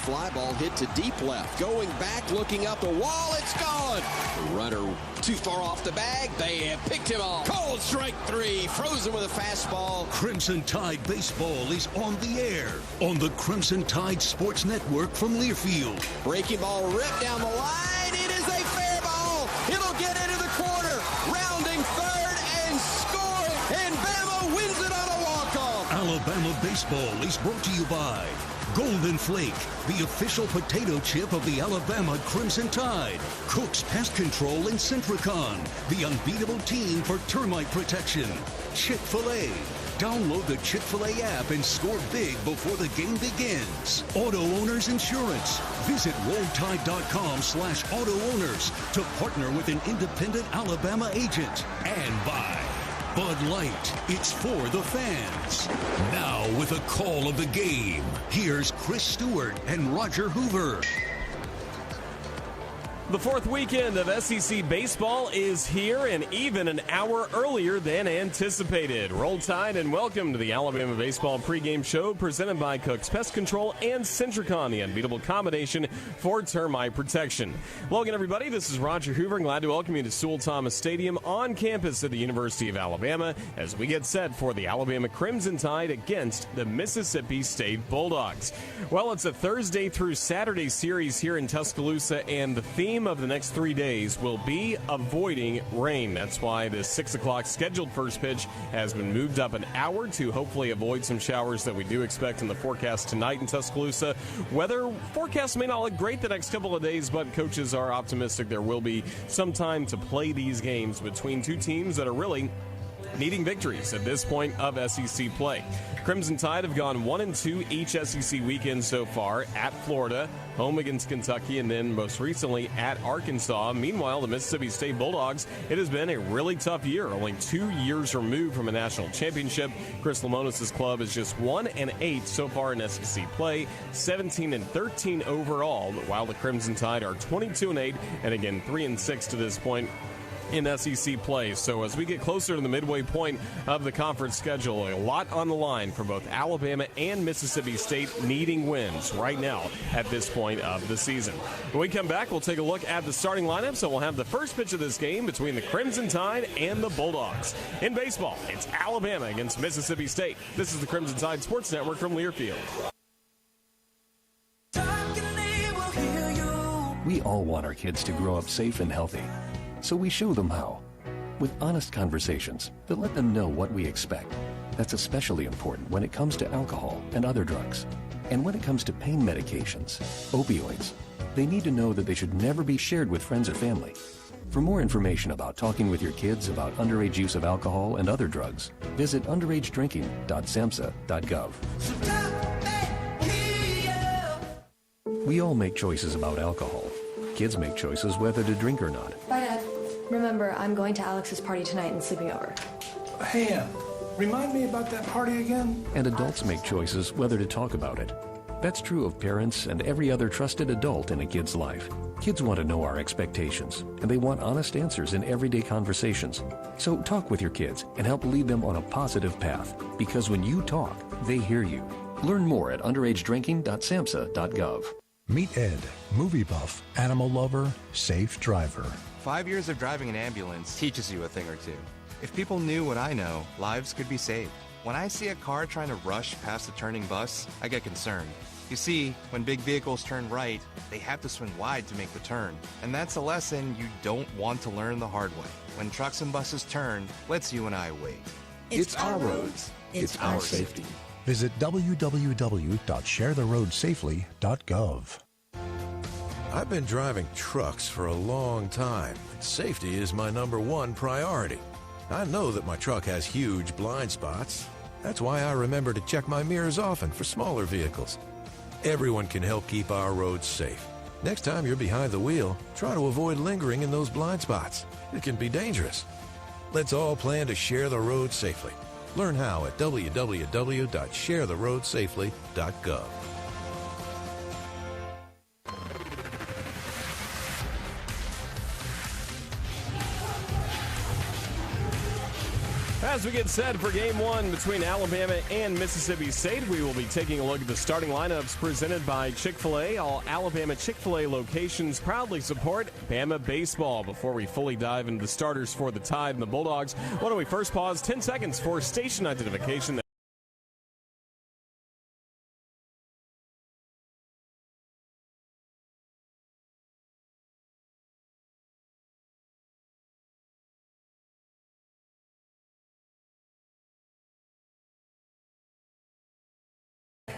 fly ball hit to deep left. Going back, looking up the wall, it's gone. The runner too far off the bag. They have picked him off. Cold strike three. Frozen with a fastball. Crimson Tide Baseball is on the air on the Crimson Tide Sports Network from Learfield. Breaking ball ripped down the line. It is a fair ball. It'll get into the corner. Rounding third and score. And Bama wins it on a walk-off. Alabama Baseball is brought to you by Golden Flake, the official potato chip of the Alabama Crimson Tide. Cook's Pest Control and Centricon, the unbeatable team for termite protection. Chick-fil-A. Download the Chick-fil-A app and score big before the game begins. Auto Owners Insurance. Visit rolltide.com/auto owners to partner with an independent Alabama agent. And by Bud Light, it's for the fans. Now with a call of the game, here's Chris Stewart and Roger Hoover. The fourth weekend of SEC baseball is here, and even an hour earlier than anticipated. Roll Tide and welcome to the Alabama Baseball pregame show presented by Cook's Pest Control and Centricon, the unbeatable combination for termite protection. Welcome, everybody. This is Roger Hoover. Glad to welcome you to Sewell-Thomas Stadium on campus at the University of Alabama as we get set for the Alabama Crimson Tide against the Mississippi State Bulldogs. Well, it's a Thursday through Saturday series here in Tuscaloosa, and the theme of the next 3 days will be avoiding rain. That's why the 6 o'clock scheduled first pitch has been moved up an hour to hopefully avoid some showers that we do expect in the forecast tonight in Tuscaloosa. Weather forecast may not look great the next couple of days, but coaches are optimistic there will be some time to play these games between two teams that are really needing victories at this point of SEC play. Crimson Tide have gone 1-2 each SEC weekend so far, at Florida, home against Kentucky, and then most recently at Arkansas. Meanwhile, the Mississippi State Bulldogs, it has been a really tough year, only 2 years removed from a national championship. Chris Lemonis' club is just 1-8 so far in SEC play, 17-13 overall, while the Crimson Tide are 22-8, and again 3-6 to this point in SEC play. So as we get closer to the midway point of the conference schedule, a lot on the line for both Alabama and Mississippi State needing wins right now at this point of the season. When we come back, we'll take a look at the starting lineup. So we'll have the first pitch of this game between the Crimson Tide and the Bulldogs. In baseball, it's Alabama against Mississippi State. This is the Crimson Tide Sports Network from Learfield. We all want our kids to grow up safe and healthy. So we show them how, with honest conversations that let them know what we expect. That's especially important when it comes to alcohol and other drugs. And when it comes to pain medications, opioids, they need to know that they should never be shared with friends or family. For more information about talking with your kids about underage use of alcohol and other drugs, visit underagedrinking.samhsa.gov. We all make choices about alcohol. Kids make choices whether to drink or not. Bye, Dad. Remember, I'm going to Alex's party tonight and sleeping over. Hey, remind me about that party again? And adults make choices whether to talk about it. That's true of parents and every other trusted adult in a kid's life. Kids want to know our expectations, and they want honest answers in everyday conversations. So talk with your kids and help lead them on a positive path, because when you talk, they hear you. Learn more at underagedrinking.samhsa.gov. Meet Ed, movie buff, animal lover, safe driver. 5 years of driving an ambulance teaches you a thing or two. If people knew what I know, lives could be saved. When I see a car trying to rush past a turning bus, I get concerned. You see, when big vehicles turn right, they have to swing wide to make the turn. And that's a lesson you don't want to learn the hard way. When trucks and buses turn, let's you and I wait. It's our roads. It's our safety. Visit www.sharetheroadsafely.gov. I've been driving trucks for a long time. Safety is my #1 priority. I know that my truck has huge blind spots. That's why I remember to check my mirrors often for smaller vehicles. Everyone can help keep our roads safe. Next time you're behind the wheel, try to avoid lingering in those blind spots. It can be dangerous. Let's all plan to share the road safely. Learn how at www.sharetheroadsafely.gov. As we get set for game one between Alabama and Mississippi State, we will be taking a look at the starting lineups presented by Chick-fil-A. All Alabama Chick-fil-A locations proudly support Bama baseball. Before we fully dive into the starters for the Tide and the Bulldogs, why don't we first pause 10 seconds for station identification.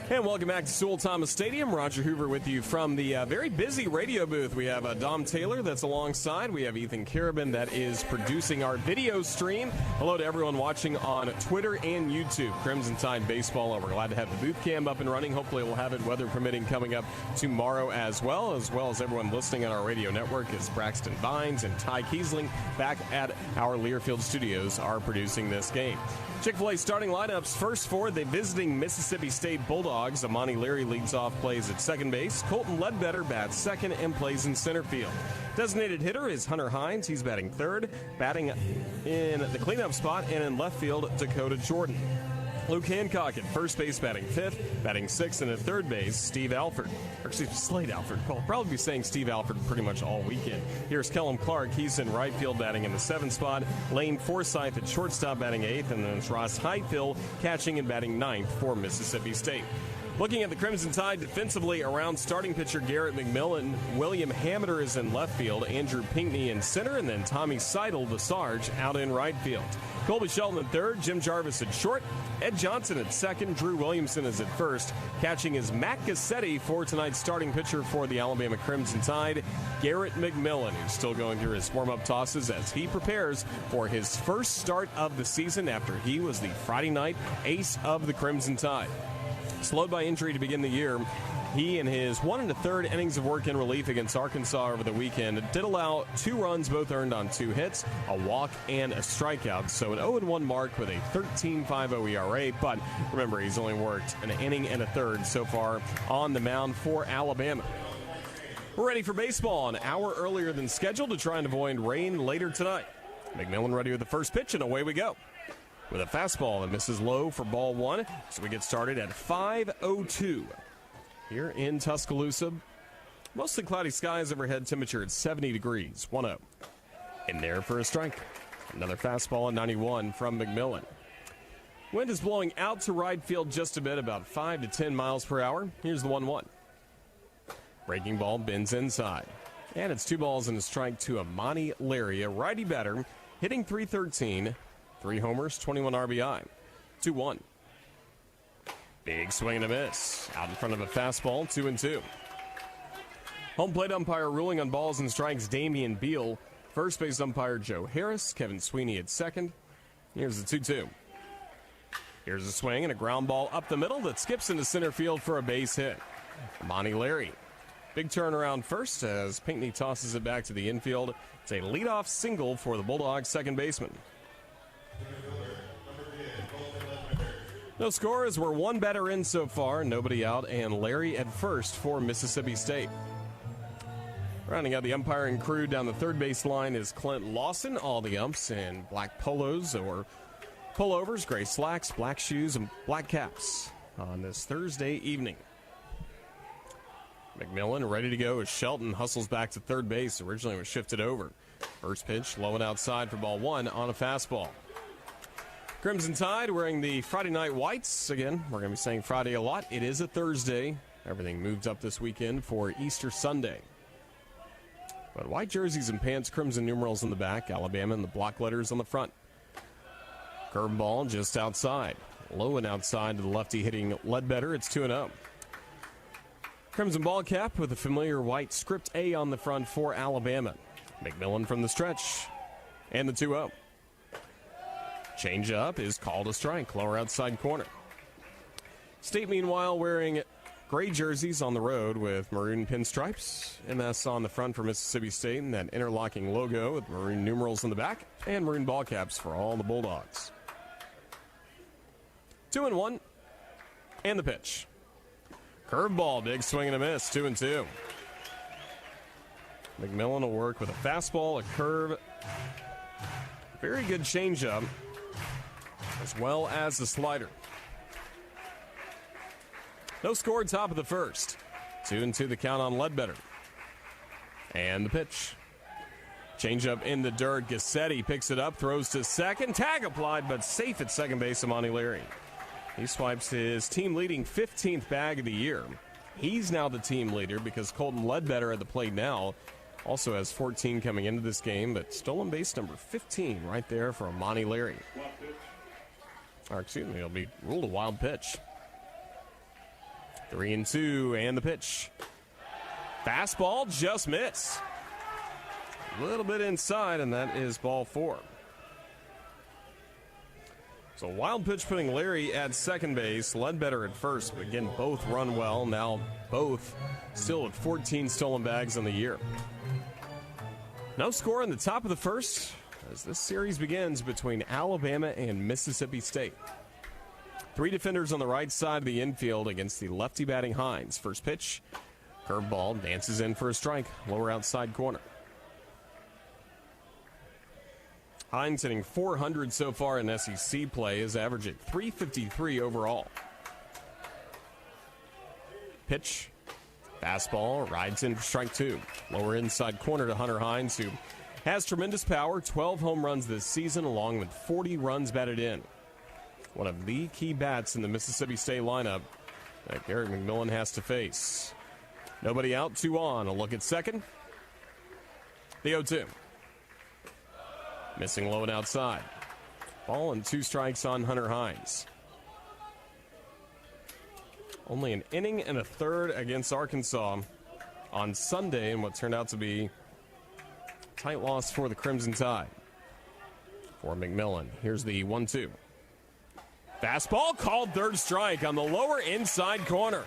And welcome back to Sewell-Thomas Stadium. Roger Hoover with you from the very busy radio booth. We have Dom Taylor that's alongside. We have Ethan Carabin that is producing our video stream. Hello to everyone watching on Twitter and YouTube. Crimson Tide Baseball. We're glad to have the booth cam up and running. Hopefully we'll have it, weather permitting, coming up tomorrow as well as everyone listening on our radio network is Braxton Vines and Ty Kiesling back at our Learfield studios are producing this game. Chick-fil-A starting lineups first for the visiting Mississippi State Bulldogs. Amani Leary leads off, plays at second base. Colton Ledbetter bats second and plays in center field. Designated hitter is Hunter Hines. He's batting third. Batting in the cleanup spot and in left field, Dakota Jordan. Luke Hancock at first base batting fifth, batting sixth, and at third base, Steve Alford. Or excuse me, Slade Alford. I'll probably be saying Steve Alford pretty much all weekend. Here's Kellum Clark. He's in right field batting in the seventh spot. Lane Forsythe at shortstop batting eighth, and then it's Ross Highfield catching and batting ninth for Mississippi State. Looking at the Crimson Tide defensively around starting pitcher Garrett McMillan, William Hamiter is in left field, Andrew Pinckney in center, and then Tommy Seidel, the Sarge, out in right field. Colby Shelton at third, Jim Jarvis at short, Ed Johnson at second, Drew Williamson is at first. Catching is Matt Cassetti for tonight's starting pitcher for the Alabama Crimson Tide, Garrett McMillan, who's still going through his warm-up tosses as he prepares for his first start of the season after he was the Friday night ace of the Crimson Tide. Slowed by injury to begin the year, he and his 1 1/3 innings of work in relief against Arkansas over the weekend did allow 2 runs, both earned on 2 hits, a walk, and a strikeout. So an 0-1 mark with a 13.50 ERA. But remember, he's only worked an inning and a third so far on the mound for Alabama. We're ready for baseball an hour earlier than scheduled to try and avoid rain later tonight. McMillan ready with the first pitch, and away we go. With a fastball that misses low for ball one. So we get started at 5:02 here in Tuscaloosa. Mostly cloudy skies overhead, temperature at 70 degrees, 1-0. In there for a strike. Another fastball at 91 from McMillan. Wind is blowing out to right field just a bit, about 5 to 10 miles per hour. Here's the 1-1. Breaking ball bends inside. And it's 2 balls and a strike to Amani Leary, a righty batter, hitting .313. 3 homers, 21 RBI. 2-1. Big swing and a miss. Out in front of a fastball, 2-2. Home plate umpire ruling on balls and strikes, Damian Beal. First base umpire, Joe Harris. Kevin Sweeney at second. Here's the 2-2. Here's a swing and a ground ball up the middle that skips into center field for a base hit. Amani Leary. Big turnaround first as Pinckney tosses it back to the infield. It's a leadoff single for the Bulldogs second baseman. No score as we're 1 batter in so far, nobody out, and Larry at first for Mississippi State. Rounding out the umpiring crew down the third base line is Clint Lawson. All the umps in black polos or pullovers, gray slacks, black shoes, and black caps on this Thursday evening. McMillan ready to go as Shelton hustles back to third base. Originally was shifted over. First pitch low and outside for ball one on a fastball. Crimson Tide wearing the Friday night whites. Again, we're going to be saying Friday a lot. It is a Thursday. Everything moved up this weekend for Easter Sunday. But white jerseys and pants, crimson numerals on the back, Alabama, and the block letters on the front. Curveball just outside. Low and outside to the lefty hitting Ledbetter. It's 2-0. Crimson ball cap with a familiar white script A on the front for Alabama. McMillan from the stretch. And the 2-0. Change up is called a strike, lower outside corner. State, meanwhile, wearing gray jerseys on the road with maroon pinstripes. MS on the front for Mississippi State and that interlocking logo with maroon numerals on the back and maroon ball caps for all the Bulldogs. 2-1. And the pitch. Curveball, big swing and a miss, 2-2. McMillan will work with a fastball, a curve. Very good changeup. as well as the slider. No score, top of the first. 2-2 the count on Ledbetter. And the pitch. Changeup in the dirt. Gassetti picks it up, throws to second. Tag applied, but safe at second base, Amani Leary. He swipes his team-leading 15th bag of the year. He's now the team leader because Colton Ledbetter at the plate now also has 14 coming into this game, but stolen base number 15 right there for Amani Leary. Or excuse me, it'll be ruled a wild pitch. 3-2, and the pitch. Fastball just missed. A little bit inside, and that is ball 4. So wild pitch putting Leary at second base, Ledbetter at first, but again, both run well. Now both still with 14 stolen bags on the year. No score in the top of the first as this series begins between Alabama and Mississippi State. 3 defenders on the right side of the infield against the lefty batting Hines. First pitch, curveball, dances in for a strike, lower outside corner. Hines hitting .400 so far in SEC play, is averaging .353 overall. Pitch, fastball, rides in for strike 2. Lower inside corner to Hunter Hines, who has tremendous power, 12 home runs this season, along with 40 runs batted in. One of the key bats in the Mississippi State lineup that Garrett McMillan has to face. Nobody out, 2 on. A look at second. The 0-2. Missing low and outside. Ball and 2 strikes on Hunter Hines. Only an inning and a third against Arkansas on Sunday in what turned out to be a tight loss for the Crimson Tide. For McMillan, here's the 1-2. Fastball called third strike on the lower inside corner.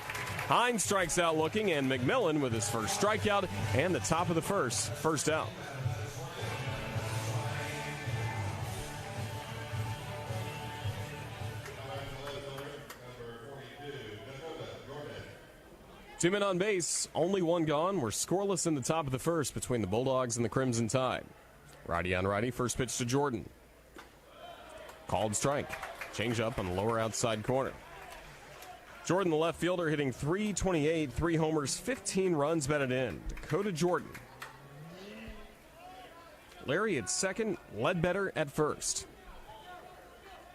Hines strikes out looking, and McMillan with his first strikeout and the top of the first out. Two men on base, only 1 gone. We're scoreless in the top of the first between the Bulldogs and the Crimson Tide. Righty on righty, first pitch to Jordan. Called strike. Change up on the lower outside corner. Jordan, the left fielder, hitting .328, 3 homers, 15 runs batted in. Dakota Jordan. Larry at second, Ledbetter at first.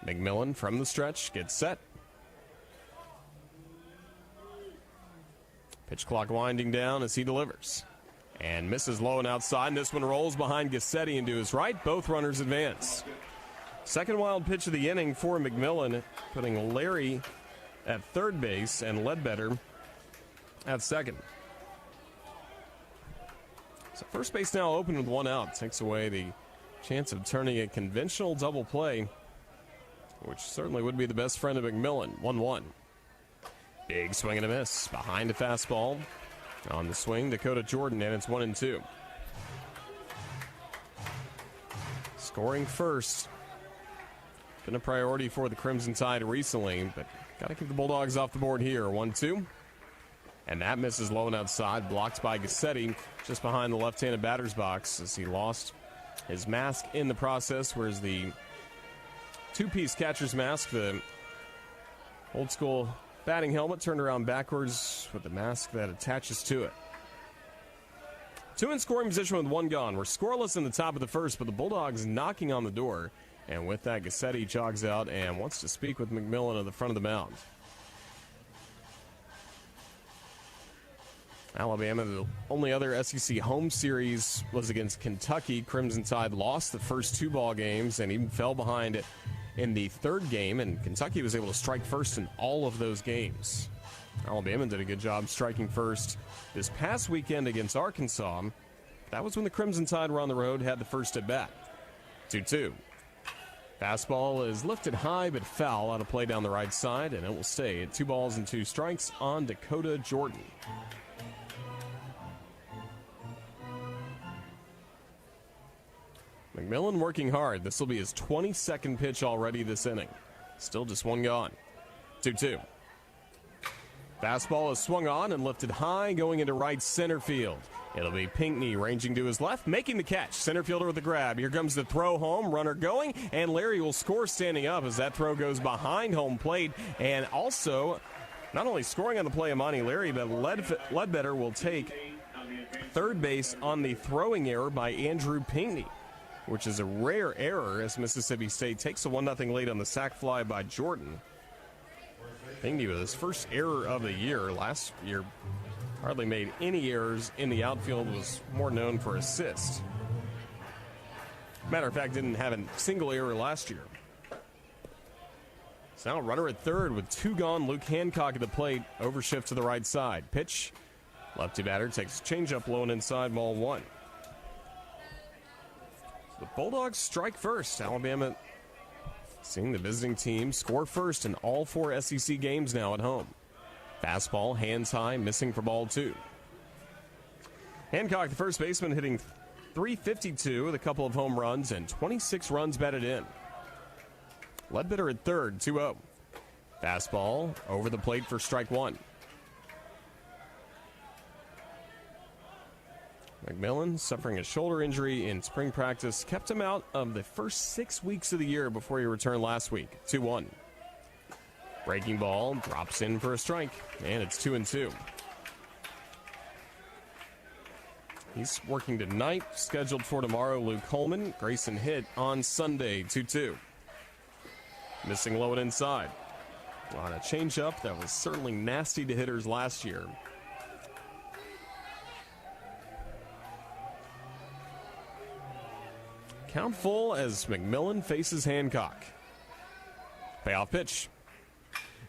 McMillan from the stretch gets set. Pitch clock winding down as he delivers. And misses low and outside, and this one rolls behind Gassetti into his right. Both runners advance. Second wild pitch of the inning for McMillan, putting Larry at third base and Ledbetter at second. So first base now open with 1 out. Takes away the chance of turning a conventional double play, which certainly would be the best friend of McMillan. 1-1. Big swing and a miss. Behind a fastball. On the swing, Dakota Jordan, and it's 1-2. Scoring first. Been a priority for the Crimson Tide recently, but got to keep the Bulldogs off the board here. 1-2. And that misses low and outside, blocked by Gassetti just behind the left-handed batter's box as he lost his mask in the process, whereas the 2-piece catcher's mask, the old school batting helmet, turned around backwards with the mask that attaches to it. 2 in scoring position with 1 gone. We're scoreless in the top of the first, but the Bulldogs knocking on the door. And with that, Gassetti jogs out and wants to speak with McMillan at the front of the mound. Alabama, the only other SEC home series was against Kentucky. Crimson Tide lost the first 2 ball games and even fell behind in the 3rd game, and Kentucky was able to strike first in all of those games. Alabama did a good job striking first this past weekend against Arkansas. That was when the Crimson Tide were on the road, had the first at bat. 2-2. Fastball is lifted high but foul out of play down the right side, and it will stay at 2 balls and 2 strikes on Dakota Jordan. McMillan working hard. This will be his 22nd pitch already this inning. Still just 1 gone. 2-2. Fastball is swung on and lifted high going into right center field. It'll be Pinckney ranging to his left, making the catch. Center fielder with the grab. Here comes the throw home. Runner going, and Larry will score standing up as that throw goes behind home plate. And also, not only scoring on the play, Amani Larry, but Ledbetter will take third base on the throwing error by Andrew Pinckney, which is a rare error as Mississippi State takes a 1-0 lead on the sac fly by Jordan. Pinckney with his first error of the year. Last year, hardly made any errors in the outfield, was more known for assists. Matter of fact, didn't have a single error last year. So now runner at third with 2 gone. Luke Hancock at the plate. Overshift to the right side. Pitch. Lefty batter takes a changeup low and inside, ball 1. The Bulldogs strike first. Alabama seeing the visiting team score first in all 4 SEC games now at home. Fastball, hands high, missing for ball 2. Hancock, the first baseman, hitting .352 with a couple of home runs and 26 runs batted in. Ledbetter at third, 2-0. Fastball over the plate for strike 1. McMillan, suffering a shoulder injury in spring practice, kept him out of the first 6 weeks of the year before he returned last week. 2-1. Breaking ball, drops in for a strike, and it's 2-2. He's working tonight, scheduled for tomorrow. Luke Holman, Grayson hit on Sunday, 2-2. Missing low and inside. On a changeup that was certainly nasty to hitters last year. Count full as McMillan faces Hancock. Payoff pitch.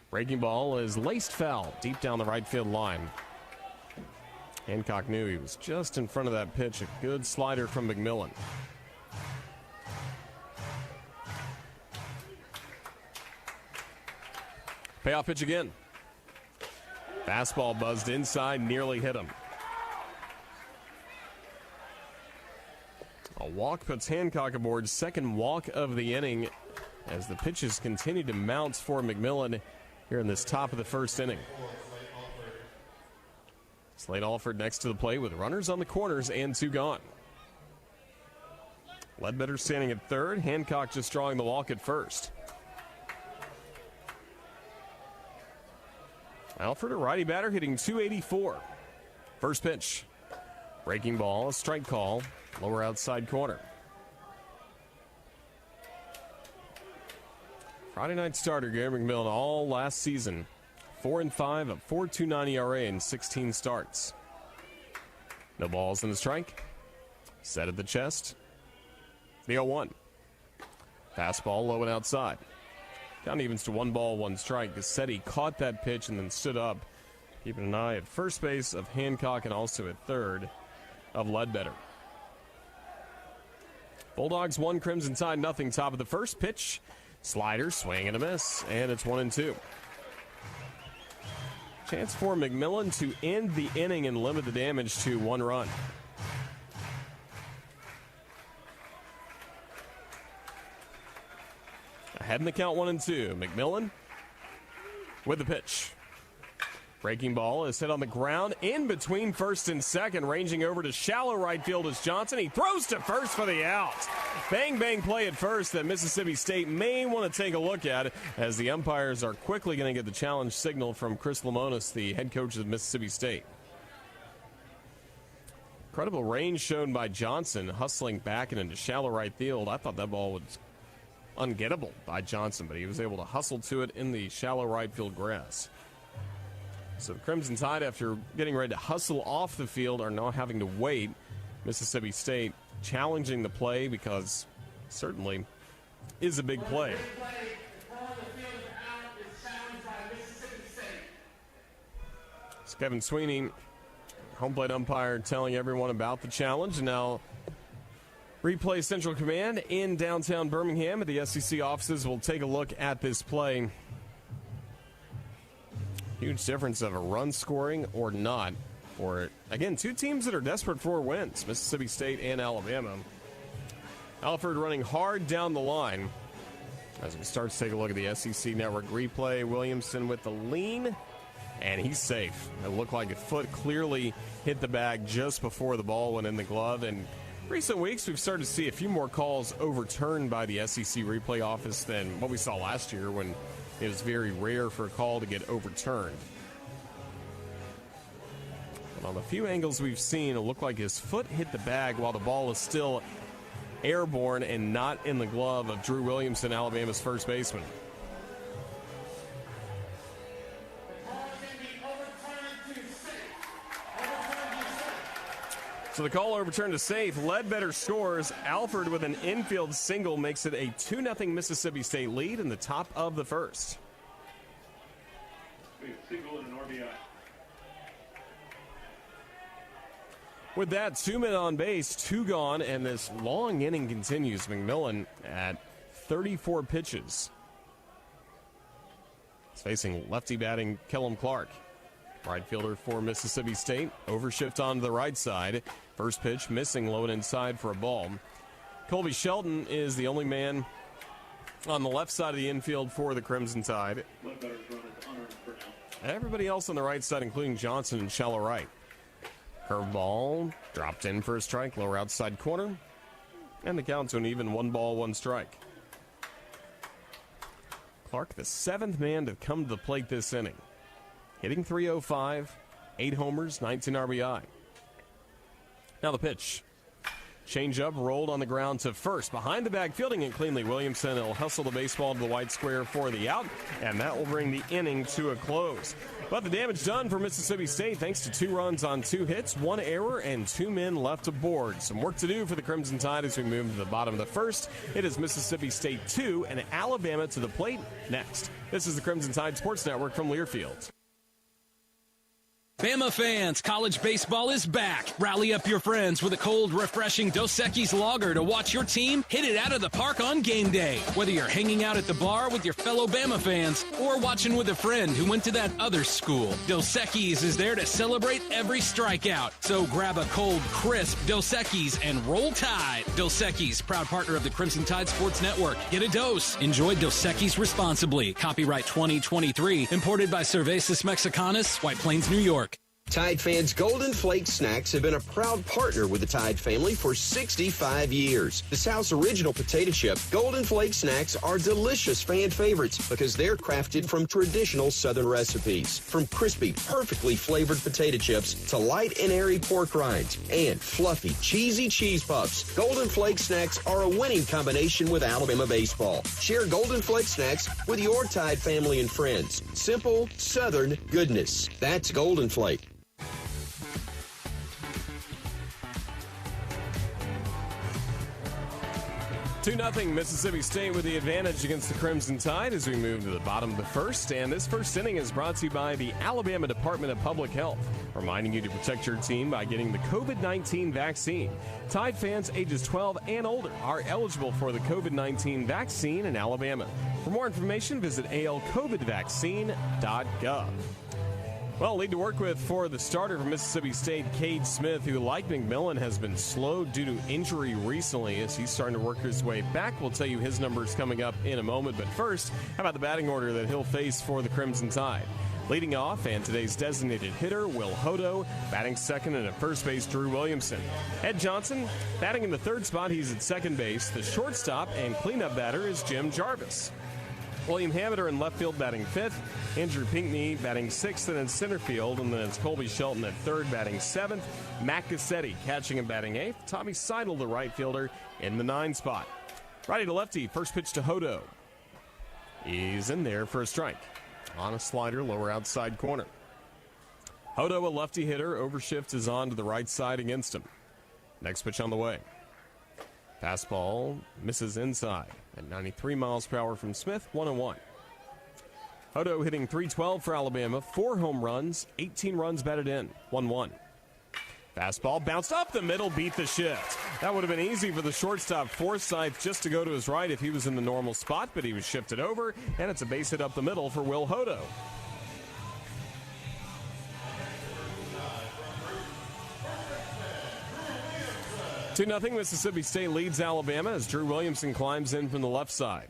Breaking ball is laced foul deep down the right field line. Hancock knew he was just in front of that pitch. A good slider from McMillan. Payoff pitch again. Fastball buzzed inside, nearly hit him. A walk puts Hancock aboard, second walk of the inning as the pitches continue to mount for McMillan here in this top of the first inning. Slade Alford next to the plate with runners on the corners and 2 gone. Ledbetter standing at third, Hancock just drawing the walk at first. Alford, a righty batter, hitting .284. First pitch. Breaking ball, a strike call, lower outside corner. Friday night starter Gary McMillan all last season. 4-5, a 4.29 ERA in 16 starts. No balls in the strike. Set at the chest. The 0-1. Fastball low and outside. Count evens to 1 ball, 1 strike. Gassetti caught that pitch and then stood up, keeping an eye at first base of Hancock and also at third of Ledbetter. Bulldogs 1, Crimson Tide nothing. Top of the first pitch. Slider, swing and a miss, and it's 1-2. Chance for McMillan to end the inning and limit the damage to 1 run. Ahead in the count, 1-2. McMillan with the pitch. Breaking ball is hit on the ground in between first and second, ranging over to shallow right field is Johnson. He throws to first for the out. Bang, bang play at first that Mississippi State may want to take a look at as the umpires are quickly going to get the challenge signal from Chris Lemonis, the head coach of Mississippi State. Incredible range shown by Johnson, hustling back and into shallow right field. I thought that ball was ungettable by Johnson, but he was able to hustle to it in the shallow right field grass. So the Crimson Tide, after getting ready to hustle off the field, are now having to wait. Mississippi State challenging the play because it certainly is a big play. It's Kevin Sweeney, home plate umpire, telling everyone about the challenge. And now Replay Central Command in downtown Birmingham at the SEC offices will take a look at this play. Huge difference of a run scoring or not for, again, 2 teams that are desperate for wins, Mississippi State and Alabama. Alford running hard down the line as we start to take a look at the SEC Network replay. Williamson with the lean and he's safe. It looked like a foot clearly hit the bag just before the ball went in the glove. And recent weeks, we've started to see a few more calls overturned by the SEC replay office than what we saw last year, when it was very rare for a call to get overturned. But on the few angles we've seen, it looked like his foot hit the bag while the ball is still airborne and not in the glove of Drew Williamson, Alabama's first baseman. So the call overturned to safe. Ledbetter scores. Alford with an infield single makes it a 2-0 Mississippi State lead in the top of the first. Single and an RBI. With that, 2 men on base, 2 gone, and this long inning continues. McMillan at 34 pitches. He's facing lefty batting Kellum Clark. Right fielder for Mississippi State. Overshift onto the right side. First pitch missing low and inside for a ball. Colby Shelton is the only man on the left side of the infield for the Crimson Tide. Everybody else on the right side, including Johnson and shallow right. Curveball dropped in for a strike, lower outside corner. And the count to an even 1 ball, 1 strike. Clark, the 7th man to come to the plate this inning. Hitting .305, 8 homers, 19 RBI. Now the pitch. Change up, rolled on the ground to first. Behind the bag, fielding it cleanly. Williamson will hustle the baseball to the white square for the out, and that will bring the inning to a close. But the damage done for Mississippi State thanks to 2 runs on 2 hits, 1 error, and 2 men left aboard. Some work to do for the Crimson Tide as we move to the bottom of the first. It is Mississippi State 2 and Alabama to the plate next. This is the Crimson Tide Sports Network from Learfield. Bama fans, college baseball is back. Rally up your friends with a cold, refreshing Dos Equis lager to watch your team hit it out of the park on game day. Whether you're hanging out at the bar with your fellow Bama fans or watching with a friend who went to that other school, Dos Equis is there to celebrate every strikeout. So grab a cold, crisp Dos Equis and roll Tide. Dos Equis, proud partner of the Crimson Tide Sports Network. Get a dose. Enjoy Dos Equis responsibly. Copyright 2023. Imported by Cervezas Mexicanas, White Plains, New York. Tide fans, Golden Flake Snacks have been a proud partner with the Tide family for 65 years. The South's original potato chip, Golden Flake Snacks are delicious fan favorites because they're crafted from traditional Southern recipes. From crispy, perfectly flavored potato chips to light and airy pork rinds and fluffy, cheesy cheese puffs, Golden Flake Snacks are a winning combination with Alabama baseball. Share Golden Flake Snacks with your Tide family and friends. Simple, Southern goodness. That's Golden Flake. 2-0 Mississippi State with the advantage against the Crimson Tide as we move to the bottom of the first. And this first inning is brought to you by the Alabama Department of Public Health, reminding you to protect your team by getting the COVID-19 vaccine. Tide fans ages 12 and older are eligible for the COVID-19 vaccine in Alabama. For more information, visit alcovidvaccine.gov. Well, lead to work with for the starter from Mississippi State, Cade Smith, who, like McMillan, has been slow due to injury recently as he's starting to work his way back. We'll tell you his numbers coming up in a moment. But first, how about the batting order that he'll face for the Crimson Tide? Leading off, and today's designated hitter, Will Hodo, batting second, and at first base, Drew Williamson. Ed Johnson, batting in the third spot, he's at second base. The shortstop and cleanup batter is Jim Jarvis. William Hamiter in left field batting fifth. Andrew Pinckney batting sixth and in center field. And then it's Colby Shelton at third batting seventh. Matt Cassetti catching and batting eighth. Tommy Seidel, the right fielder, in the 9 spot. Righty to lefty, first pitch to Hodo. He's in there for a strike. On a slider, lower outside corner. Hodo, a lefty hitter. Overshift is on to the right side against him. Next pitch on the way. Fastball misses inside at 93 miles per hour from Smith, 1-1. Hodo hitting .312 for Alabama, 4 home runs, 18 runs batted in, 1-1. Fastball bounced up the middle, beat the shift. That would have been easy for the shortstop Forsythe just to go to his right if he was in the normal spot, but he was shifted over, and it's a base hit up the middle for Will Hodo. 2-0 Mississippi State leads Alabama as Drew Williamson climbs in from the left side.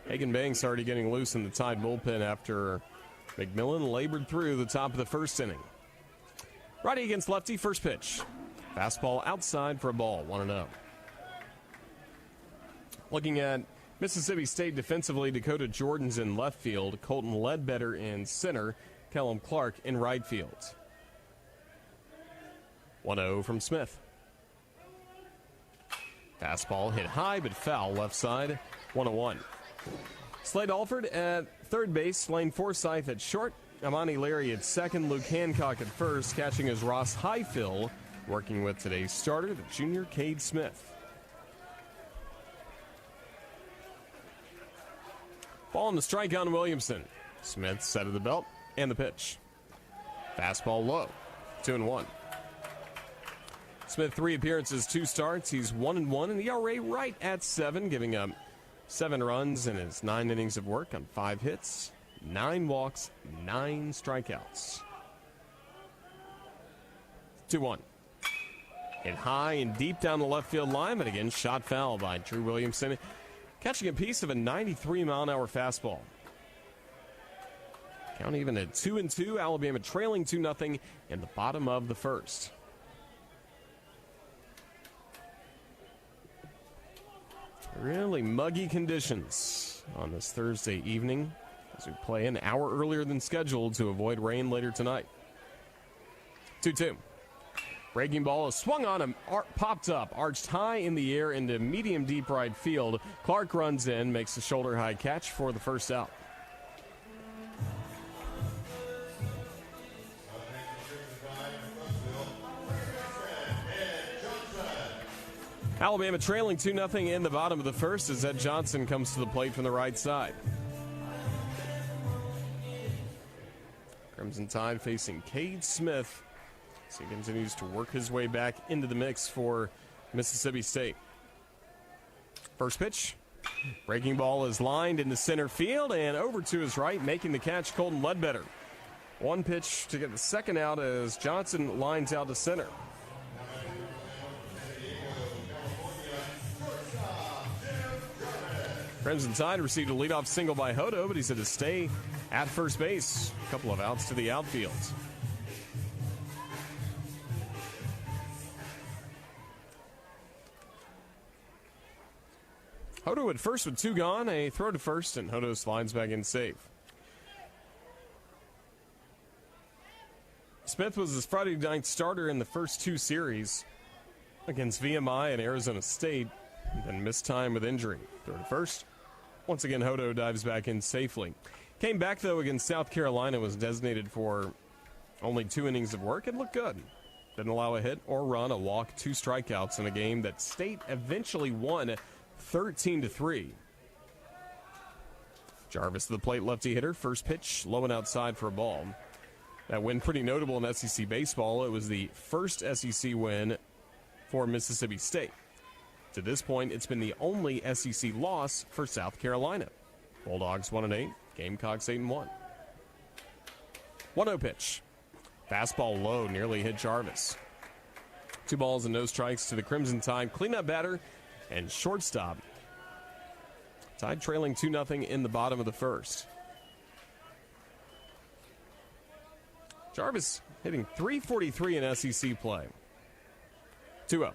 Hagan Banks already getting loose in the Tide bullpen after McMillan labored through the top of the first inning. Righty against lefty, first pitch. Fastball outside for a ball, 1-0. Looking at Mississippi State defensively, Dakota Jordan's in left field, Colton Ledbetter in center, Kellum Clark in right field. 1-0 from Smith. Fastball hit high but foul left side, 1-1. Slade Alford at third base, Lane Forsythe at short, Amani Leary at second, Luke Hancock at first, catching is Ross Highfill, working with today's starter, the junior Cade Smith. Ball on the strike on Williamson. Smith set of the belt and the pitch. Fastball low, 2-1. Smith 3 appearances, 2 starts. He's 1-1 in the ERA right at 7, giving up 7 runs in his 9 innings of work on 5 hits, 9 walks, 9 strikeouts. 2-1. Hit high and deep down the left field line, but again shot foul by Drew Williamson, catching a piece of a 93-mile-an-hour fastball. Count even at 2-2, Alabama trailing 2-0 in the bottom of the first. Really muggy conditions on this Thursday evening as we play an hour earlier than scheduled to avoid rain later tonight. 2-2. Breaking ball is swung on him, popped up, arched high in the air into medium deep right field. Clark runs in, makes a shoulder high catch for the first out. Alabama trailing 2-0 in the bottom of the first as Ed Johnson comes to the plate from the right side. Crimson Tide facing Cade Smith as he continues to work his way back into the mix for Mississippi State. First pitch. Breaking ball is lined into center field and over to his right, making the catch, Colton Ledbetter. One pitch to get the second out as Johnson lines out to center. Crimson Tide received a leadoff single by Hodo, but he's had to stay at first base. A couple of outs to the outfield. Hodo at first with 2 gone, a throw to first, and Hodo slides back in safe. Smith was his Friday night starter in the first 2 series against VMI and Arizona State, then missed time with injury. Throw to first. Once again, Hodo dives back in safely. Came back, though, against South Carolina, was designated for only 2 innings of work and looked good. Didn't allow a hit or run, a walk, 2 strikeouts in a game that State eventually won 13-3. Jarvis to the plate, lefty hitter. First pitch, low and outside for a ball. That win pretty notable in SEC baseball. It was the first SEC win for Mississippi State. To this point, it's been the only SEC loss for South Carolina. Bulldogs 1-8, Gamecocks 8-1. 1-0 pitch. Fastball low, nearly hit Jarvis. 2 balls and no strikes to the Crimson Tide. Cleanup batter and shortstop. Tide trailing 2-0 in the bottom of the first. Jarvis hitting .343 in SEC play. 2-0.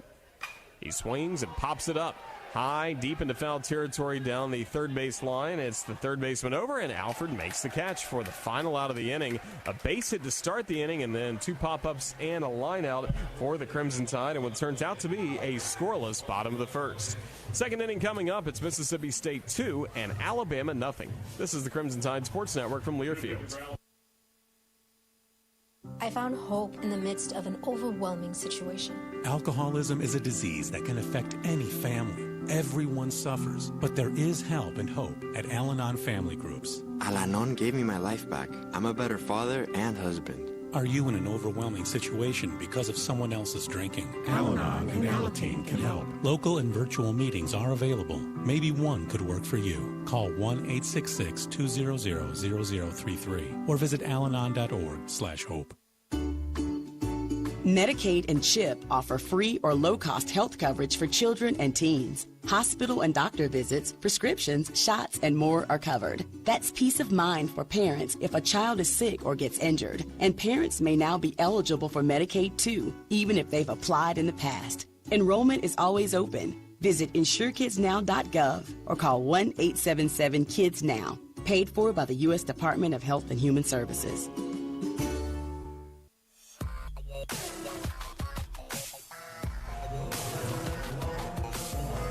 He swings and pops it up. High, deep into foul territory down the third base line. It's the third baseman over, and Alford makes the catch for the final out of the inning. A base hit to start the inning, and then 2 pop-ups and a line out for the Crimson Tide, and what turns out to be a scoreless bottom of the first. Second inning coming up. It's Mississippi State 2 and Alabama 0. This is the Crimson Tide Sports Network from Learfield. I found hope in the midst of an overwhelming situation. Alcoholism is a disease that can affect any family. Everyone suffers, but there is help and hope at Al-Anon Family Groups. Al-Anon gave me my life back. I'm a better father and husband. Are you in an overwhelming situation because of someone else's drinking? Al-Anon and Alateen can help. Local and virtual meetings are available. Maybe one could work for you. Call 1-866-200-0033 or visit alanon.org/hope. Medicaid and CHIP offer free or low-cost health coverage for children and teens. Hospital and doctor visits, prescriptions, shots, and more are covered. That's peace of mind for parents if a child is sick or gets injured. And parents may now be eligible for Medicaid too, even if they've applied in the past. Enrollment is always open. Visit insurekidsnow.gov or call 1-877-KIDS-NOW. Paid for by the U.S. Department of Health and Human Services.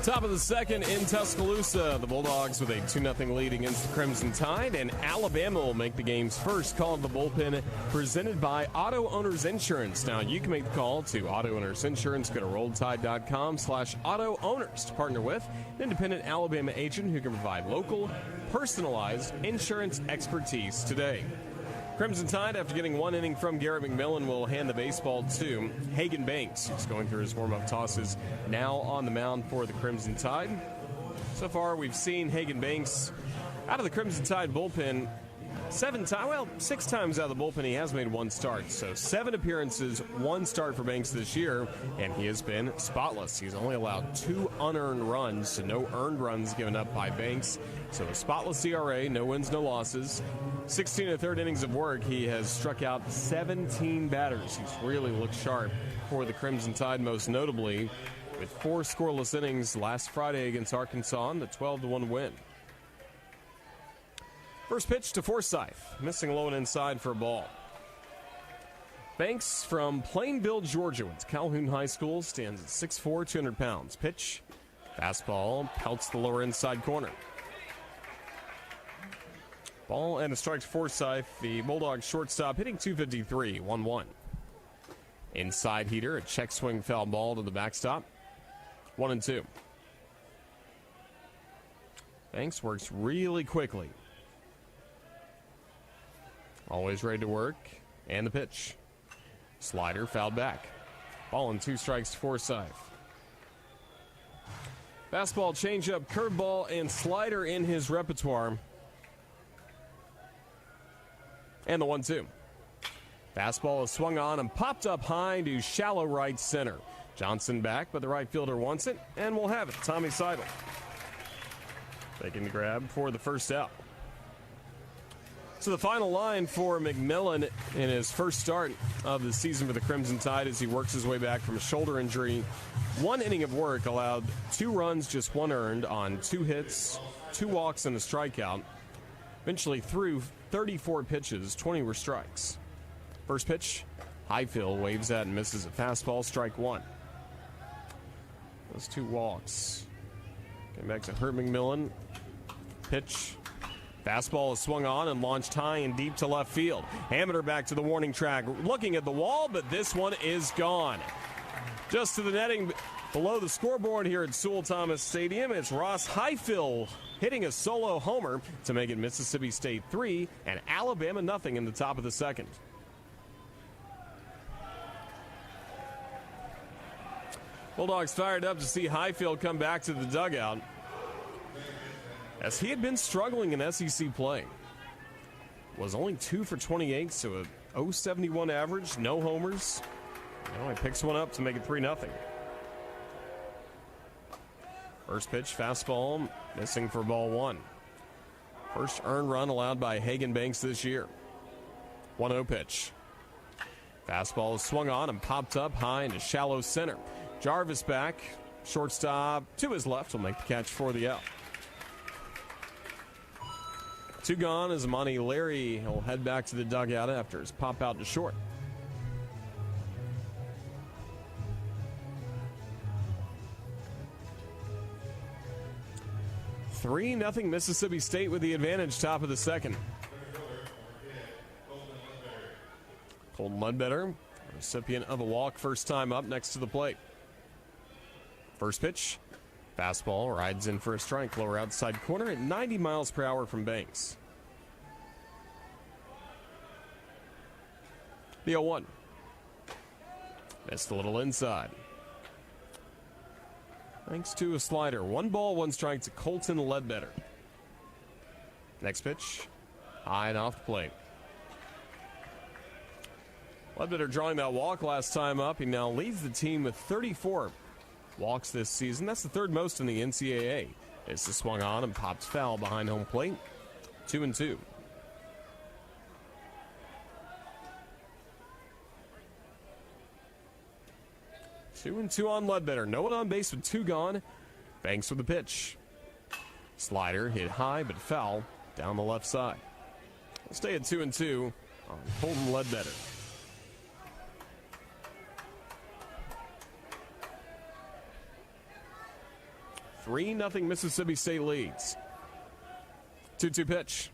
Top of the second in Tuscaloosa, the Bulldogs with a 2-0 lead against the Crimson Tide, and Alabama will make the game's first call of the bullpen, presented by Auto Owners Insurance. Now, you can make the call to Auto Owners Insurance. Go to RolledTide.com/Auto Owners to partner with an independent Alabama agent who can provide local, personalized insurance expertise today. Crimson Tide, after getting one inning from Garrett McMillan, will hand the baseball to Hagan Banks, who's going through his warm-up tosses, now on the mound for the Crimson Tide. So far, we've seen Hagan Banks out of the Crimson Tide bullpen 6 times out of the bullpen. He has made one start. So 7 appearances, 1 start for Banks this year, and he has been spotless. He's only allowed 2 unearned runs, so no earned runs given up by Banks. So a spotless ERA, no wins, no losses. 16 1/3 innings of work. He has struck out 17 batters. He's really looked sharp for the Crimson Tide, most notably with 4 scoreless innings last Friday against Arkansas in the 12-1 win. First pitch to Forsythe, missing low and inside for a ball. Banks from Plainville, Georgia, went to Calhoun High School, stands at 6'4", 200 pounds. Pitch, fastball, pelts the lower inside corner. Ball and a strike to Forsythe, the Bulldogs shortstop, hitting .253, 1-1. Inside heater, a check swing foul ball to the backstop, 1-2. Banks works really quickly. Always ready to work. And the pitch. Slider fouled back. Ball and 2 strikes to Forsythe. Fastball, changeup, curveball, and slider in his repertoire. And the 1-2. Fastball is swung on and popped up high to shallow right center. Johnson back, but the right fielder wants it, and we'll have it. Tommy Seidel taking the grab for the first out. So the final line for McMillan in his first start of the season for the Crimson Tide as he works his way back from a shoulder injury. 1 inning of work, allowed 2 runs, just 1 earned on 2 hits, 2 walks, and a strikeout. Eventually threw 34 pitches, 20 were strikes. First pitch, Highfield waves at and misses a fastball, strike 1. Those 2 walks. Getting back to Hurt McMillan. Pitch. Fastball is swung on and launched high and deep to left field. Hammeter back to the warning track, looking at the wall, but this one is gone. Just to the netting below the scoreboard here at Sewell-Thomas Stadium, it's Ross Highfield hitting a solo homer to make it Mississippi State 3 and Alabama nothing in the top of the second. Bulldogs fired up to see Highfield come back to the dugout, as he had been struggling in SEC play. Was only 2 for 28, so a .071 average, no homers. Now he picks one up to make it 3-0. First pitch, fastball, missing for ball 1. First earned run allowed by Hagan Banks this year. 1-0 pitch. Fastball is swung on and popped up high into shallow center. Jarvis back, shortstop to his left will make the catch for the out. 2 gone as Amani Larry will head back to the dugout after his pop out to short. (3-0) Mississippi State with the advantage, top of the second. Colton Ledbetter, recipient of a walk, first time up next to the plate. First pitch, fastball rides in for a strike, lower outside corner at 90 miles per hour from Banks. The 0-1. Missed a little inside. Thanks to a slider. 1 ball, 1 strike to Colton Ledbetter. Next pitch, high and off the plate. Ledbetter drawing that walk last time up. He now leads the team with 34 walks this season. That's the third most in the NCAA. This is swung on and pops foul behind home plate. 2-2. Two and two on Ledbetter. No one on base with two gone. Banks with the pitch. Slider hit high but foul down the left side. We'll stay at 2-2 on Colton Ledbetter. Nothing Mississippi State leads. 2-2 pitch.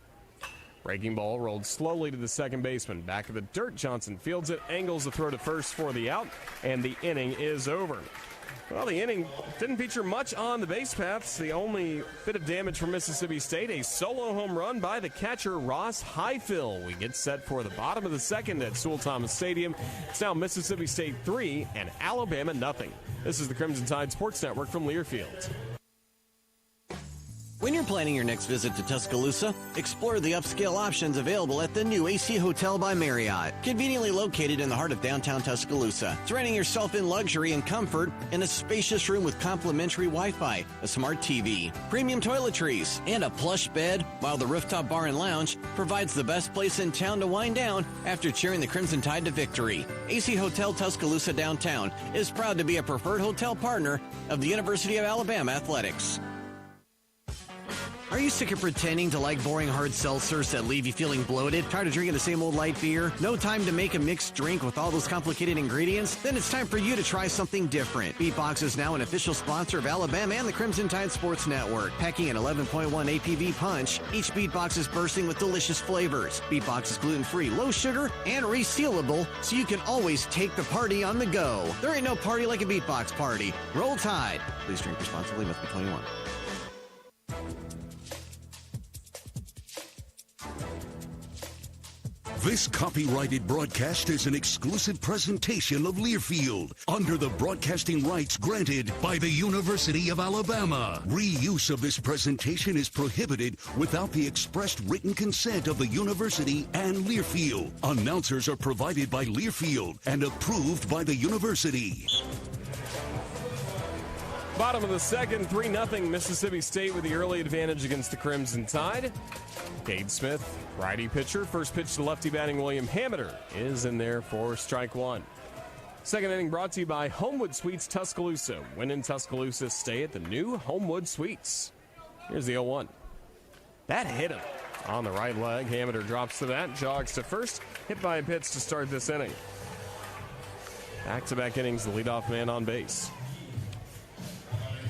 Breaking ball rolled slowly to the second baseman. Back of the dirt, Johnson fields it, angles the throw to first for the out, and the inning is over. Well, the inning didn't feature much on the base paths. The only bit of damage for Mississippi State, a solo home run by the catcher, Ross Highfill. We get set for the bottom of the second at Sewell-Thomas Stadium. It's now Mississippi State 3 and Alabama nothing. This is the Crimson Tide Sports Network from Learfield. When you're planning your next visit to Tuscaloosa, explore the upscale options available at the new AC Hotel by Marriott. Conveniently located in the heart of downtown Tuscaloosa, surrounding yourself in luxury and comfort in a spacious room with complimentary Wi-Fi, a smart TV, premium toiletries, and a plush bed, while the rooftop bar and lounge provides the best place in town to wind down after cheering the Crimson Tide to victory. AC Hotel Tuscaloosa Downtown is proud to be a preferred hotel partner of the University of Alabama Athletics. Are you sick of pretending to like boring hard seltzers that leave you feeling bloated? Tired of drinking the same old light beer? No time to make a mixed drink with all those complicated ingredients? Then it's time for you to try something different. Beatbox is now an official sponsor of Alabama and the Crimson Tide Sports Network. Packing an 11.1 APV punch, each Beatbox is bursting with delicious flavors. Beatbox is gluten-free, low sugar, and resealable, so you can always take the party on the go. There ain't no party like a Beatbox party. Roll Tide. Please drink responsibly. Must be 21. This copyrighted broadcast is an exclusive presentation of Learfield under the broadcasting rights granted by the University of Alabama. Reuse of this presentation is prohibited without the expressed written consent of the university and Learfield. Announcers are provided by Learfield and approved by the university. Bottom of the second, 3-0 Mississippi State with the early advantage against the Crimson Tide. Cade Smith, righty pitcher. First pitch to lefty batting William Hameter is in there for strike one. Second inning brought to you by Homewood Suites Tuscaloosa. When in Tuscaloosa, stay at the new Homewood Suites. Here's the 0-1. That hit him on the right leg. Hameter drops to that, jogs to first, hit by a pitch to start this inning. Back-to-back innings, the leadoff man on base.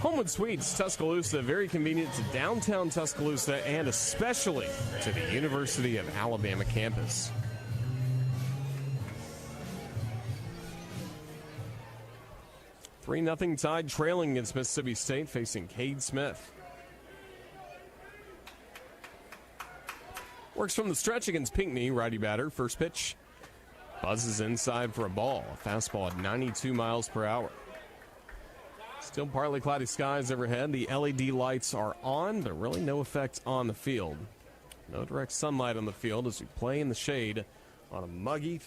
Homewood Suites, Tuscaloosa, very convenient to downtown Tuscaloosa and especially to the University of Alabama campus. Three 0 Tide trailing against Mississippi State, facing Cade Smith. Works from the stretch against Pinckney, righty batter. First pitch buzzes inside for a ball. A fastball at 92 miles per hour. Still partly cloudy skies overhead. The LED lights are on, but really no effect on the field. No direct sunlight on the field as we play in the shade on a muggy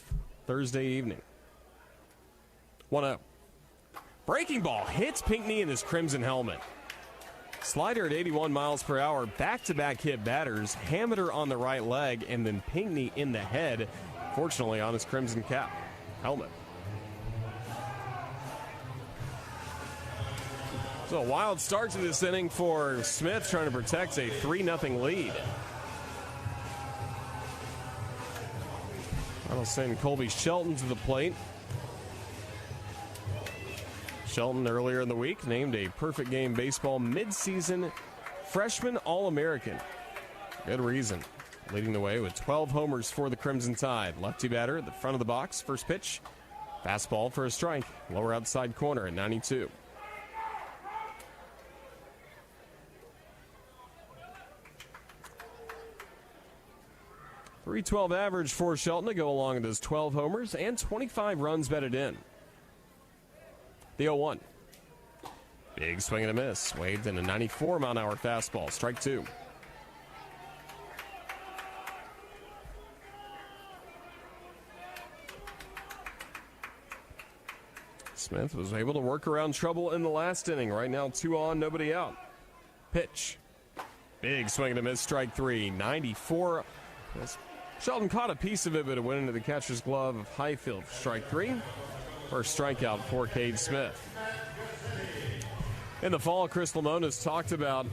Thursday evening. 1-0. Breaking ball hits Pinckney in his crimson helmet. Slider at 81 miles per hour. Back-to-back hit batters. Hameter on the right leg, and then Pinckney in the head. Fortunately on his crimson cap helmet. So a wild start to this inning for Smith, trying to protect a 3-0 lead. I'll send Colby Shelton to the plate. Shelton earlier in the week named a Perfect Game Baseball midseason freshman All-American. Good reason. Leading the way with 12 homers for the Crimson Tide. Lefty batter at the front of the box. First pitch. Fastball for a strike. Lower outside corner at 92. .312 average for Shelton to go along with his 12 homers and 25 runs batted in. The 0-1. Big swing and a miss. Waved in a 94-mile-an-hour fastball. Strike two. Smith was able to work around trouble in the last inning. Right now, 2 on, nobody out. Pitch. Big swing and a miss, strike 3. 94. Sheldon caught a piece of it, but it went into the catcher's glove of Highfield for strike 3. First strikeout for Cade Smith. In the fall, Chris Lamona's talked about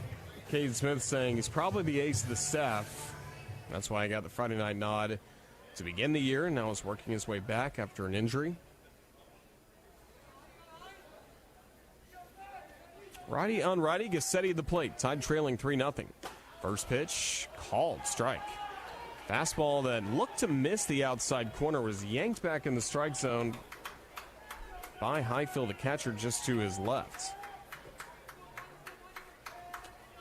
Cade Smith saying he's probably the ace of the staff. That's why he got the Friday night nod to begin the year, and now is working his way back after an injury. Righty on righty, Gassetti at the plate, tied trailing 3-0. First pitch, called strike. Fastball that looked to miss the outside corner was yanked back in the strike zone by Highfield, the catcher just to his left.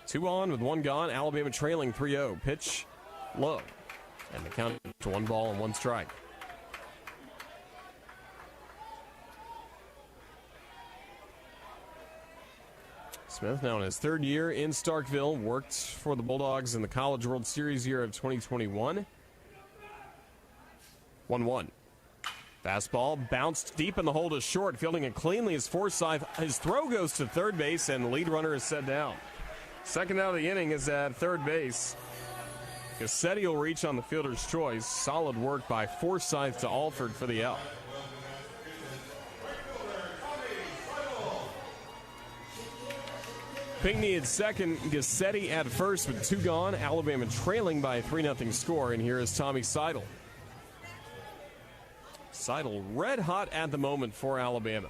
2 on with 1 gone, Alabama trailing 3-0. Pitch low, and the count to 1 ball and 1 strike. Smith, now in his 3rd year in Starkville, worked for the Bulldogs in the College World Series year of 2021. 1-1. Fastball bounced deep in the hole to short, fielding it cleanly as Forsythe. His throw goes to third base, and the lead runner is set down. Second out of the inning is at third base. Gassetti will reach on the fielder's choice. Solid work by Forsythe to Alford for the out. Pinckney at second, Gassetti at first with 2 gone. Alabama trailing by a 3-0 score, and here is Tommy Seidel. Seidel red hot at the moment for Alabama.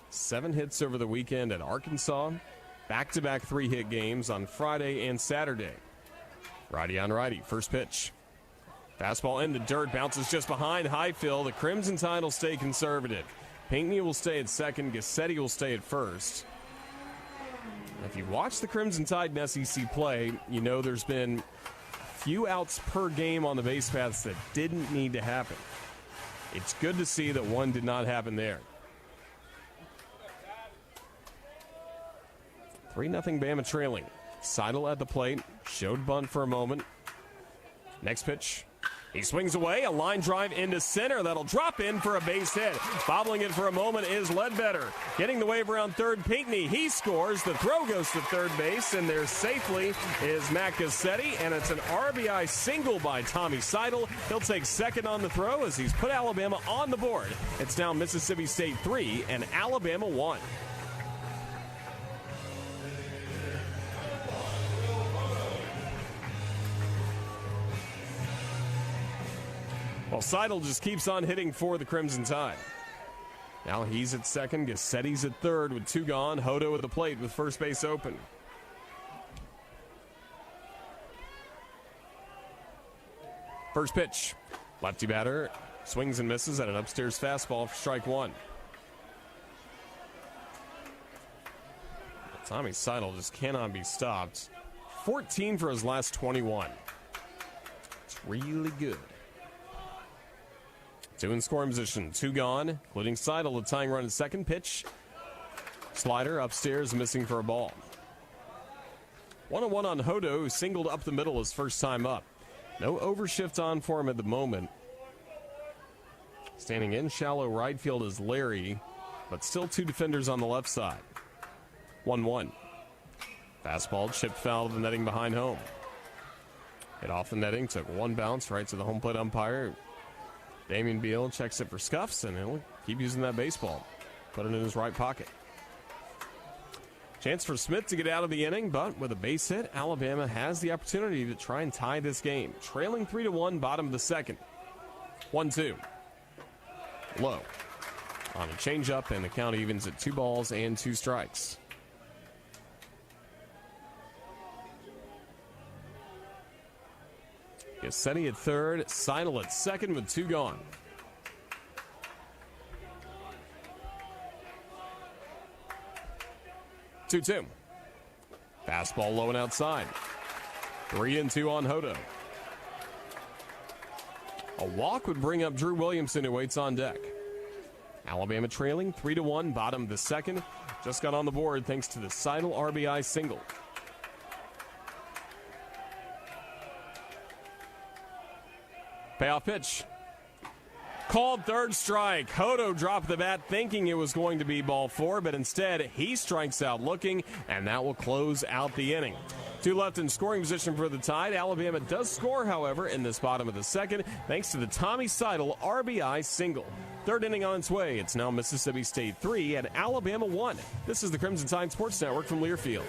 7 hits over the weekend at Arkansas. Back-to-back 3-hit games on Friday and Saturday. Righty on righty, first pitch. Fastball in the dirt, bounces just behind Highfield. The Crimson Tide will stay conservative. Pinckney will stay at second, Gassetti will stay at first. If you watch the Crimson Tide in SEC play, you know there's been few outs per game on the base paths that didn't need to happen. It's good to see that one did not happen there. 3-0 Bama trailing. Seidel at the plate, showed bunt for a moment. Next pitch. He swings away, a line drive into center. That'll drop in for a base hit. Bobbling it for a moment is Ledbetter. Getting the wave around third, Pinckney. He scores. The throw goes to third base, and there safely is Matt Gassetti, and it's an RBI single by Tommy Seidel. He'll take second on the throw as he's put Alabama on the board. It's now Mississippi State 3 and Alabama 1. Well, Seidel just keeps on hitting for the Crimson Tide. Now he's at second, Gassetti's at third with 2 gone. Hodo at the plate with first base open. First pitch. Lefty batter swings and misses at an upstairs fastball for strike 1. Tommy Seidel just cannot be stopped. 14 for his last 21. It's really good. 2 in scoring position, 2 gone, including Seidel, the tying run at second. Pitch. Slider upstairs, missing for a ball. 1-1 on Hodo, who singled up the middle his first time up. No overshift on for him at the moment. Standing in shallow right field is Larry, but still 2 defenders on the left side. 1-1. Fastball chipped foul to the netting behind home. Hit off the netting, took 1 bounce right to the home plate umpire. Damian Beal checks it for scuffs, and he'll keep using that baseball. Put it in his right pocket. Chance for Smith to get out of the inning, but with a base hit, Alabama has the opportunity to try and tie this game. Trailing 3-1, bottom of the second. 1-2. Low. On a changeup, and the count evens at 2 balls and 2 strikes. Gassetti at third, Seidel at second with 2 gone. Two. Fastball low and outside. 3-2 on Hodo. A walk would bring up Drew Williamson, who waits on deck. Alabama trailing 3-1, bottom of the second. Just got on the board thanks to the Seidel RBI single. Payoff pitch. Called third strike. Hodo dropped the bat thinking it was going to be ball 4, but instead he strikes out looking, and that will close out the inning. 2 left in scoring position for the Tide. Alabama does score, however, in this bottom of the second, thanks to the Tommy Seidel RBI single. Third inning on its way. It's now Mississippi State 3 and Alabama 1. This is the Crimson Tide Sports Network from Learfield.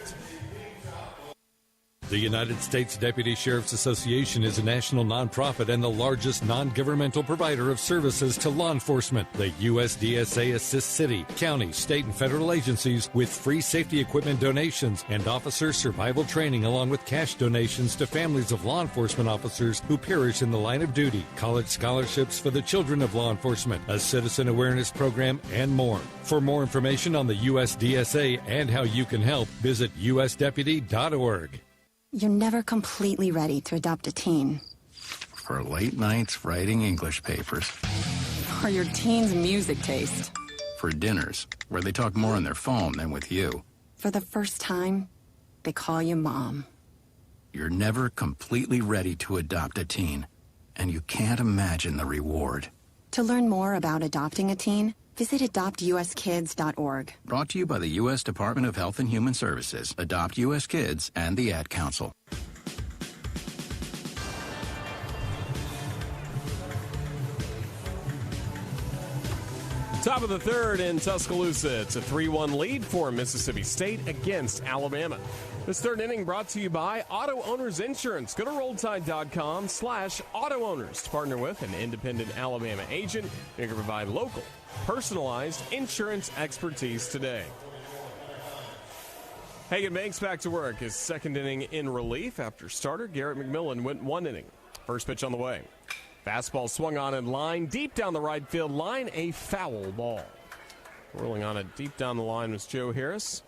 The United States Deputy Sheriff's Association is a national nonprofit and the largest non-governmental provider of services to law enforcement. The USDSA assists city, county, state, and federal agencies with free safety equipment donations and officer survival training, along with cash donations to families of law enforcement officers who perish in the line of duty, college scholarships for the children of law enforcement, a citizen awareness program, and more. For more information on the USDSA and how you can help, visit usdeputy.org. You're never completely ready to adopt a teen. For late nights writing English papers. For your teen's music taste. For dinners, where they talk more on their phone than with you. For the first time, they call you Mom. You're never completely ready to adopt a teen, and you can't imagine the reward. To learn more about adopting a teen, visit adoptuskids.org. Brought to you by the U.S. Department of Health and Human Services, Adopt U.S. Kids, and the Ad Council. Top of the third in Tuscaloosa. It's a 3-1 lead for Mississippi State against Alabama. This third inning brought to you by Auto Owners Insurance. Go to rolltide.com/auto owners to partner with an independent Alabama agent who can provide local, personalized insurance expertise today. Hagan Banks back to work. His second inning in relief after starter Garrett McMillan went 1 inning. First pitch on the way. Fastball swung on in line, deep down the right field line, a foul ball. Rolling on it deep down the line was Joe Harris.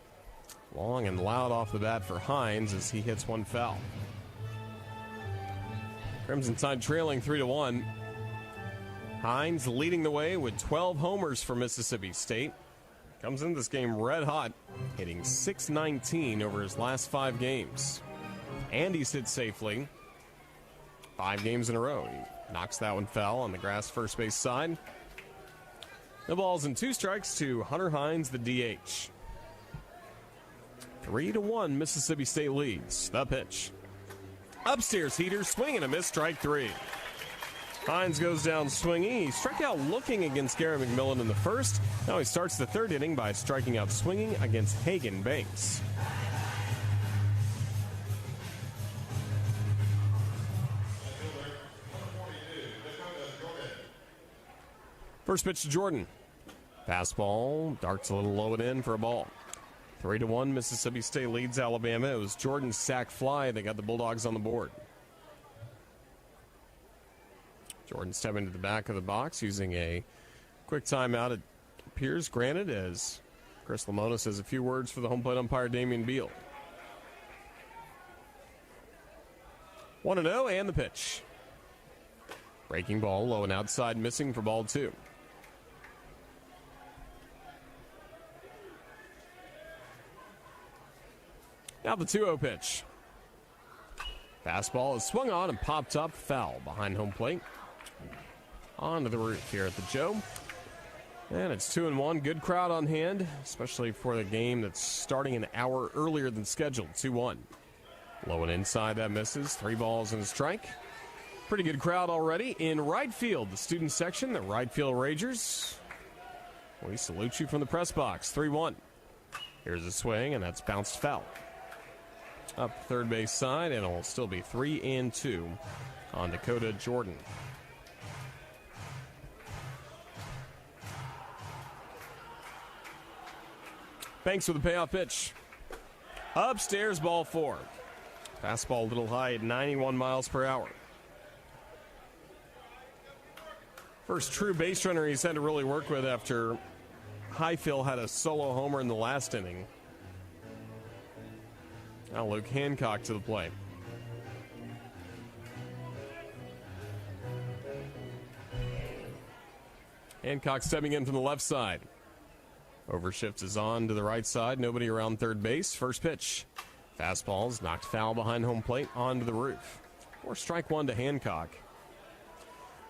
Long and loud off the bat for Hines as he hits one foul. Crimson Tide trailing 3-1. Hines leading the way with 12 homers for Mississippi State. Comes in this game red hot, hitting .619 over his last 5 games. And he's hit safely 5 games in a row. He knocks that one foul on the grass first base side. No balls and 2 strikes to Hunter Hines, the DH. 3-1 Mississippi State leads. The pitch. Upstairs heater, swing and a miss, strike 3. Hines goes down swinging. He struck out looking against Garrett McMillan in the first. Now he starts the third inning by striking out swinging against Hagan Banks. First pitch to Jordan. Fastball darts a little low and in for a ball. 3-1 Mississippi State leads Alabama. It was Jordan's sac fly that got the Bulldogs on the board. Jordan stepping to the back of the box using a quick timeout, it appears, granted, as Chris Lamona says a few words for the home plate umpire, Damian Beal. 1-0 and the pitch. Breaking ball, low and outside, missing for ball 2. Now the 2-0 pitch. Fastball is swung on and popped up, foul behind home plate. Onto the roof here at the Joe. And it's 2-1. Good crowd on hand, especially for the game that's starting an hour earlier than scheduled. 2-1. Low and inside, that misses. 3 balls and a strike. Pretty good crowd already. In right field, the student section, the right field Ragers. We salute you from the press box. 3-1. Here's a swing, and that's bounced foul. Up third base side, and it'll still be 3-2 on Dakota Jordan. Banks with a payoff pitch. Upstairs, ball 4. Fastball a little high at 91 miles per hour. First true base runner he's had to really work with after Highfield had a solo homer in the last inning. Now Luke Hancock to the plate. Hancock stepping in from the left side. Overshifts is on to the right side. Nobody around third base. First pitch. Fastball's knocked foul behind home plate onto the roof. Or strike 1 to Hancock.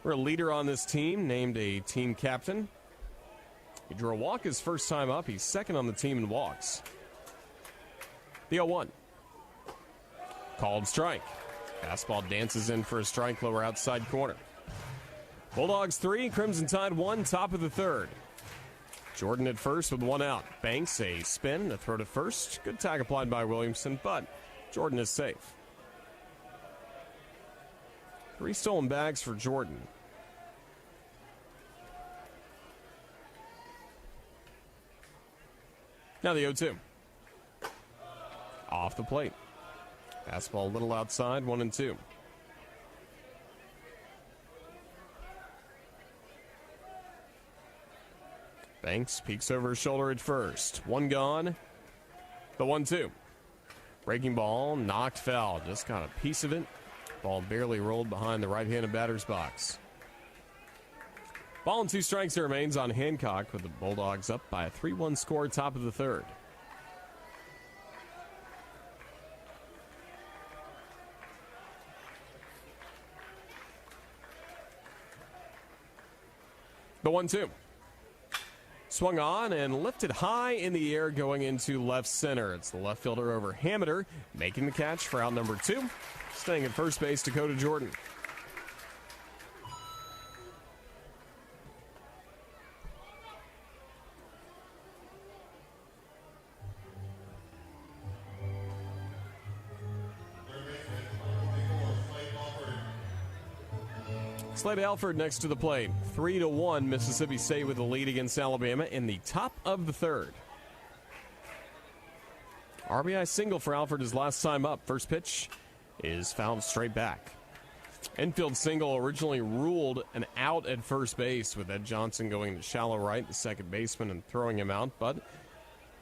We're a leader on this team, named a team captain. He drew a walk his first time up. He's second on the team in walks. The 0-1. Called strike. Fastball dances in for a strike, lower outside corner. Bulldogs 3, Crimson Tide 1, top of the third. Jordan at first with 1 out. Banks a spin, a throw to first. Good tag applied by Williamson, but Jordan is safe. 3 stolen bags for Jordan. Now the 0-2. Off the plate. Fastball a little outside, 1-2. Banks peeks over his shoulder at first. 1 gone. The 1-2. Breaking ball, knocked foul. Just got a piece of it. Ball barely rolled behind the right-handed batter's box. Ball and 2 strikes it remains on Hancock with the Bulldogs up by a 3-1 score, top of the third. The 1-2. Swung on and lifted high in the air going into left center. It's the left fielder over Hammeter making the catch for out number 2. Staying at first base, Dakota Jordan. Slade Alford next to the plate. 3-1 Mississippi State with the lead against Alabama in the top of the third. RBI single for Alford his last time up. First pitch is fouled straight back. Infield single originally ruled an out at first base with Ed Johnson going to shallow right, the second baseman, and throwing him out, but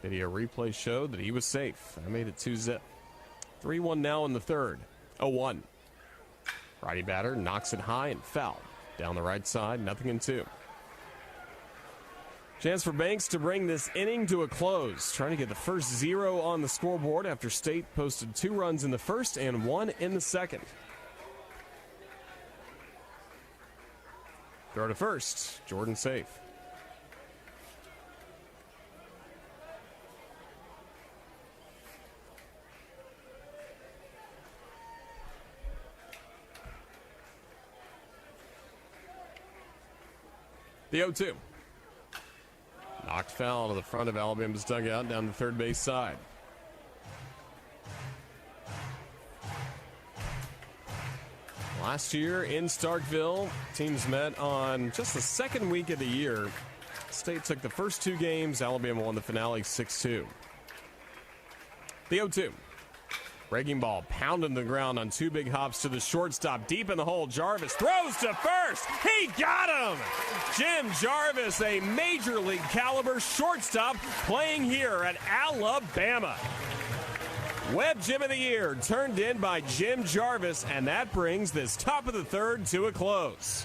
video replay showed that he was safe. I made it 2-zip. 3-1 now in the third. 0-1. Righty batter knocks it high and foul. Down the right side, 0-2. Chance for Banks to bring this inning to a close. Trying to get the first 0 on the scoreboard after State posted 2 runs in the first and 1 in the second. Throw to first. Jordan safe. The 0-2. Knocked foul to the front of Alabama's dugout down the third base side. Last year in Starkville, teams met on just the second week of the year. State took the first 2 games. Alabama won the finale 6-2. The 0-2. Breaking ball pounding the ground on 2 big hops to the shortstop. Deep in the hole, Jarvis throws to first. He got him! Jim Jarvis, a major league caliber shortstop playing here at Alabama. Webb Gym of the Year turned in by Jim Jarvis, and that brings this top of the third to a close.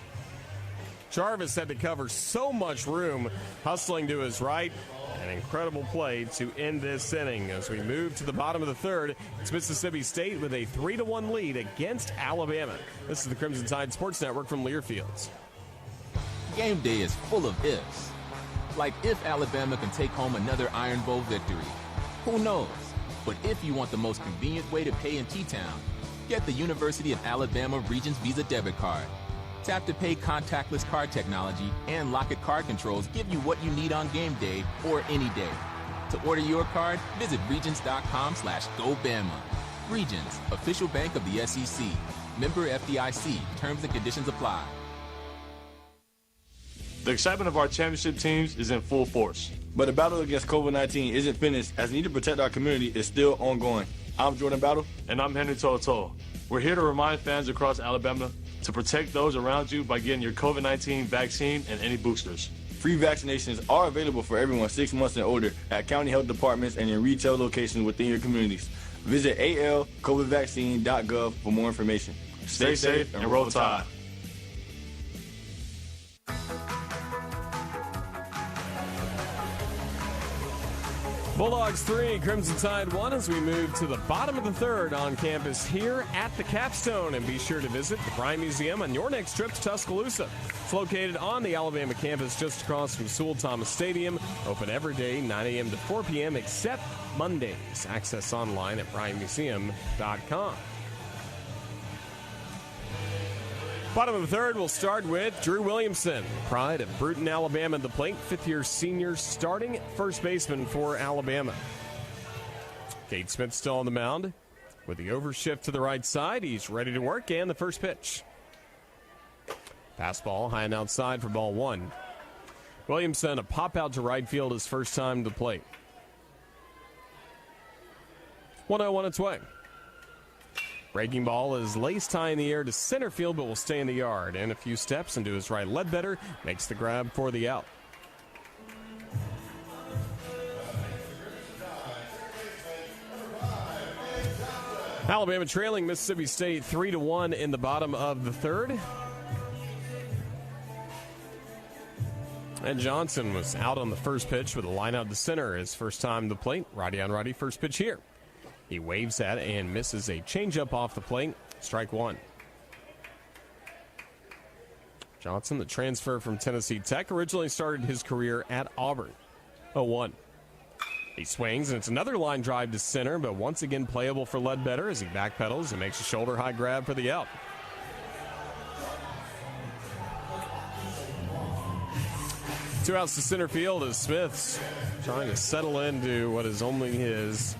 Jarvis had to cover so much room, hustling to his right. An incredible play to end this inning. As we move to the bottom of the third, it's Mississippi State with a 3-1 lead against Alabama. This is the Crimson Tide Sports Network from Learfields. Game day is full of ifs. Like if Alabama can take home another Iron Bowl victory. Who knows? But if you want the most convenient way to pay in T-Town, get the University of Alabama Regents Visa debit card. Tap-to-pay contactless card technology and lock-it card controls give you what you need on game day or any day. To order your card, visit Regents.com/GoBama. Regents, official bank of the SEC. Member FDIC. Terms and conditions apply. The excitement of our championship teams is in full force. But the battle against COVID-19 isn't finished, as the need to protect our community is still ongoing. I'm Jordan Battle. And I'm Henry To'oto'o. We're here to remind fans across Alabama to protect those around you by getting your COVID-19 vaccine and any boosters. Free vaccinations are available for everyone 6 months and older at county health departments and in retail locations within your communities. Visit alcovidvaccine.gov for more information. Stay safe and roll tide. Bulldogs 3, Crimson Tide 1 as we move to the bottom of the third on campus here at the Capstone. And be sure to visit the Bryan Museum on your next trip to Tuscaloosa. It's located on the Alabama campus just across from Sewell-Thomas Stadium. Open every day, 9 a.m. to 4 p.m. except Mondays. Access online at bryanmuseum.com. Bottom of the third, we'll start with Drew Williamson, pride of Bruton, Alabama, at the plate. Fifth-year senior starting first baseman for Alabama. Cade Smith still on the mound. With the overshift to the right side, he's ready to work, and the first pitch. Fastball high and outside for ball one. Williamson, a pop out to right field his first time to the plate. 1-0 its way. Breaking ball is laced high in the air to center field, but will stay in the yard. And a few steps into his right. Ledbetter makes the grab for the out. Alabama trailing Mississippi State 3-1 in the bottom of the third. And Johnson was out on the first pitch with a line out to center his first time to the plate. Righty on righty, first pitch here. He waves at it and misses a changeup off the plate. Strike one. Johnson, the transfer from Tennessee Tech, originally started his career at Auburn. 0-1. He swings, and it's another line drive to center, but once again playable for Ledbetter as he backpedals and makes a shoulder-high grab for the out. Two outs to center field as Smith's trying to settle into what is only his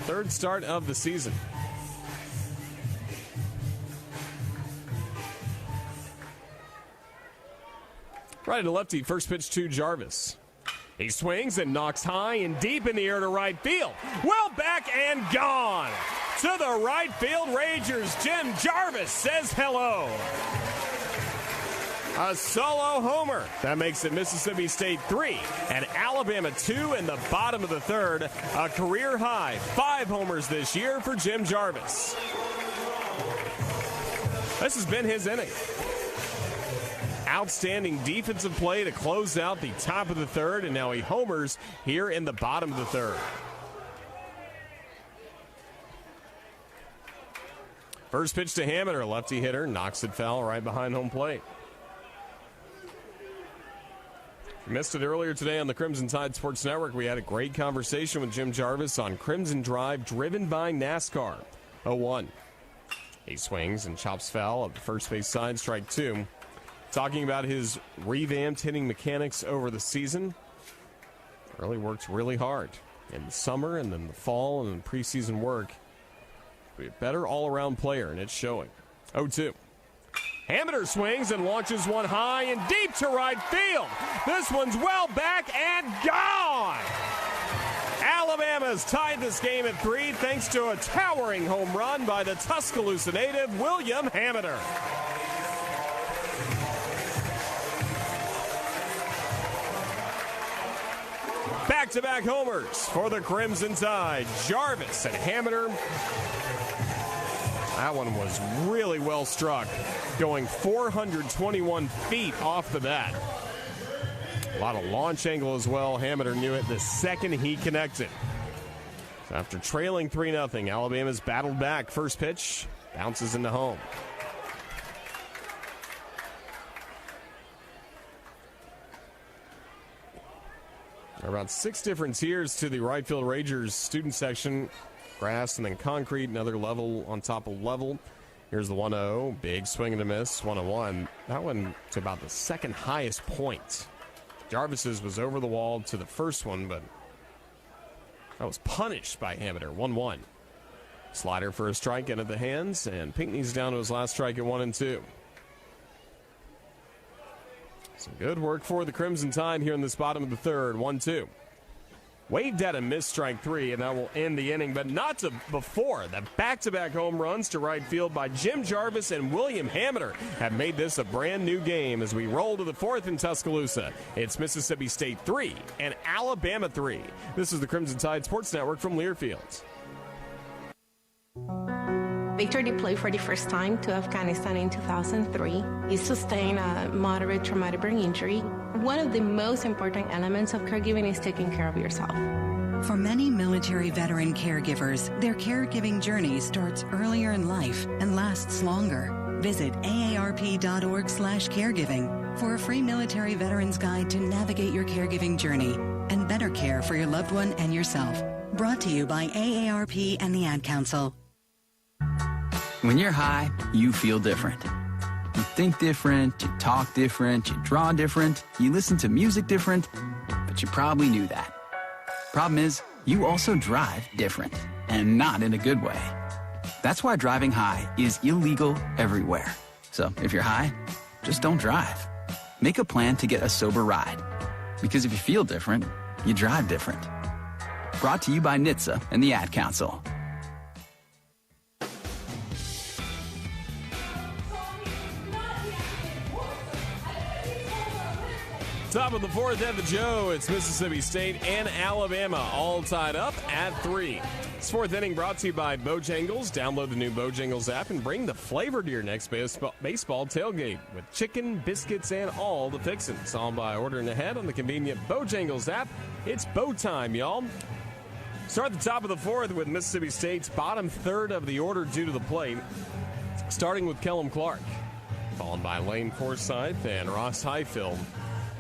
third start of the season. Right to lefty, first pitch to Jarvis. He swings and knocks high and deep in the air to right field. Well back and gone. To the right field Rangers, Jim Jarvis says hello. A solo homer. That makes it Mississippi State 3 and Alabama 2 in the bottom of the third. A career high 5 homers this year for Jim Jarvis. This has been his inning. Outstanding defensive play to close out the top of the third, and now he homers here in the bottom of the third. First pitch to Hammeter, lefty hitter, knocks it foul right behind home plate. If you missed it earlier today on the Crimson Tide Sports Network, we had a great conversation with Jim Jarvis on Crimson Drive, driven by NASCAR. 0-1. He swings and chops foul at the first base side, strike two. Talking about his revamped hitting mechanics over the season. Really worked really hard in the summer and then the fall and preseason work. Be a better all-around player, and it's showing. 0-2. Hammeter swings and launches one high and deep to right field. This one's well back and gone. Alabama's tied this game at 3 thanks to a towering home run by the Tuscaloosa native, William Hammeter. Back-to-back homers for the Crimson Tide. Jarvis and Hammeter. That one was really well struck, going 421 feet off the bat. A lot of launch angle as well. Hammeter knew it the second he connected. So after trailing 3-0, Alabama's battled back. First pitch, bounces into home. About 6 different tiers to the right field Rangers student section. Grass and then concrete, another level on top of level. Here's the 1-0, big swing and a miss, 1-1. That one to about the second highest point. Jarvis's was over the wall to the first one, but that was punished by Hammeter, 1-1. Slider for a strike into the hands, and Pinckney's down to his last strike at 1-2. Some good work for the Crimson Tide here in this bottom of the third, 1-2. Waved at a missed strike 3, and that will end the inning, but not before. The back-to-back home runs to right field by Jim Jarvis and William Hammeter have made this a brand new game as we roll to the fourth in Tuscaloosa. It's Mississippi State 3 and Alabama 3. This is the Crimson Tide Sports Network from Learfield. Victor deployed for the first time to Afghanistan in 2003. He sustained a moderate traumatic brain injury. One of the most important elements of caregiving is taking care of yourself. For many military veteran caregivers, their caregiving journey starts earlier in life and lasts longer. Visit aarp.org/caregiving for a free military veterans guide to navigate your caregiving journey and better care for your loved one and yourself. Brought to you by AARP and the Ad Council. When you're high, you feel different. You think different, you talk different, you draw different, you listen to music different, but you probably knew that. Problem is, you also drive different, and not in a good way. That's why driving high is illegal everywhere. So if you're high, just don't drive. Make a plan to get a sober ride. Because if you feel different, you drive different. Brought to you by NHTSA and the Ad Council. Top of the fourth at the Joe. It's Mississippi State and Alabama all tied up at 3. This fourth inning brought to you by Bojangles. Download the new Bojangles app and bring the flavor to your next baseball tailgate with chicken, biscuits, and all the fixins. All by ordering ahead on the convenient Bojangles app. It's Bo time, y'all. Start the top of the fourth with Mississippi State's bottom third of the order due to the plate. Starting with Kellum Clark, followed by Lane Forsythe and Ross Highfield.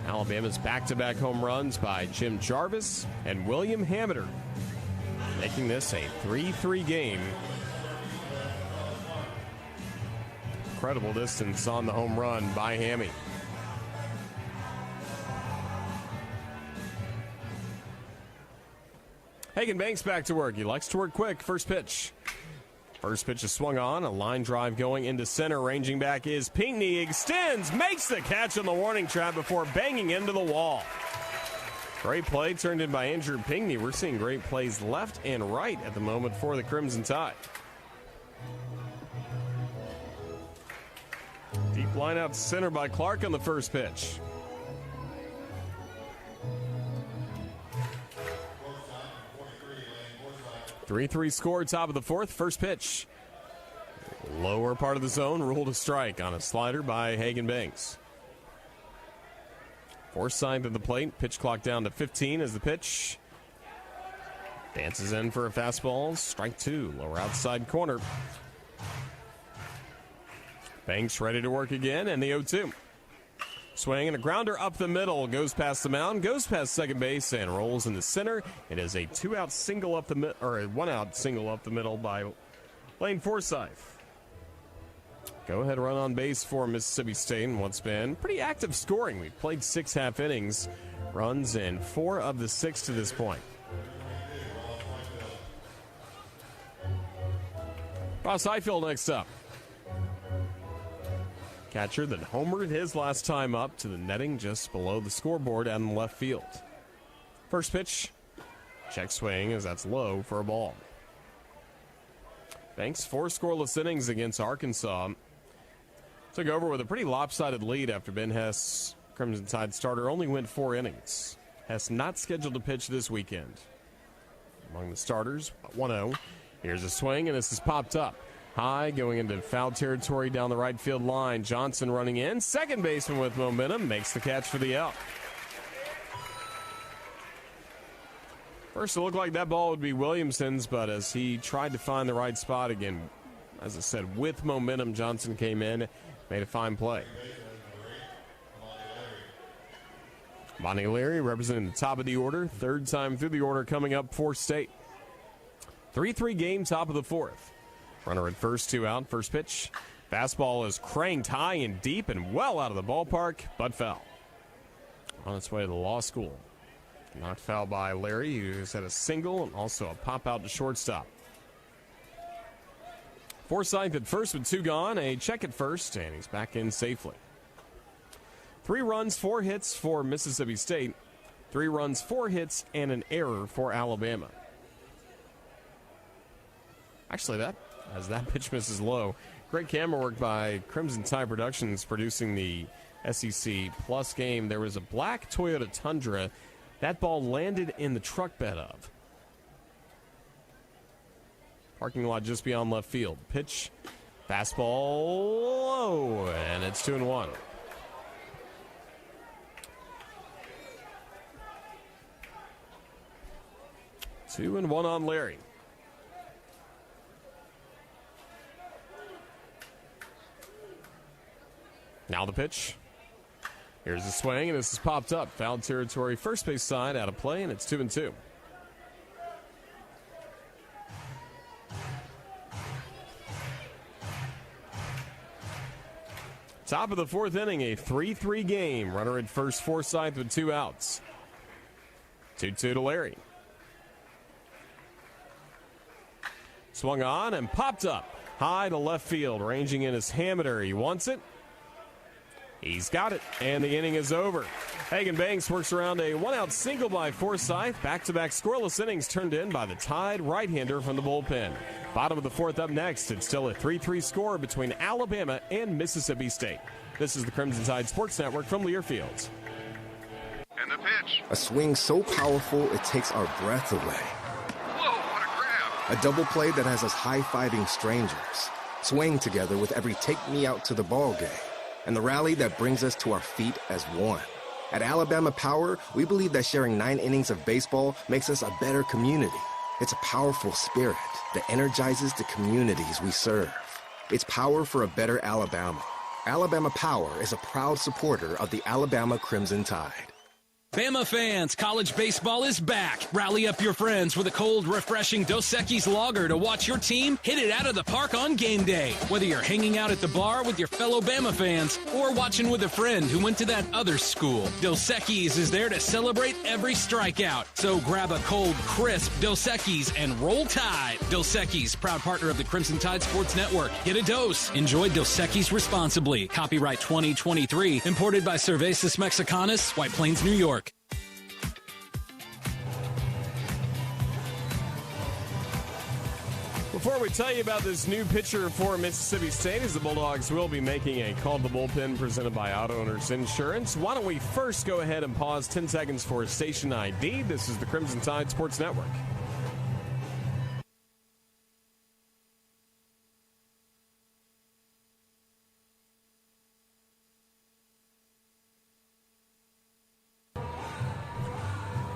Alabama's back-to-back home runs by Jim Jarvis and William Hamiter, making this a 3-3 game. Incredible distance on the home run by Hammy. Hagan Banks back to work. He likes to work quick. First pitch. First pitch is swung on. A line drive going into center. Ranging back is Pinckney. Extends. Makes the catch on the warning track before banging into the wall. Great play turned in by Andrew Pinckney. We're seeing great plays left and right at the moment for the Crimson Tide. Deep line out to center by Clark on the first pitch. Three score, top of the fourth. First pitch. Lower part of the zone, ruled a strike on a slider by Hagan Banks. Forsythe at the plate. Pitch clock down to 15 as the pitch. Dances in for a fastball. Strike 2, lower outside corner. Banks ready to work again, and the 0-2. Swing and a grounder up the middle, goes past the mound, goes past second base, and rolls in the center. It is a 2-out single up the middle, or a 1-out single up the middle by Lane Forsythe. Go ahead run on base for Mississippi State in what's been pretty active scoring. We've played 6 half innings, runs in 4 of the 6 to this point. Ross Highfield next up. Catcher that homered his last time up to the netting just below the scoreboard out in left field. First pitch, check swing as that's low for a ball. Banks 4 scoreless innings against Arkansas. Took over with a pretty lopsided lead after Ben Hess, Crimson Tide starter, only went 4 innings. Hess not scheduled to pitch this weekend. Among the starters, 1-0. Here's a swing, and this is popped up. High, going into foul territory down the right field line. Johnson running in. Second baseman with momentum makes the catch for the out. First, it looked like that ball would be Williamson's, but as he tried to find the right spot again, as I said, with momentum, Johnson came in, made a fine play. Monty Leary representing the top of the order. Third time through the order coming up for State. 3-3 game, top of the fourth. Runner at first, 2 out. First pitch. Fastball is cranked high and deep and well out of the ballpark, but foul. On its way to the law school. Knocked foul by Larry, who's had a single and also a pop out to shortstop. Forsythe at first with 2 gone. A check at first, and he's back in safely. 3 runs, 4 hits for Mississippi State. 3 runs, 4 hits, and an error for Alabama. Actually, that pitch misses low. Great camera work by Crimson Tide Productions producing the SEC Plus game. There was a black Toyota Tundra. That ball landed in the truck bed of. Parking lot just beyond left field. Pitch, fastball low, and it's 2-1. 2-1 on Larry. Now the pitch. Here's the swing, and this is popped up. Foul territory, first base side, out of play, and it's 2-2. Top of the fourth inning, a 3-3 game. Runner at first, Forsythe with 2 outs. 2-2 to Larry. Swung on and popped up. High to left field, ranging in his Hammeter. He wants it. He's got it, and the inning is over. Hagen Banks works around a 1-out single by Forsythe. Back-to-back scoreless innings turned in by the Tide right-hander from the bullpen. Bottom of the fourth up next. It's still a 3-3 score between Alabama and Mississippi State. This is the Crimson Tide Sports Network from Learfield. And the pitch. A swing so powerful it takes our breath away. Whoa, what a grab. A double play that has us high-fiving strangers, swaying together with every take me out to the ball game, and the rally that brings us to our feet as one. At Alabama Power, we believe that sharing 9 innings of baseball makes us a better community. It's a powerful spirit that energizes the communities we serve. It's power for a better Alabama. Alabama Power is a proud supporter of the Alabama Crimson Tide. Bama fans, college baseball is back. Rally up your friends with a cold, refreshing Dos Equis lager to watch your team hit it out of the park on game day. Whether you're hanging out at the bar with your fellow Bama fans or watching with a friend who went to that other school, Dos Equis is there to celebrate every strikeout. So grab a cold, crisp Dos Equis and roll Tide. Dos Equis, proud partner of the Crimson Tide Sports Network. Get a dose. Enjoy Dos Equis responsibly. Copyright 2023. Imported by Cervezas Mexicanas, White Plains, New York. Before we tell you about this new pitcher for Mississippi State, as the Bulldogs will be making a call to the bullpen presented by Auto Owners Insurance, why don't we first go ahead and pause 10 seconds for station ID. This is the Crimson Tide Sports Network.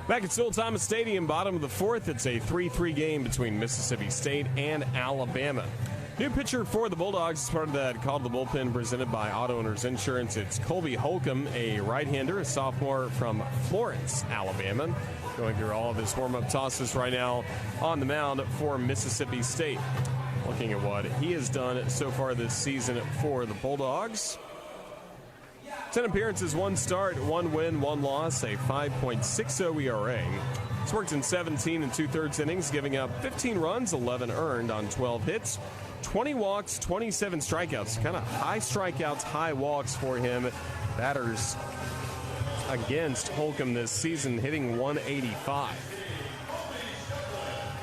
Back at Sewell-Thomas Stadium, bottom of the fourth, it's a 3-3 game between Mississippi State and Alabama. New pitcher for the Bulldogs is part of that call to the bullpen presented by Auto Owners Insurance. It's Colby Holcomb, a right-hander, a sophomore from Florence, Alabama. Going through all of his warm-up tosses right now on the mound for Mississippi State. Looking at what he has done so far this season for the Bulldogs. 10 appearances, 1 start, 1 win, 1 loss, a 5.60 ERA. He's worked in 17 2/3 innings, giving up 15 runs, 11 earned on 12 hits, 20 walks, 27 strikeouts. Kind of high strikeouts, high walks for him. Batters against Holcomb this season, hitting 185.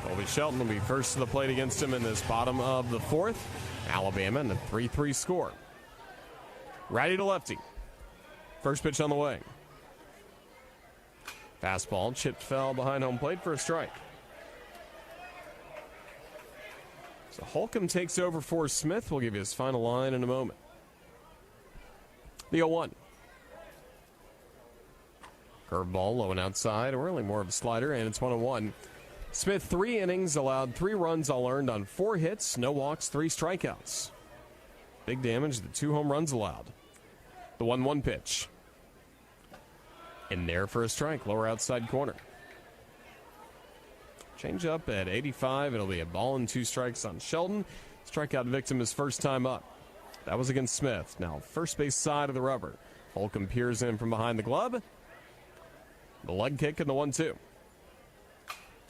Colby Shelton will be first to the plate against him in this bottom of the fourth. Alabama in a 3-3 score. Righty to lefty. First pitch on the way. Fastball chipped foul behind home plate for a strike. So Holcomb takes over for Smith. We'll give you his final line in a moment. The 0-1. Curveball low and outside, or really more of a slider, and it's 1-1. Smith, 3 innings, allowed 3 runs all earned on 4 hits, no walks, 3 strikeouts. Big damage, the 2 home runs allowed. The 1-1 pitch. In there for a strike, lower outside corner. Change up at 85. It'll be a ball and 2 strikes on Shelton. Strikeout victim his first time up. That was against Smith. Now first base side of the rubber. Holcomb peers in from behind the glove. The leg kick and the 1-2.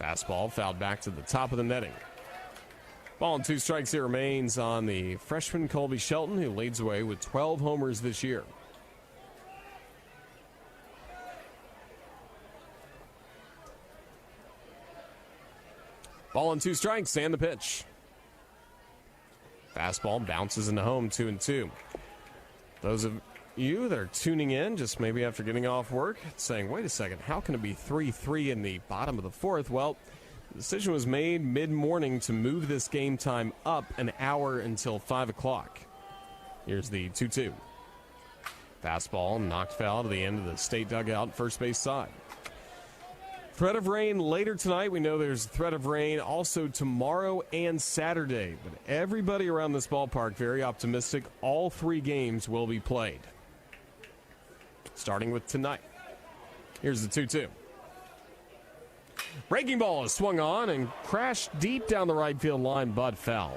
Fastball fouled back to the top of the netting. Ball and 2 strikes here remains on the freshman Colby Shelton, who leads away with 12 homers this year. Ball and 2 strikes and the pitch. Fastball bounces into home, 2-2. Those of you that are tuning in, just maybe after getting off work, saying, wait a second, how can it be 3-3 in the bottom of the fourth? Well, the decision was made mid-morning to move this game time up an hour until 5 o'clock. Here's the 2-2. Fastball knocked foul to the end of the state dugout, first base side. Threat of rain later tonight. We know there's a threat of rain also tomorrow and Saturday. But everybody around this ballpark very optimistic. All 3 games will be played. Starting with tonight. Here's the 2-2. Breaking ball is swung on and crashed deep down the right field line, but foul.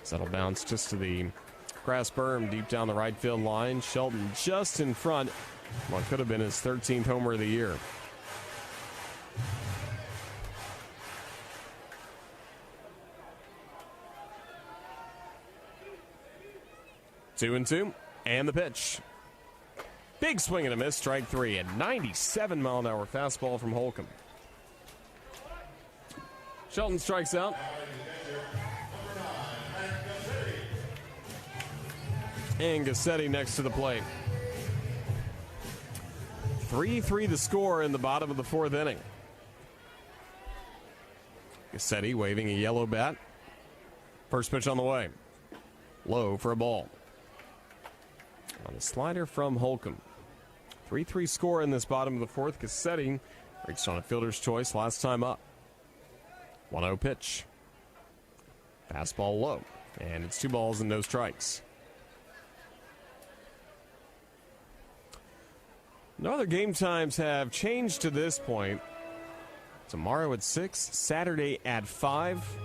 That'll bounce just to the grass berm deep down the right field line. Shelton just in front. What could have been his 13th homer of the year. Two and two, and the pitch. Big swing and a miss, strike 3. A 97-mile-an-hour fastball from Holcomb. Shelton strikes out. And Gassetti next to the plate. 3-3 the score in the bottom of the 4th inning. Gassetti waving a yellow bat. First pitch on the way. Low for a ball. On a slider from Holcomb. 3-3 score in this bottom of the 4th. Gassetti reached on a fielder's choice last time up. 1-0 pitch. Fastball low. And it's 2 balls and no strikes. No other game times have changed to this point. Tomorrow at 6, Saturday at 5.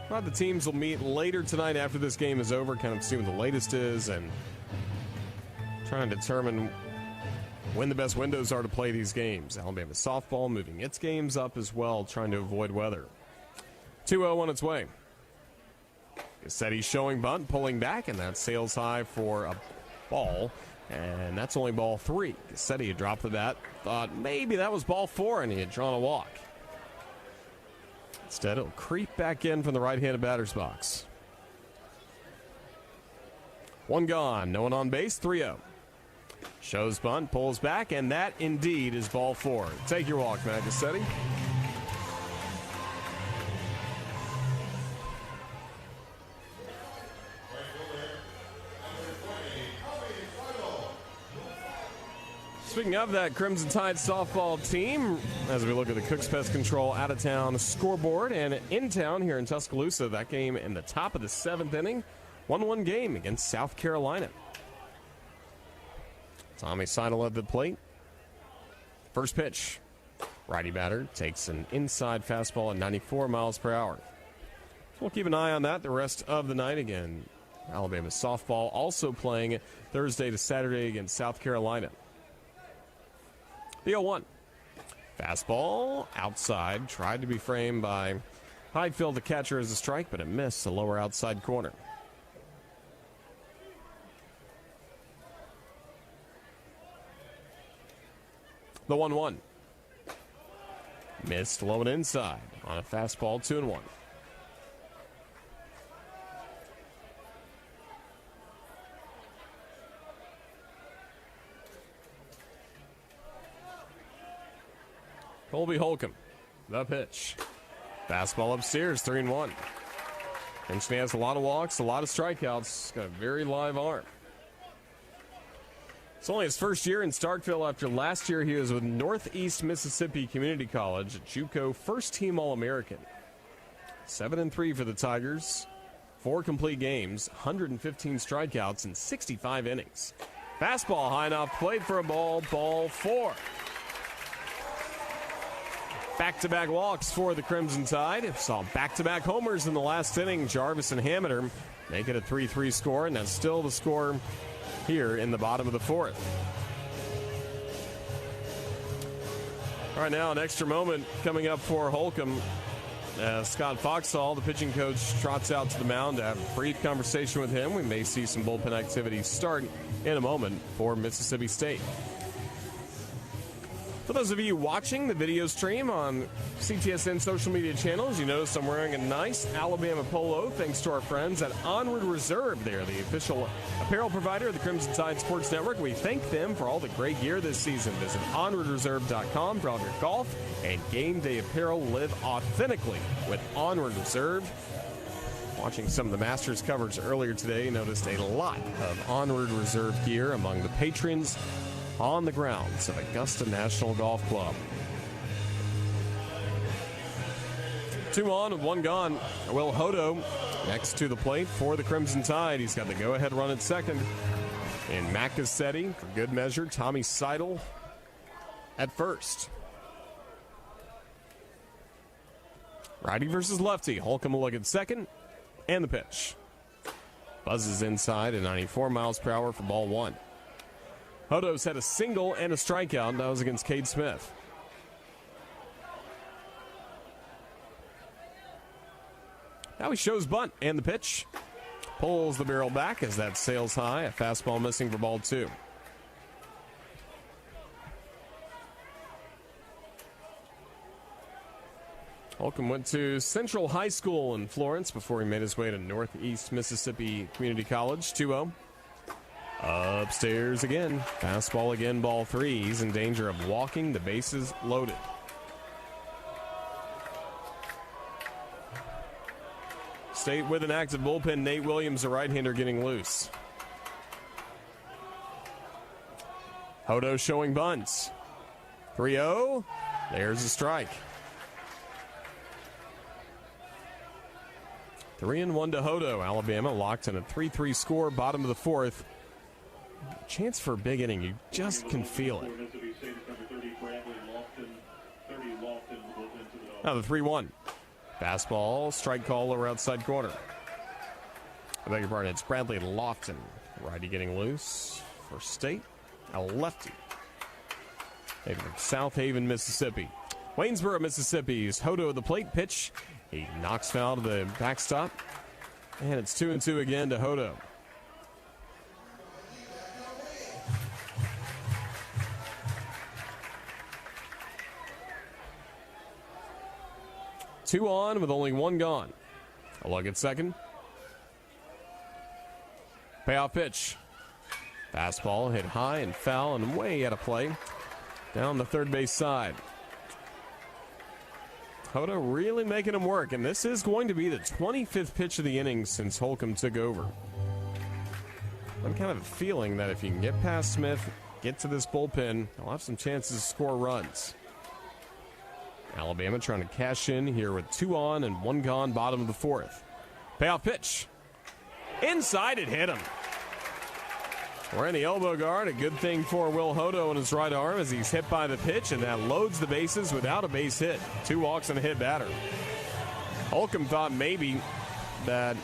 The teams will meet later tonight after this game is over, kind of see what the latest is and trying to determine when the best windows are to play these games. Alabama softball moving its games up as well, trying to avoid weather. 2-0 on its way. Gassetti showing bunt, pulling back, and that sails high for a ball. And that's only ball 3. Gassetti had dropped the bat, thought maybe that was ball 4, and he had drawn a walk. Instead, it'll creep back in from the right-handed batter's box. 1 gone, no one on base, 3-0. Shows bunt, pulls back, and that indeed is ball 4. Take your walk, Matt Gassetti. Speaking of that Crimson Tide softball team, as we look at the Cooks Pest Control out-of-town scoreboard and in town here in Tuscaloosa, that game in the top of the 7th inning, 1-1 game against South Carolina. Tommy Seidel at the plate. First pitch. Righty batter takes an inside fastball at 94 miles per hour. We'll keep an eye on that the rest of the night. Again, Alabama softball also playing Thursday to Saturday against South Carolina. The 0-1. Fastball outside. Tried to be framed by Highfield, the catcher, as a strike, but it missed the lower outside corner. The 1-1. Missed low and inside on a fastball, 2-1. Colby Holcomb, the pitch. Fastball upstairs, 3-1. Finchley has a lot of walks, a lot of strikeouts. Got a very live arm. It's only his first year in Starkville after last year he was with Northeast Mississippi Community College, a JUCO first-team All-American. 7-3 for the Tigers. 4 complete games, 115 strikeouts in 65 innings. Fastball high enough, played for a ball 4. Back-to-back walks for the Crimson Tide. Saw back-to-back homers in the last inning. Jarvis and Hammeter make it a 3-3 score, and that's still the score here in the bottom of the 4th. All right, now an extra moment coming up for Holcomb. Scott Foxhall, the pitching coach, trots out to the mound to have a brief conversation with him. We may see some bullpen activity start in a moment for Mississippi State. For those of you watching the video stream on CTSN social media channels, you notice I'm wearing a nice Alabama polo thanks to our friends at Onward Reserve. They are the official apparel provider of the Crimson Tide Sports Network. We thank them for all the great gear this season. Visit onwardreserve.com for all your golf and game day apparel. Live authentically with Onward Reserve. Watching some of the Masters coverage earlier today, noticed a lot of Onward Reserve gear among the patrons on the grounds of Augusta National Golf Club. 2 on with 1 gone. Will Hodo next to the plate for the Crimson Tide. He's got the go-ahead run at second. And Mac Cassetti, for good measure, Tommy Seidel at first. Righty versus lefty. Holcomb will look at second. And the pitch. Buzzes inside at 94 miles per hour for ball 1. Hodo's had a single and a strikeout. That was against Cade Smith. Now he shows bunt and the pitch. Pulls the barrel back as that sails high. A fastball missing for ball 2. Holcomb went to Central High School in Florence before he made his way to Northeast Mississippi Community College. 2-0. Upstairs again. Fastball again, ball 3. He's in danger of walking. The bases loaded. State with an active bullpen. Nate Williams, a right-hander, getting loose. Hodo showing bunts. 3-0. There's a strike. 3-1 to Hodo. Alabama locked in a 3-3 score, bottom of the 4th. Chance for a big inning. You just can feel it. Now the 3-1. Fastball, strike call over outside corner. I beg your pardon, it's Bradley Lofton. Righty getting loose for State. A lefty. Maybe from South Haven, Mississippi. Waynesboro, Mississippi's Hodo at the plate. Pitch. He knocks foul to the backstop. And it's 2-2 again to Hodo. Two on with only 1 gone. A look at second. Payoff pitch. Fastball hit high and foul and way out of play. Down the third base side. Hodo really making him work, and this is going to be the 25th pitch of the inning since Holcomb took over. I'm kind of a feeling that if you can get past Smith, get to this bullpen, he'll have some chances to score runs. Alabama trying to cash in here with 2 on and 1 gone, bottom of the 4th. Payoff pitch. Inside, it hit him. We're in the elbow guard. A good thing for Will Hodo on his right arm as he's hit by the pitch, and that loads the bases without a base hit. 2 walks and a hit batter. Holcomb thought maybe that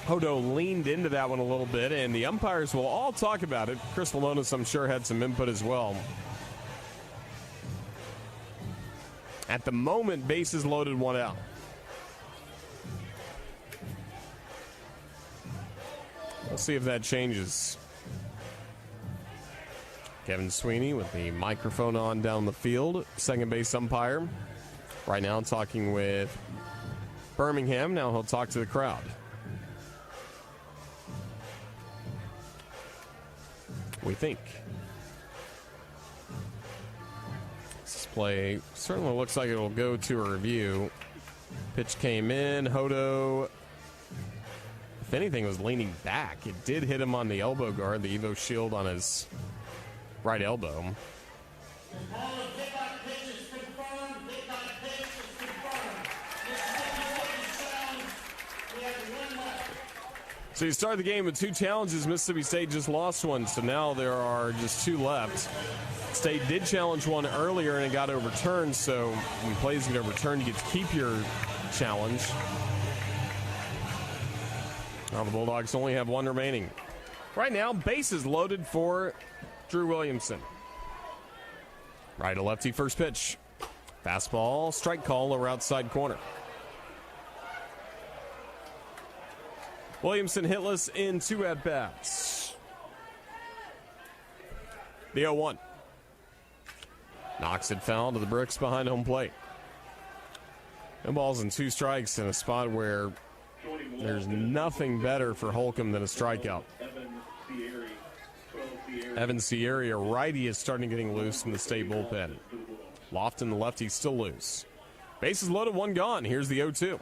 Hodo leaned into that one a little bit, and the umpires will all talk about it. Chris Lamonis, I'm sure, had some input as well. At the moment, bases loaded, 1 out. We'll see if that changes. Kevin Sweeney with the microphone on down the field. Second base umpire. Right now talking with Birmingham. Now he'll talk to the crowd. We think. This play certainly looks like it will go to a review. Pitch came in. Hodo, if anything, was leaning back. It did hit him on the elbow guard, the Evo shield on his right elbow. So you start the game with 2 challenges. Mississippi State just lost one, so now there are just 2 left. State did challenge one earlier and it got overturned, so when plays get overturned, you get to keep your challenge. Now the Bulldogs only have 1 remaining. Right now, bases loaded for Drew Williamson. Right to lefty, first pitch. Fastball, strike call over outside corner. Williamson hitless in 2 at-bats. The 0-1. Knocks it foul to the bricks behind home plate. No balls and 2 strikes in a spot where there's nothing better for Holcomb than a strikeout. Evan Sierra, a righty, is starting getting loose in the State bullpen. Lofton, the lefty, still loose. Bases loaded, 1 gone. Here's the 0-2.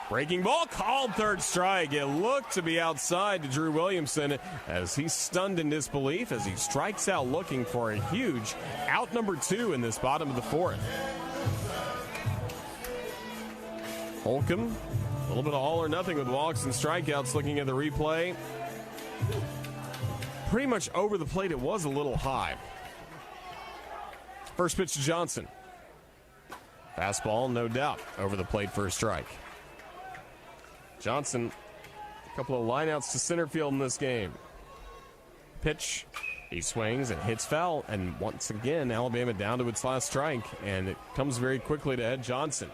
Breaking ball, called third strike. It looked to be outside to Drew Williamson as he's stunned in disbelief as he strikes out looking for a huge out number 2 in this bottom of the 4th. Holcomb, a little bit of all or nothing with walks and strikeouts. Looking at the replay, pretty much over the plate. It was a little high. First pitch to Johnson. Fastball, no doubt, over the plate for a strike. Johnson, a couple of lineouts to center field in this game. Pitch, he swings and hits foul, and once again, Alabama down to its last strike, and it comes very quickly to Ed Johnson.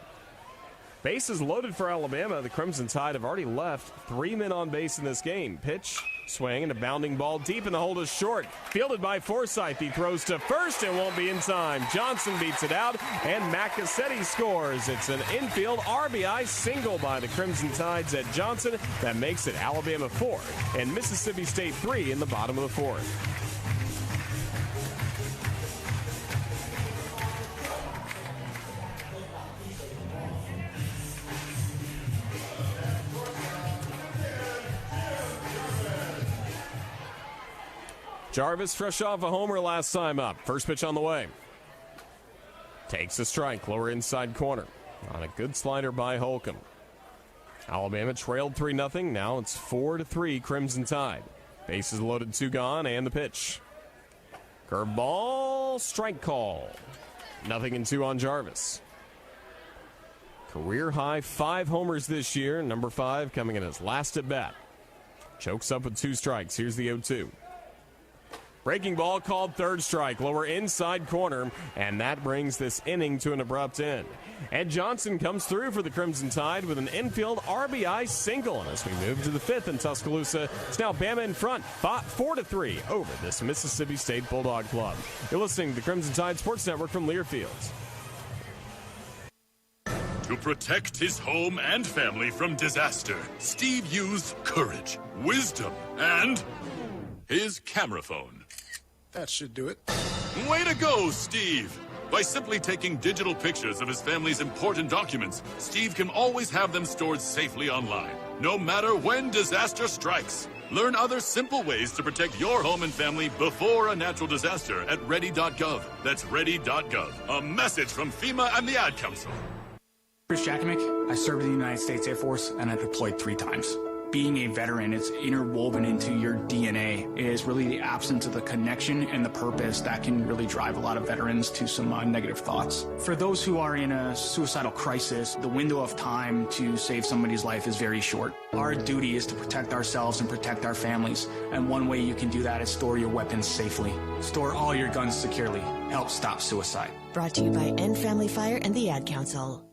Bases loaded for Alabama. The Crimson Tide have already left 3 men on base in this game. Pitch, swing, and a bounding ball deep in the hold is short. Fielded by Forsythe. He throws to first and won't be in time. Johnson beats it out, and Macassetti scores. It's an infield RBI single by the Crimson Tide's Ed Johnson that makes it Alabama 4 and Mississippi State 3 in the bottom of the fourth. Jarvis fresh off a homer last time up. First pitch on the way. Takes a strike, lower inside corner. On a good slider by Holcomb. Alabama trailed 3-0. Now it's 4-3 Crimson Tide. Bases loaded, 2 gone, and the pitch. Curveball, strike call. 0-2 on Jarvis. Career high 5 homers this year. Number 5 coming in his last at bat. Chokes up with 2 strikes. Here's the 0-2. Breaking ball called third strike, lower inside corner, and that brings this inning to an abrupt end. Ed Johnson comes through for the Crimson Tide with an infield RBI single. And as we move to the 5th in Tuscaloosa, it's now Bama in front, 4-3 over this Mississippi State Bulldog club. You're listening to the Crimson Tide Sports Network from Learfield. To protect his home and family from disaster, Steve used courage, wisdom, and his camera phone. That should do it. Way to go, Steve! By simply taking digital pictures of his family's important documents, Steve can always have them stored safely online, no matter when disaster strikes. Learn other simple ways to protect your home and family before a natural disaster at ready.gov. That's ready.gov. A message from FEMA and the Ad Council. Chris Jakimick. I served in the United States Air Force, and I deployed 3 times. Being a veteran, it's interwoven into your DNA. It is really the absence of the connection and the purpose that can really drive a lot of veterans to some negative thoughts. For those who are in a suicidal crisis, the window of time to save somebody's life is very short. Our duty is to protect ourselves and protect our families. And one way you can do that is store your weapons safely. Store all your guns securely. Help stop suicide. Brought to you by End Family Fire and the Ad Council.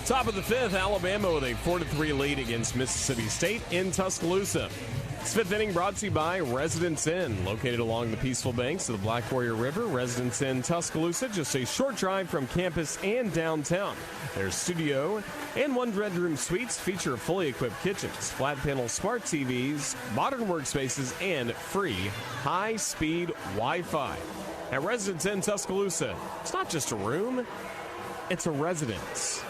Top of the 5th, Alabama with a 4-3 lead against Mississippi State in Tuscaloosa. This 5th inning brought to you by Residence Inn, located along the peaceful banks of the Black Warrior River. Residence Inn, Tuscaloosa, just a short drive from campus and downtown. Their studio and 1-bedroom suites feature fully equipped kitchens, flat panel smart TVs, modern workspaces, and free high-speed Wi-Fi. At Residence Inn, Tuscaloosa, it's not just a room, it's a residence.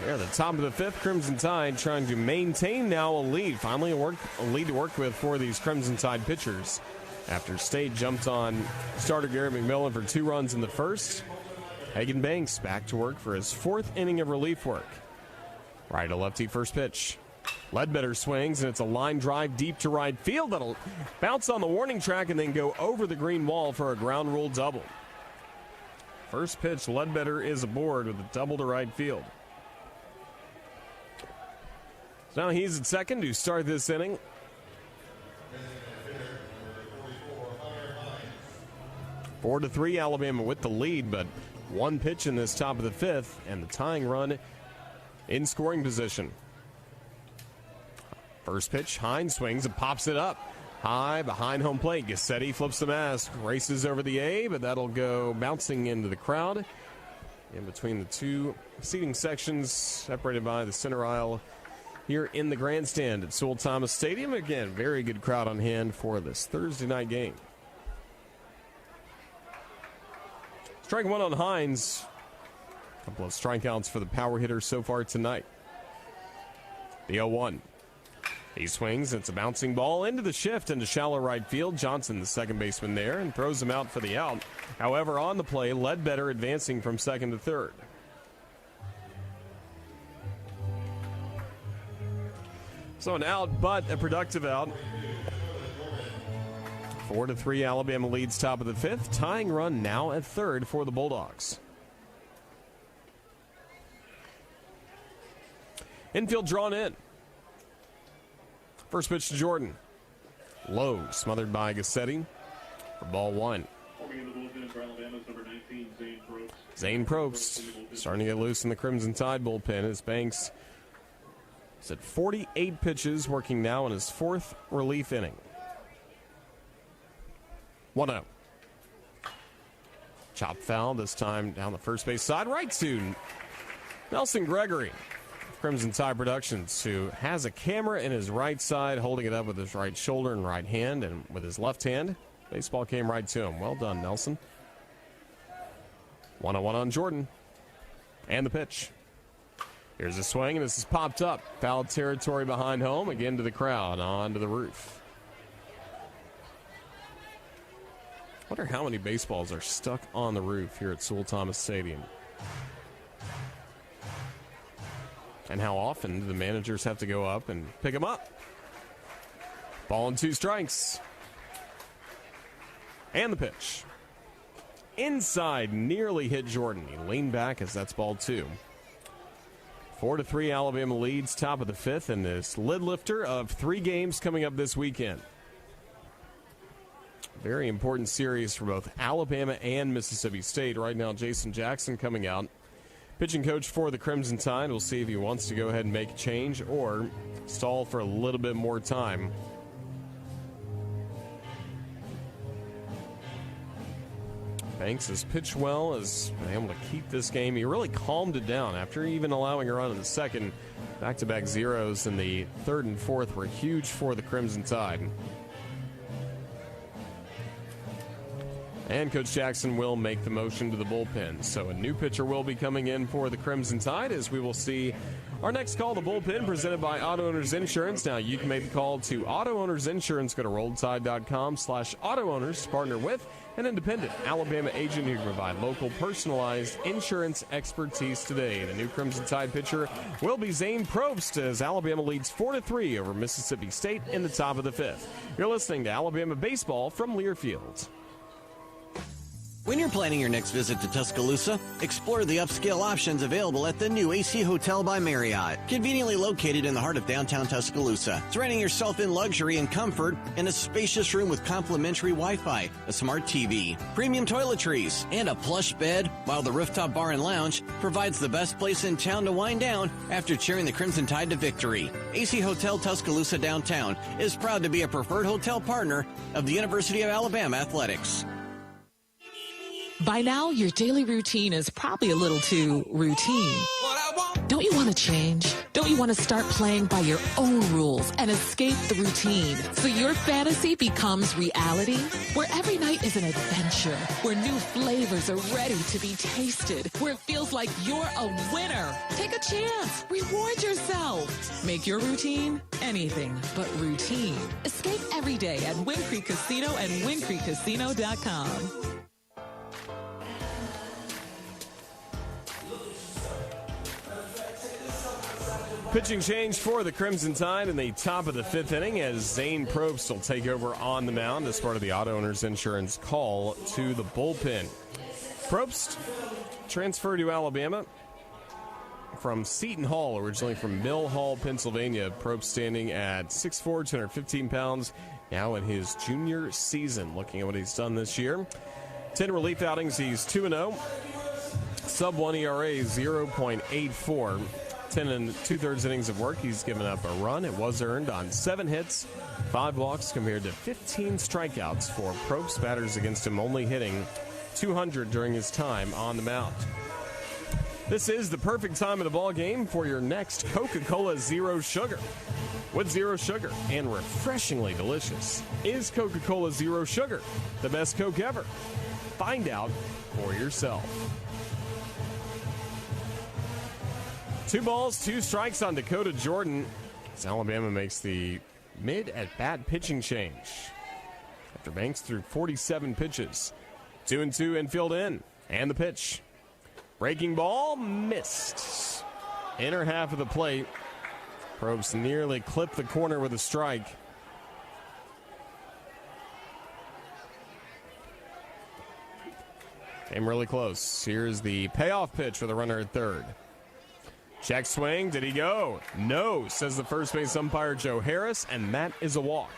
Yeah, the top of the 5th, Crimson Tide trying to maintain now a lead. Finally a lead to work with for these Crimson Tide pitchers. After State jumped on starter Garrett McMillan for 2 runs in the first, Hagan Banks back to work for his 4th inning of relief work. Right to lefty first pitch. Ledbetter swings, and it's a line drive deep to right field that'll bounce on the warning track and then go over the green wall for a ground rule double. First pitch, Ledbetter is aboard with a double to right field. So now he's at second to start this inning. Four to 3, Alabama with the lead, but 1 pitch in this top of the 5th, and the tying run in scoring position. First pitch, Hines swings and pops it up. High behind home plate. Gassetti flips the mask, races over the A, but that'll go bouncing into the crowd. In between the 2 seating sections, separated by the center aisle here in the grandstand at Sewell-Thomas Stadium. Again, very good crowd on hand for this Thursday night game. Strike 1 on Hines. A couple of strikeouts for the power hitter so far tonight. The 0-1. He swings. It's a bouncing ball into the shift into shallow right field. Johnson, the second baseman there, and throws him out for the out. However, on the play, Ledbetter advancing from second to third. So an out, but a productive out. 4-3, Alabama leads top of the fifth. Tying run now at third for the Bulldogs. Infield drawn in. First pitch to Jordan. Low, smothered by Gassetti for ball one. Zane Probst starting to get loose in the Crimson Tide bullpen as Banks is at 48 pitches, working now in his fourth relief inning. 1-0. Chop foul, this time down the first base side, right to Nelson Gregory. Crimson Tide Productions, who has a camera in his right side, holding it up with his right shoulder and right hand, and with his left hand, baseball came right to him. Well done, Nelson. 1-1 on Jordan. And the pitch. Here's a swing, and this is popped up. Foul territory behind home, again to the crowd, onto the roof. Wonder how many baseballs are stuck on the roof here at Sewell-Thomas Stadium. And how often do the managers have to go up and pick them up? Ball and 2 strikes. And the pitch. Inside, nearly hit Jordan. He leaned back as that's ball 2. 4-3, Alabama leads top of the fifth in this lid lifter of 3 games coming up this weekend. Very important series for both Alabama and Mississippi State. Right now, Jason Jackson coming out. Pitching coach for the Crimson Tide. We'll see if he wants to go ahead and make a change or stall for a little bit more time. Banks has pitched well, has been able to keep this game. He really calmed it down after even allowing a run in the second. Back-to-back zeros in the third and fourth were huge for the Crimson Tide. And Coach Jackson will make the motion to the bullpen. So a new pitcher will be coming in for the Crimson Tide as we will see our next call to bullpen presented by Auto Owners Insurance. Now you can make the call to Auto Owners Insurance. Go to RolledTide.com/Auto Owners to partner with an independent Alabama agent who can provide local personalized insurance expertise today. The new Crimson Tide pitcher will be Zane Probst as Alabama leads 4-3 over Mississippi State in the top of the fifth. You're listening to Alabama Baseball from Learfield. When you're planning your next visit to Tuscaloosa, explore the upscale options available at the new AC Hotel by Marriott. Conveniently located in the heart of downtown Tuscaloosa, surrounding yourself in luxury and comfort in a spacious room with complimentary Wi-Fi, a smart TV, premium toiletries, and a plush bed, while the rooftop bar and lounge provides the best place in town to wind down after cheering the Crimson Tide to victory. AC Hotel Tuscaloosa Downtown is proud to be a preferred hotel partner of the University of Alabama Athletics. By now, your daily routine is probably a little too routine. Don't you want to change? Don't you want to start playing by your own rules and escape the routine so your fantasy becomes reality? Where every night is an adventure, where new flavors are ready to be tasted, where it feels like you're a winner. Take a chance. Reward yourself. Make your routine anything but routine. Escape every day at Wind Creek Casino and WindCreekCasino.com. Pitching change for the Crimson Tide in the top of the fifth inning as Zane Probst will take over on the mound as part of the Auto Owners Insurance call to the bullpen. Probst transferred to Alabama from Seton Hall, originally from Mill Hall, Pennsylvania. Probst standing at 6'4", 215 pounds, now in his junior season. Looking at what he's done this year. 10 relief outings, he's 2-0. Sub-1 ERA, 0.84. 10 and 2/3 innings of work. He's given up a run. It was earned on 7 hits, 5 walks compared to 15 strikeouts for Probst. Batters against him only hitting .200 during his time on the mound. This is the perfect time of the ball game for your next Coca-Cola Zero Sugar. With zero sugar and refreshingly delicious is Coca-Cola Zero Sugar, the best Coke ever. Find out for yourself. 2 balls, 2 strikes on Dakota Jordan. as Alabama makes the mid-at-bat pitching change. After Banks threw 47 pitches. 2-2, infield in. And the pitch. Breaking ball, missed. Inner half of the plate. Probst nearly clipped the corner with a strike. Came really close. Here's the payoff pitch for the runner at third. Check swing. Did he go? No, says the first base umpire Joe Harris, and that is a walk.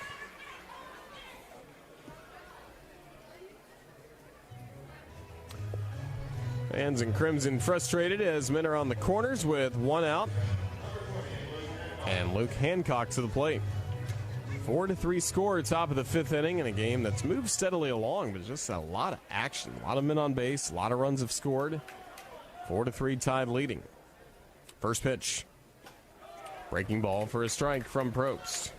Fans in Crimson frustrated as men are on the corners with one out. And Luke Hancock to the plate. 4-3 score, top of the fifth inning in a game that's moved steadily along, but just a lot of action. A lot of men on base, a lot of runs have scored. 4-3 tied leading. First pitch. Breaking ball for a strike from Probst.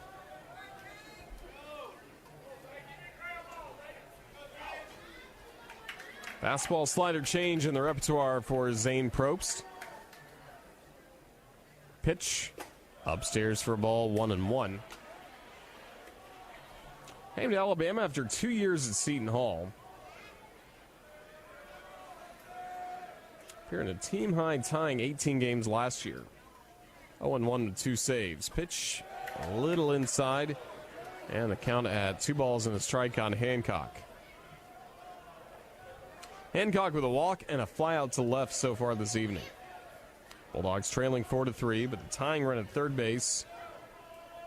Fastball slider change in the repertoire for Zane Probst. Pitch. Upstairs for a ball, 1-1. Came to Alabama after 2 years at Seton Hall. Appearing a team-high tying 18 games last year. 0-1 with 2 saves. Pitch a little inside. And the count at 2 balls and a strike on Hancock. Hancock with a walk and a flyout to left so far this evening. Bulldogs trailing 4-3, but the tying run at third base.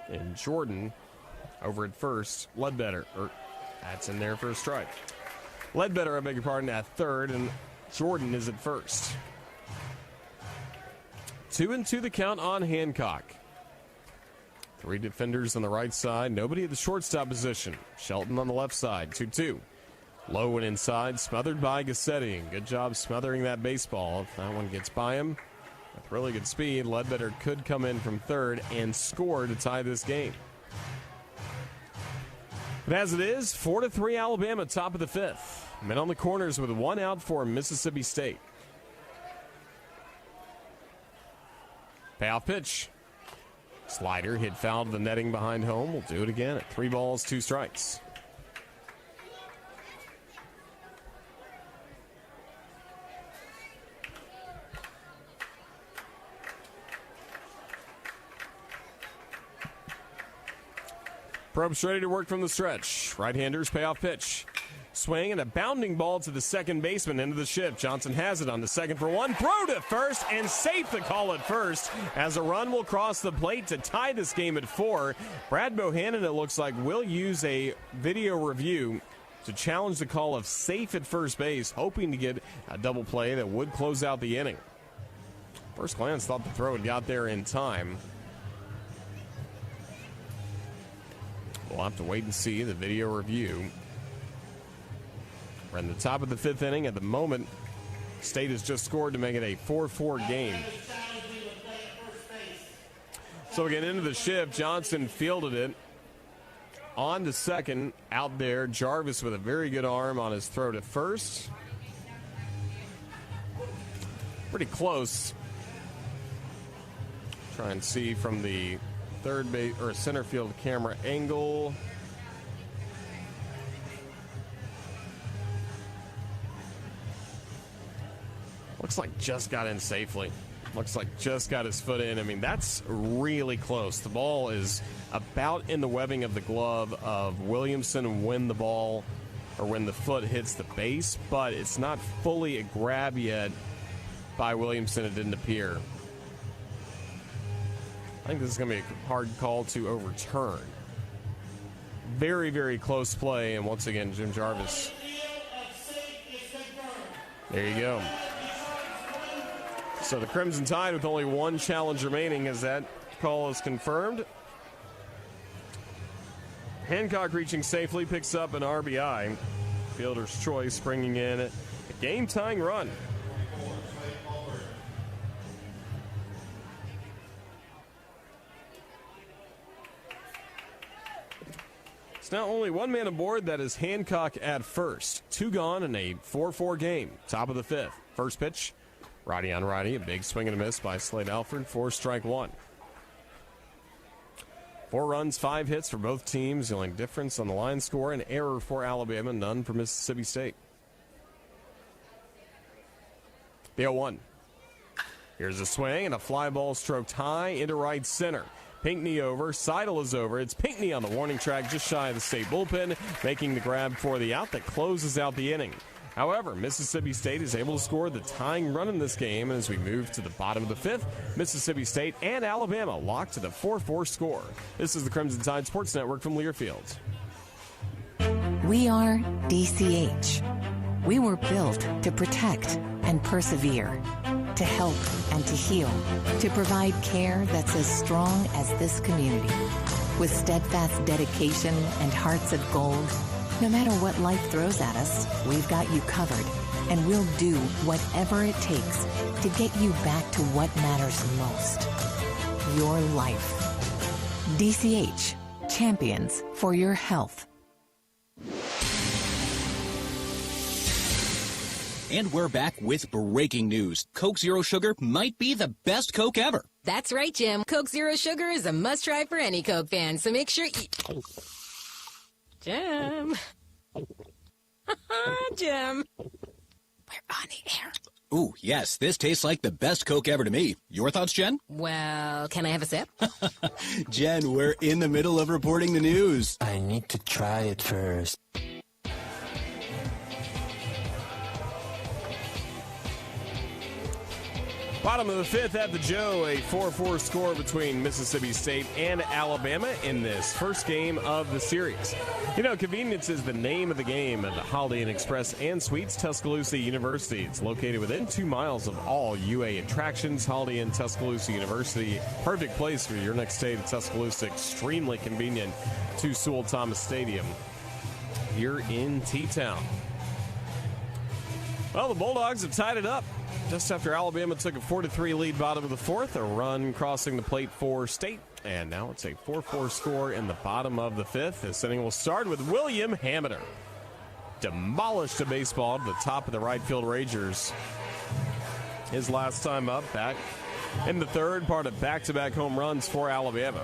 And Jordan over at first. Ledbetter, that's in there for a strike. Ledbetter, I beg your pardon, at third, and Jordan is at first. 2-2 the count on Hancock. 3 defenders on the right side. Nobody at the shortstop position. Shelton on the left side. 2-2. Low and inside, smothered by Gassetti. Good job smothering that baseball. If that one gets by him with really good speed, Ledbetter could come in from third and score to tie this game. But as it is, 4-3 Alabama, top of the fifth. Men on the corners with 1 out for Mississippi State. Payoff pitch. Slider hit foul to the netting behind home. We'll do it again at 3 balls, 2 strikes. Probst ready to work from the stretch. Right-handers payoff pitch. Swing and a bounding ball to the second baseman into the shift. Johnson has it on the second for 1. Throw to first and safe the call at first as a run will cross the plate to tie this game at 4. Brad Bohannon, it looks like, will use a video review to challenge the call of safe at first base, hoping to get a double play that would close out the inning. First glance thought the throw had got there in time. We'll have to wait and see the video review. We're in the top of the fifth inning. At the moment, State has just scored to make it a 4-4 game. So again, into the shift, Johnson fielded it. On to second, out there, Jarvis with a very good arm on his throw to first. Pretty close. Try and see from the third base or center field camera angle. Looks like just got in safely. Looks like just got his foot in. I mean, that's really close. The ball is about in the webbing of the glove of Williamson when the ball or when the foot hits the base, but it's not fully a grab yet by Williamson. It didn't appear. I think this is going to be a hard call to overturn. Very, very close play. And once again, Jim Jarvis. There you go. So the Crimson Tide with only 1 challenge remaining as that call is confirmed. Hancock reaching safely, picks up an RBI. Fielder's choice, bringing in a game-tying run. It's now only 1 man aboard. That is Hancock at first. 2 gone in a 4-4 game. Top of the fifth. First pitch. Righty on righty. A big swing and a miss by Slade Alford for strike 1. 4 runs, 5 hits for both teams. The only difference on the line score, an error for Alabama, none for Mississippi State. The 0-1. Here's a swing and a fly ball stroked high into right center. Pinckney over, Seidel is over. It's Pinckney on the warning track just shy of the State bullpen, making the grab for the out that closes out the inning. However, Mississippi State is able to score the tying run in this game, and as we move to the bottom of the 5th, Mississippi State and Alabama locked to the 4-4 score. This is the Crimson Tide Sports Network from Learfield. We are DCH. We were built to protect and persevere, to help and to heal, to provide care that's as strong as this community. With steadfast dedication and hearts of gold, no matter what life throws at us, we've got you covered, and we'll do whatever it takes to get you back to what matters most, your life. DCH, champions for your health. And we're back with breaking news. Coke Zero Sugar might be the best Coke ever. That's right, Jim. Coke Zero Sugar is a must-try for any Coke fan, so make sure you... Jim. Jim. We're on the air. Ooh, yes, this tastes like the best Coke ever to me. Your thoughts, Jen? Well, can I have a sip? Jen, we're in the middle of reporting the news. I need to try it first. Bottom of the 5th at the Joe, a 4-4 score between Mississippi State and Alabama in this first game of the series. You know, convenience is the name of the game at the Holiday Inn Express and Suites Tuscaloosa University. It's located within 2 miles of all UA attractions. Holiday Inn Tuscaloosa University, perfect place for your next stay to Tuscaloosa. Extremely convenient to Sewell-Thomas Stadium here in T-Town. Well, the Bulldogs have tied it up just after Alabama took a 4-3 lead bottom of the 4th, a run crossing the plate for State, and now it's a 4-4 score in the bottom of the 5th. This inning will start with William Hamiter. Demolished a baseball to the top of the right field Rangers. His last time up, back in the 3rd, part of back-to-back home runs for Alabama.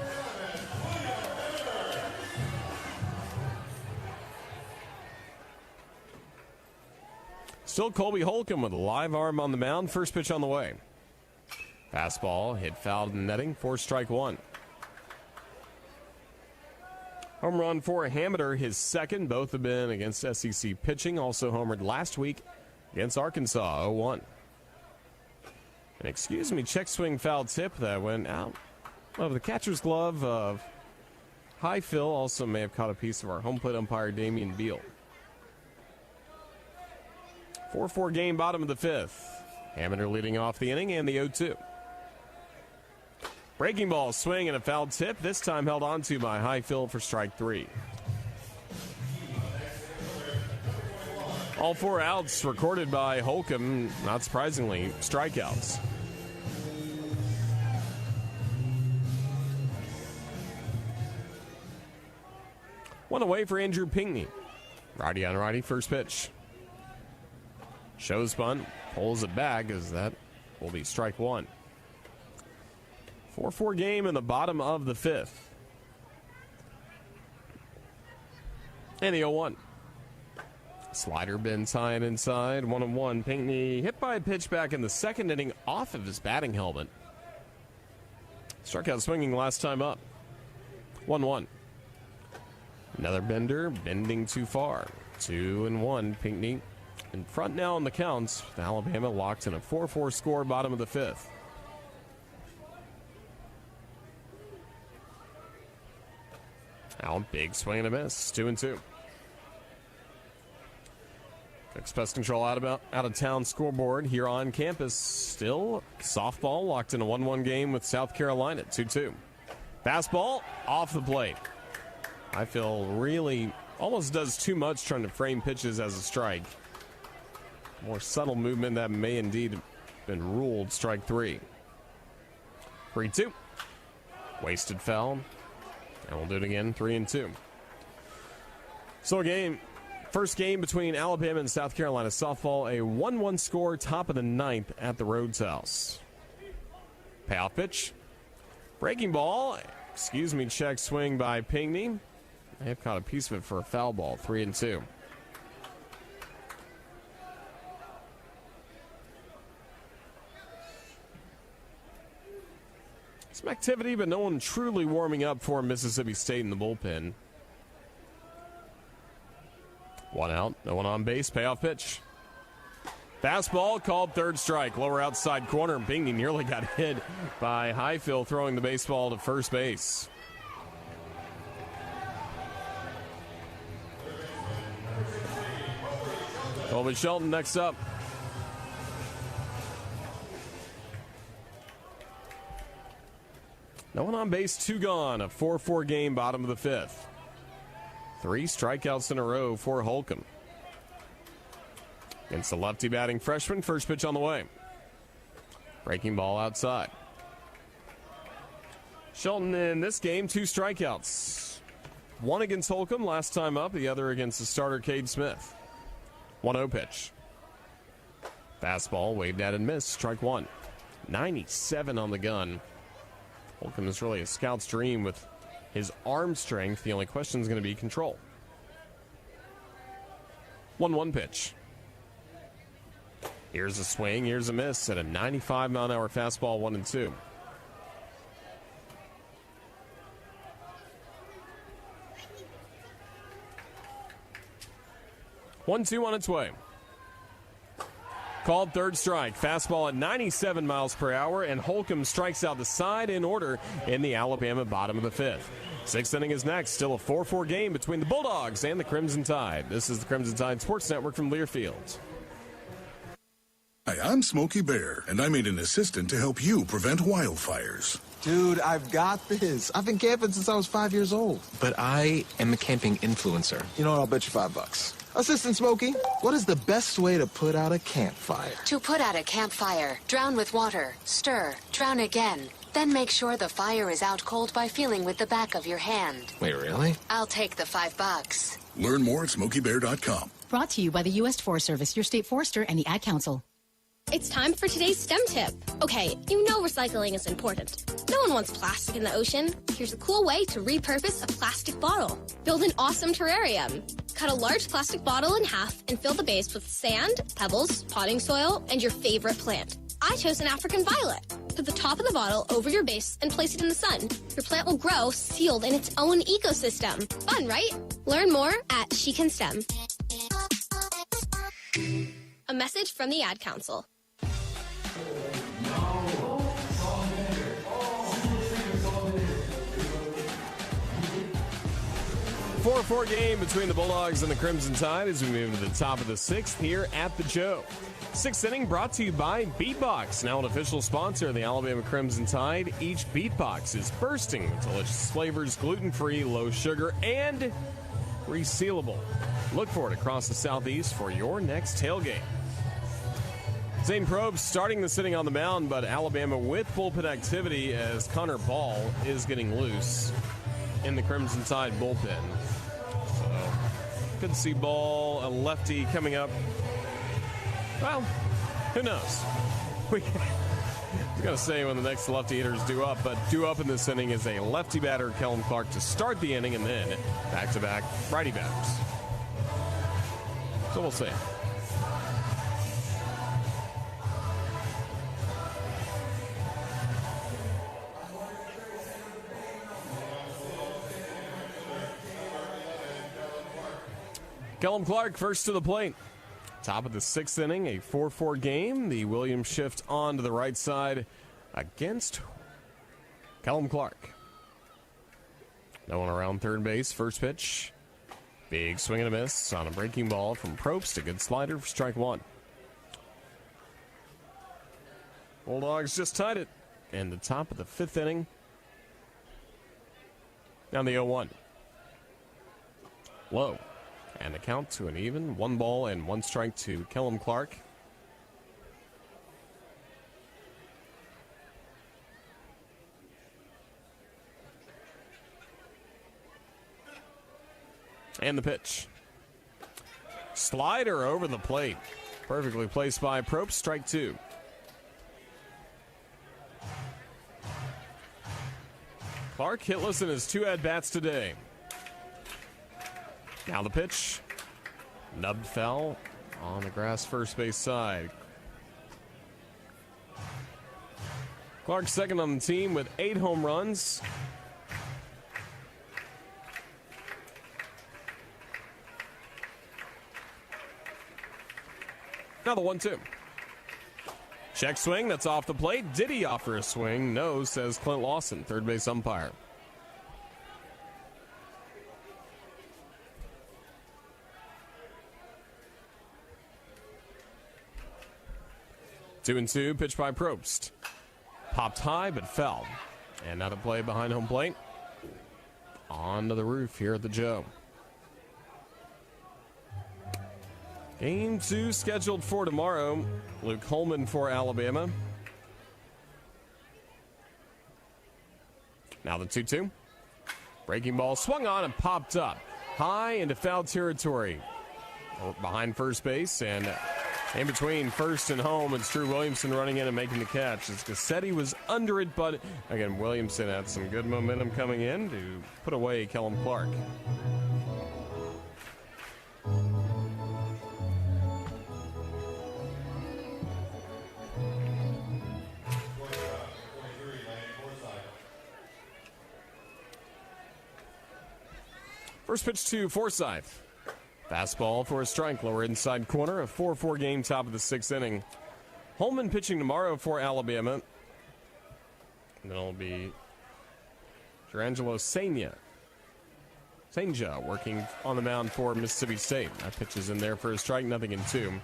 Still Colby Holcomb with a live arm on the mound. First pitch on the way. Fastball hit foul in netting for strike 1. Home run for Hamiter, his second. Both have been against SEC pitching. Also homered last week against Arkansas, 0-1. And excuse me, check swing foul tip that went out of the catcher's glove of High Phil. Also may have caught a piece of our home plate umpire, Damian Beal. 4-4 game, bottom of the 5th. Hamiter leading off the inning and the 0-2. Breaking ball, swing, and a foul tip. This time held onto by High Phil for strike 3. All 4 outs recorded by Holcomb, not surprisingly, strikeouts. One away for Andrew Pinckney. Righty on righty, first pitch. Shows bunt, pulls it back as that will be strike 1. 4-4 game in the bottom of the 5th. And the 0-1. Slider bends high and inside, 1-1. Pinckney hit by a pitch back in the 2nd inning off of his batting helmet. Struck out swinging last time up. 1-1. Another bender, bending too far. 2-1. Pinckney in front now on the counts. Alabama locked in a 4-4 score, bottom of the 5th. Now, big swing and a miss. 2-2. Cook's Pest Control out of town scoreboard here on campus. Still softball locked in a 1-1 game with South Carolina, 2-2. Fastball off the plate. I feel really almost does too much trying to frame pitches as a strike. More subtle movement that may indeed have been ruled strike 3. 3-2. Wasted foul. And we'll do it again, 3-2. So first game between Alabama and South Carolina softball, a 1-1 score, top of the 9th at the Rhodes House. Payoff pitch. Breaking ball, check swing by Pinckney. They have caught a piece of it for a foul ball, 3-2. Some activity, but no one truly warming up for Mississippi State in the bullpen. One out, no one on base, payoff pitch. Fastball called third strike, lower outside corner. Pinckney nearly got hit by Highfield throwing the baseball to first base. Colby Shelton next up. No one on base, 2 gone. A 4-4 game, bottom of the 5th. 3 strikeouts in a row for Holcomb. Against the lefty batting freshman, first pitch on the way. Breaking ball outside. Shelton in this game, 2 strikeouts. One against Holcomb last time up, the other against the starter Cade Smith. 1-0 pitch. Fastball waved at and missed, strike 1. 97 on the gun. Holcomb is really a scout's dream with his arm strength. The only question is going to be control. 1-1 pitch. Here's a swing, here's a miss at a 95-mile-an-hour fastball, 1-2. One, two on its way. Called third strike. Fastball at 97 miles per hour, and Holcomb strikes out the side in order in the Alabama bottom of the 5th. 6th inning is next. Still a 4-4 game between the Bulldogs and the Crimson Tide. This is the Crimson Tide Sports Network from Learfield. Hi, I'm Smokey Bear, and I made an assistant to help you prevent wildfires. Dude, I've got this. I've been camping since I was 5 years old. But I am a camping influencer. You know what? I'll bet you $5. Assistant Smokey, what is the best way to put out a campfire? To put out a campfire, drown with water, stir, drown again. Then make sure the fire is out cold by feeling with the back of your hand. Wait, really? I'll take the $5. Learn more at SmokeyBear.com. Brought to you by the U.S. Forest Service, your state forester, and the Ad Council. It's time for today's STEM tip. Okay, you know recycling is important. No one wants plastic in the ocean. Here's a cool way to repurpose a plastic bottle. Build an awesome terrarium. Cut a large plastic bottle in half and fill the base with sand, pebbles, potting soil, and your favorite plant. I chose an African violet. Put the top of the bottle over your base and place it in the sun. Your plant will grow sealed in its own ecosystem. Fun, right? Learn more at She Can STEM. A message from the Ad Council. 4-4 game between the Bulldogs and the Crimson Tide as we move to the top of the 6th here at the Joe. 6th inning brought to you by Beatbox, now an official sponsor of the Alabama Crimson Tide. Each Beatbox is bursting with delicious flavors, gluten-free, low sugar, and resealable. Look for it across the Southeast for your next tailgate. Zane Probst starting the sitting on the mound, but Alabama with bullpen activity as Connor Ball is getting loose in the Crimson Tide bullpen. So, could see Ball, a lefty coming up. Well, who knows? I was going to say when the next lefty hitters due up, but due up in this inning is a lefty batter, Kellum Clark, to start the inning, and then back-to-back righty batters. So we'll see. Kellum Clark first to the plate. Top of the 6th inning, a 4-4 game. The Williams shift on to the right side against Kellum Clark. No one around third base. First pitch. Big swing and a miss on a breaking ball from Probst. A good slider for strike 1. Bulldogs just tied it. And the top of the 5th inning. Down the 0-1. Low. And the count to an even 1 ball and 1 strike to Kellum Clark. And the pitch. Slider over the plate. Perfectly placed by Probst, strike 2. Clark hitless in his 2 at-bats today. Now the pitch. Nubbed foul on the grass first base side. Clark second on the team with 8 home runs. Now the 1-2. Check swing, that's off the plate. Did he offer a swing? No, says Clint Lawson, third base umpire. Two and two, pitch by Probst. Popped high, but fell. And now to play behind home plate. Onto the roof here at the Joe. Game 2 scheduled for tomorrow. Luke Holman for Alabama. Now the 2-2. Breaking ball swung on and popped up. High into foul territory. Behind first base and in between first and home, it's Drew Williamson running in and making the catch. As Cassetti was under it, but again, Williamson had some good momentum coming in to put away Kellum Clark. First pitch to Forsythe. Fastball for a strike, lower inside corner, a 4-4 game, top of the 6th inning. Holman pitching tomorrow for Alabama. And then it'll be Gerangelo Senja working on the mound for Mississippi State. That pitch is in there for a strike, 0-2.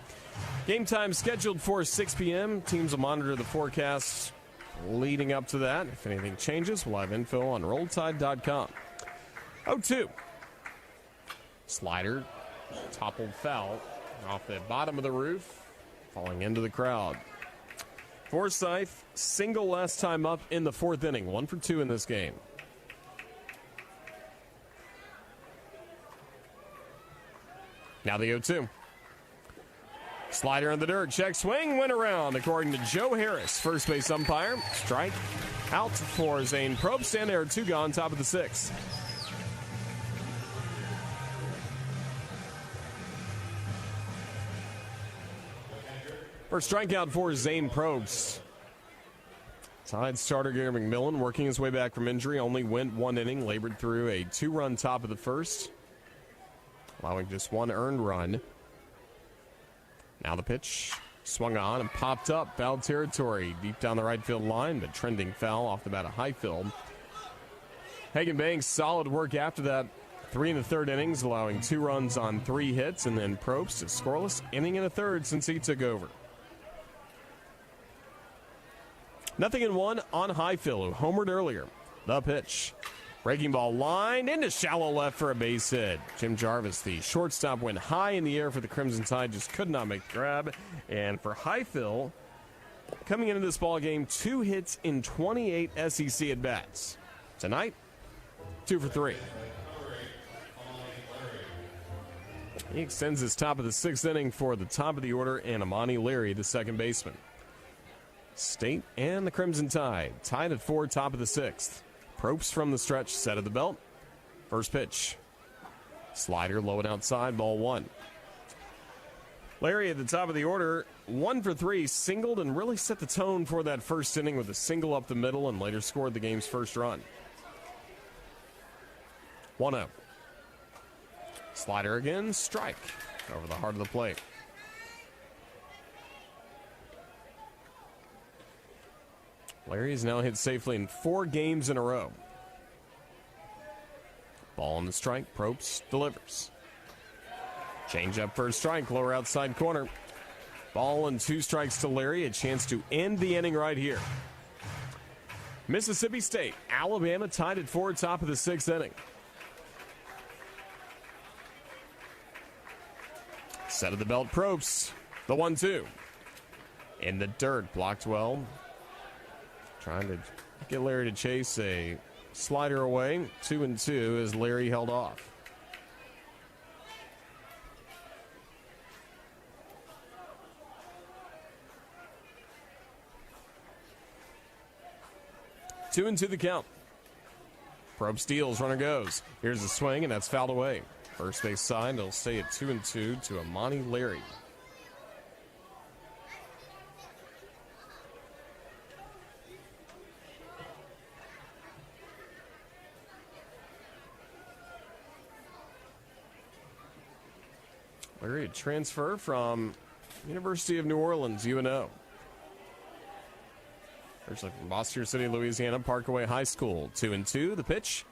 Game time scheduled for 6 p.m. Teams will monitor the forecast leading up to that. If anything changes, we'll have info on rolltide.com. 0-2. Slider toppled foul off the bottom of the roof, falling into the crowd. Forsythe, single last time up in the 4th inning. 1 for 2 in this game. Now the 0-2. Slider in the dirt, check swing, went around, according to Joe Harris, first base umpire. Strike out for Zane Probst, and there are 2 gone, top of the 6th. First strikeout for Zane Probst. Tide starter Gary McMillan working his way back from injury. Only went 1 inning, labored through a 2-run top of the 1st, allowing just 1 earned run. Now the pitch. Swung on and popped up. Foul territory deep down the right field line, but trending foul off the bat of Highfield. Hagen Banks, solid work after that. 3 1/3 innings, allowing 2 runs on 3 hits, and then Probst, a scoreless inning and a third since he took over. 0-1 on Highfield, who homered earlier. The pitch. Breaking ball lined into shallow left for a base hit. Jim Jarvis, the shortstop, went high in the air for the Crimson Tide, just could not make the grab. And for Highfield, coming into this ball game, 2 hits in 28 SEC at-bats. Tonight, 2 for 3. He extends his top of the 6th inning for the top of the order, and Amani Leary, the second baseman. State and the Crimson Tide tied at 4, top of the 6th. Probst from the stretch, set of the belt. First pitch. Slider low and outside, ball 1. Larry at the top of the order, 1 for 3, singled and really set the tone for that first inning with a single up the middle and later scored the game's first run. 1-0. Slider again, strike over the heart of the plate. Larry has now hit safely in 4 games in a row. Ball on the strike, Probst delivers. Change up for a strike, lower outside corner. Ball and 2 strikes to Larry, a chance to end the inning right here. Mississippi State, Alabama tied at 4, top of the 6th inning. Set of the belt, Probst. The 1-2. In the dirt, blocked well. Trying to get Larry to chase a slider away. 2-2 as Larry held off. Two and two the count. Probe steals, runner goes. Here's the swing, and that's fouled away. First base side, they'll stay at 2-2 to Amani Larry. Larry, a transfer from University of New Orleans, UNO. Originally from Bossier City, Louisiana, Parkway High School. 2-2, the pitch.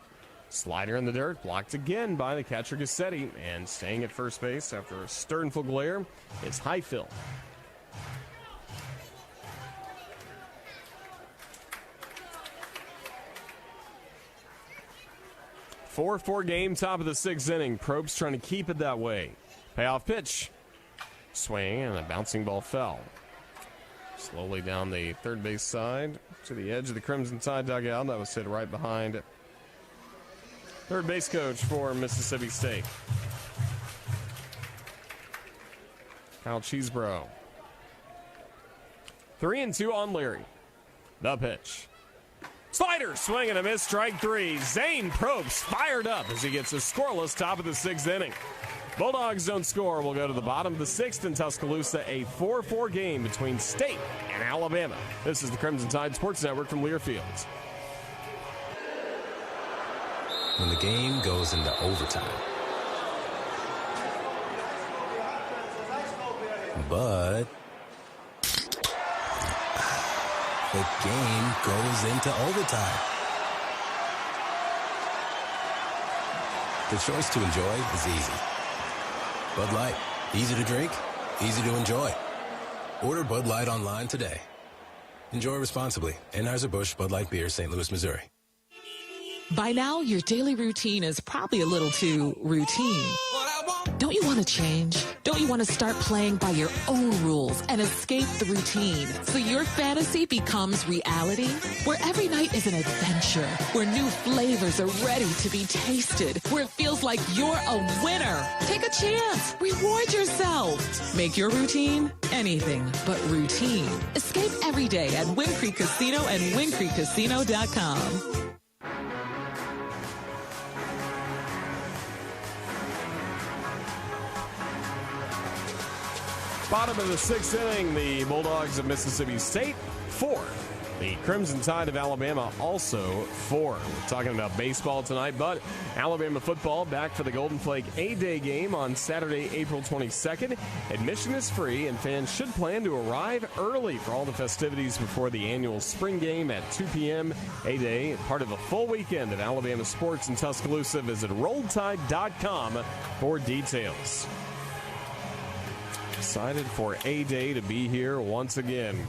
Slider in the dirt, blocked again by the catcher Gassetti. And staying at first base after a sternful glare is Highfill. Four game, top of the sixth inning. Probst trying to keep it that way. Payoff pitch. Swing, and a bouncing ball fell. Slowly down the third base side to the edge of the Crimson Tide dugout. That was hit right behind third base coach for Mississippi State, Kyle Cheesebro. 3-2 on Leary. The pitch. Slider, swing and a miss, strike three. Zane Probst fired up as he gets a scoreless top of the sixth inning. Bulldogs don't score. We'll go to the bottom of the sixth in Tuscaloosa. A 4-4 game between State and Alabama. This is the Crimson Tide Sports Network from Learfield. When the game goes into overtime. But the game goes into overtime. The choice to enjoy is easy. Bud Light, easy to drink, easy to enjoy. Order Bud Light online today. Enjoy responsibly. Anheuser-Busch Bud Light Beer, St. Louis, Missouri. By now, your daily routine is probably a little too routine. Don't you want to change? Don't you want to start playing by your own rules and escape the routine so your fantasy becomes reality? Where every night is an adventure, where new flavors are ready to be tasted, where it feels like you're a winner. Take a chance. Reward yourself. Make your routine anything but routine. Escape every day at Wind Creek Casino and WindCreekCasino.com. Bottom of the sixth inning, the Bulldogs of Mississippi State, 4. The Crimson Tide of Alabama, also 4. We're talking about baseball tonight, but Alabama football back for the Golden Flake A-Day game on Saturday, April 22nd. Admission is free, and fans should plan to arrive early for all the festivities before the annual spring game at 2 p.m. A-Day, part of a full weekend of Alabama sports in Tuscaloosa. Visit RollTide.com for details. Excited for A-Day to be here once again.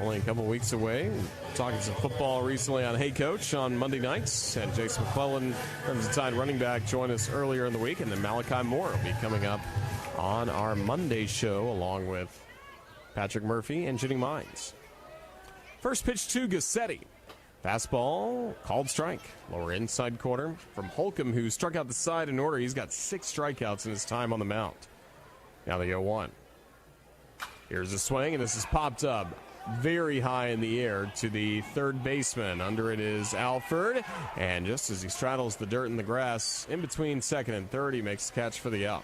Only a couple weeks away. Talking some football recently on Hey Coach on Monday nights. And Jason McClellan, Crimson Tide running back, joined us earlier in the week. And then Malachi Moore will be coming up on our Monday show along with Patrick Murphy and Jenny Mines. First pitch to Gassetti. Fastball, called strike. Lower inside corner from Holcomb, who struck out the side in order. He's got 6 strikeouts in his time on the mound. Now the 0-1. Here's a swing, and this is popped up very high in the air to the third baseman. Under it is Alford, and just as he straddles the dirt and the grass, in between second and third, he makes the catch for the out.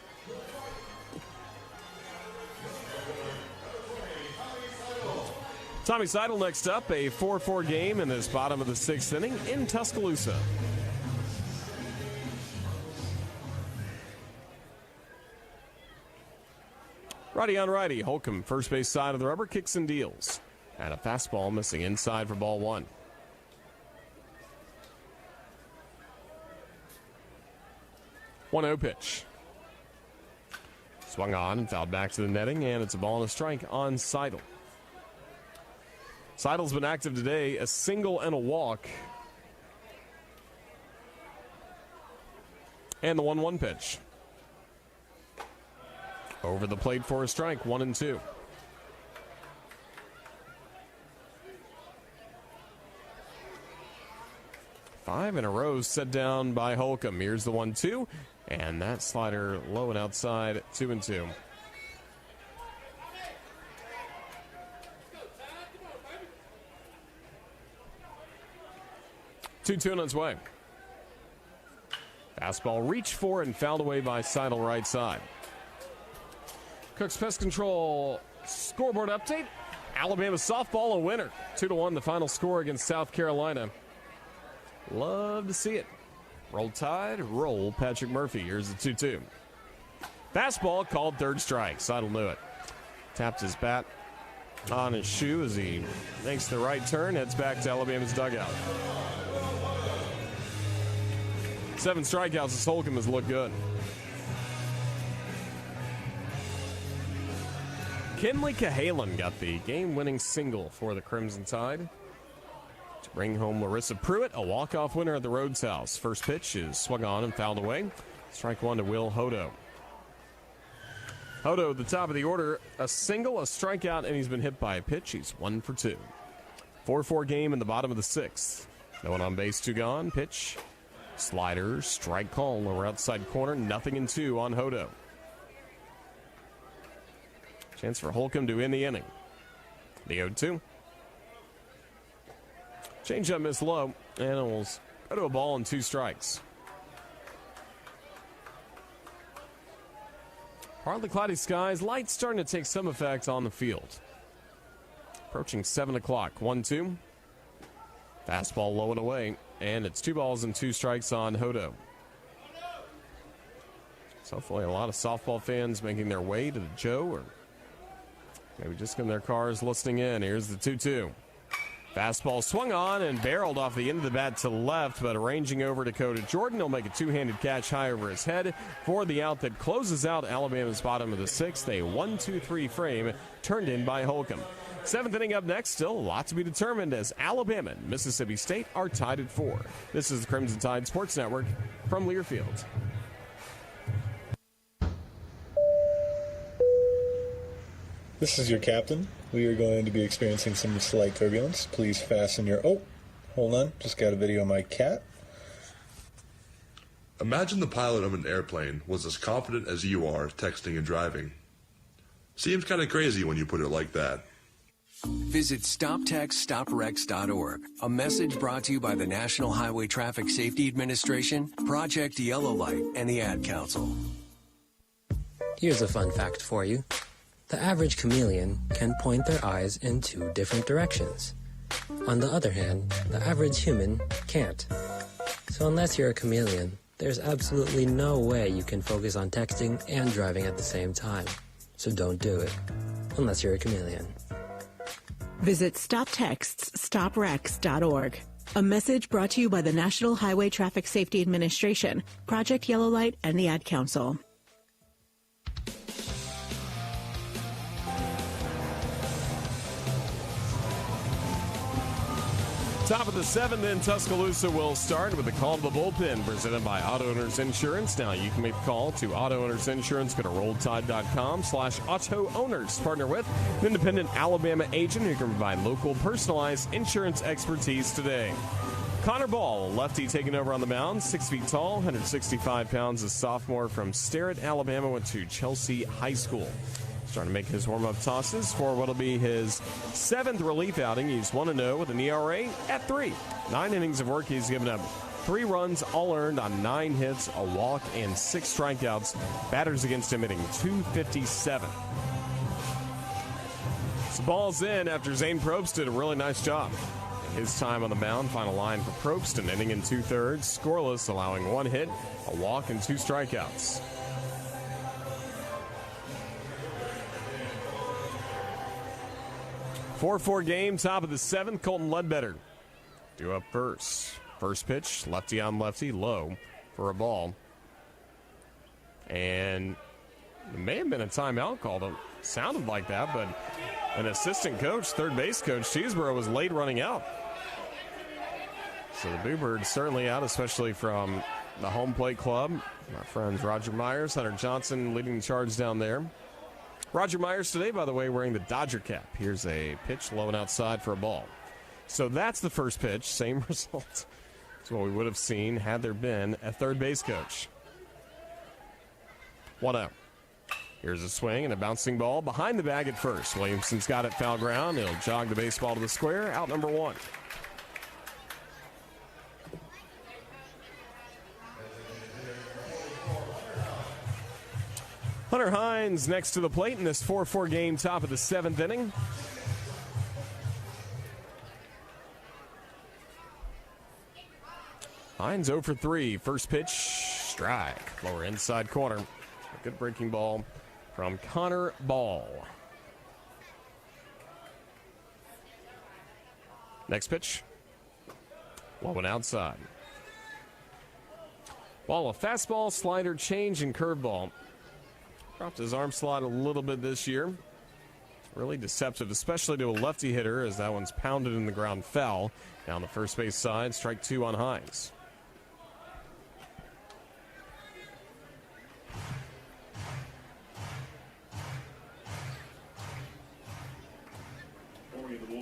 Tommy Seidel next up, a 4-4 game in this bottom of the sixth inning in Tuscaloosa. Righty on righty, Holcomb, first base side of the rubber, kicks and deals. And a fastball missing inside for ball 1. 1-0 pitch. Swung on and fouled back to the netting, and it's a ball and a strike on Seidel. Seidel's been active today, a single and a walk. And the 1-1 pitch. Over the plate for a strike, 1-2. Five in a row set down by Holcomb. Here's the 1-2, and that slider low and outside, 2-2. 2-2 on its way. Fastball reached for and fouled away by Seidel right side. Cook's Pest Control scoreboard update. Alabama softball a winner. 2-1 the final score against South Carolina. Love to see it. Roll Tide, roll Patrick Murphy. Here's the 2-2. Fastball called third strike. Seidel knew it. Tapped his bat on his shoe as he makes the right turn, heads back to Alabama's dugout. 7 strikeouts as Holcomb has looked good. Kinley Cahalan got the game-winning single for the Crimson Tide to bring home Larissa Pruitt, a walk-off winner at the Rhodes House. First pitch is swung on and fouled away. Strike one to Will Hodo. Hodo at the top of the order, a single, a strikeout, and he's been hit by a pitch. He's 1 for 2. 4-4 game in the bottom of the 6th. No one on base, 2 gone. Pitch, slider, strike call, lower outside corner, 0-2 on Hodo. Chance for Holcomb to end the inning. The 0-2. Changeup missed low, and it will go to a ball and 2 strikes. Partly cloudy skies, lights starting to take some effect on the field. Approaching 7 o'clock, 1-2. Fastball low and away, and it's 2 balls and 2 strikes on Hodo. So hopefully a lot of softball fans making their way to the Joe, or maybe just in their cars listening in. Here's the 2-2. Fastball swung on and barreled off the end of the bat to left, but arranging over Dakota Jordan, he'll make a 2-handed catch high over his head for the out that closes out Alabama's bottom of the 6th. A 1-2-3 frame turned in by Holcomb. 7th inning up next, still a lot to be determined as Alabama and Mississippi State are tied at 4. This is the Crimson Tide Sports Network from Learfield. This is your captain. We are going to be experiencing some slight turbulence. Please fasten your... Oh, hold on. Just got a video of my cat. Imagine the pilot of an airplane was as confident as you are texting and driving. Seems kind of crazy when you put it like that. Visit StopTextStopWrecks.org. A message brought to you by the National Highway Traffic Safety Administration, Project Yellow Light, and the Ad Council. Here's a fun fact for you. The average chameleon can point their eyes in 2 different directions. On the other hand, the average human can't. So unless you're a chameleon, there's absolutely no way you can focus on texting and driving at the same time. So don't do it, unless you're a chameleon. Visit StopTextsStopWrecks.org. A message brought to you by the National Highway Traffic Safety Administration, Project Yellow Light, and the Ad Council. Top of the 7th, in Tuscaloosa will start with a call to the bullpen presented by Auto Owners Insurance. Now you can make the call to Auto Owners Insurance. Go to rolltide.com/auto owners. Partner with an independent Alabama agent who can provide local personalized insurance expertise today. Connor Ball, lefty taking over on the mound, 6 feet tall, 165 pounds, a sophomore from Starrett, Alabama, went to Chelsea High School. Starting to make his warm-up tosses for what will be his 7th relief outing. He's 1-0 with an ERA at 3. 9 innings of work. He's given up 3 runs, all earned on 9 hits, a walk, and 6 strikeouts. Batters against him hitting .257. So ball's in after Zane Probst did a really nice job. His time on the mound, final line for Probst, an inning and 2/3, scoreless, allowing 1 hit, a walk, and 2 strikeouts. Four game, top of the 7th. Colton Ledbetter due up first. First pitch, lefty on lefty, low for a ball. And it may have been a timeout called. It sounded like that, but an assistant coach, third base coach Cheeseborough, was late running out. So the Bluebirds certainly out, especially from the home plate club. My friends Roger Myers, Hunter Johnson leading the charge down there. Roger Myers today, by the way, wearing the Dodger cap. Here's a pitch low and outside for a ball. So that's the first pitch. Same result as what we would have seen had there been a third base coach. 1-0. Here's a swing and a bouncing ball behind the bag at first. Williamson's got it foul ground. He'll jog the baseball to the square. Out number 1. Hunter Hines next to the plate in this 4-4 game, top of the 7th inning. Hines 0 for 3. First pitch, strike. Lower inside corner. A good breaking ball from Connor Ball. Next pitch, low and outside. Ball, a fastball, slider, change, and curveball. Dropped his arm slot a little bit this year. It's really deceptive, especially to a lefty hitter, as that one's pounded in the ground foul. Down the first base side, strike 2 on Hines.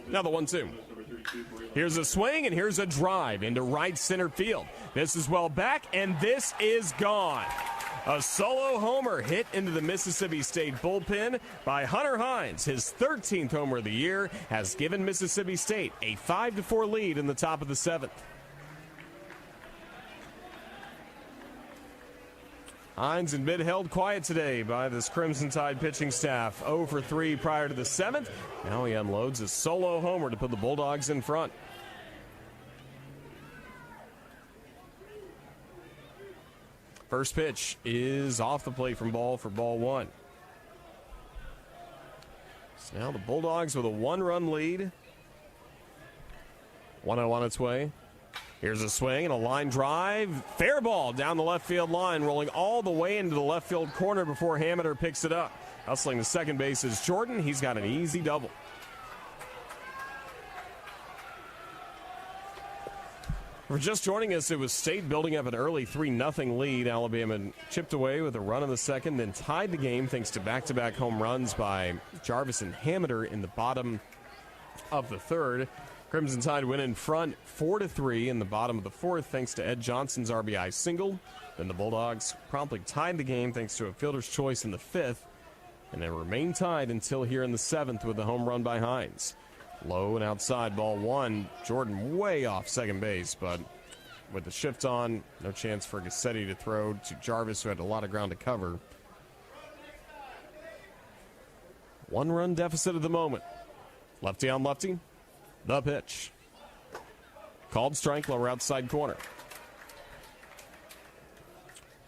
Now the 1-2. Here's a swing, and here's a drive into right center field. This is well back, and this is gone. A solo homer hit into the Mississippi State bullpen by Hunter Hines. His 13th homer of the year has given Mississippi State a 5-4 lead in the top of the 7th. Hines and Bid held quiet today by this Crimson Tide pitching staff. 0 for 3 prior to the 7th. Now he unloads a solo homer to put the Bulldogs in front. First pitch is off the plate from ball for ball 1. So now the Bulldogs with a 1-run lead. 1-0 on its way. Here's a swing and a line drive. Fair ball down the left field line, rolling all the way into the left field corner before Hameter picks it up. Hustling to second base is Jordan. He's got an easy double. For just joining us, it was State building up an early 3-0 lead. Alabama chipped away with a run in the second, then tied the game thanks to back-to-back home runs by Jarvis and Hameter in the bottom of the third. Crimson Tide went in front 4-3 in the bottom of the fourth thanks to Ed Johnson's RBI single. Then the Bulldogs promptly tied the game thanks to a fielder's choice in the fifth, and they remained tied until here in the 7th with a home run by Hines. Low and outside, ball 1. Jordan way off second base, but with the shift on, no chance for Gassetti to throw to Jarvis, who had a lot of ground to cover. 1-run deficit at the moment. Lefty on lefty. The pitch. Called strike, lower outside corner.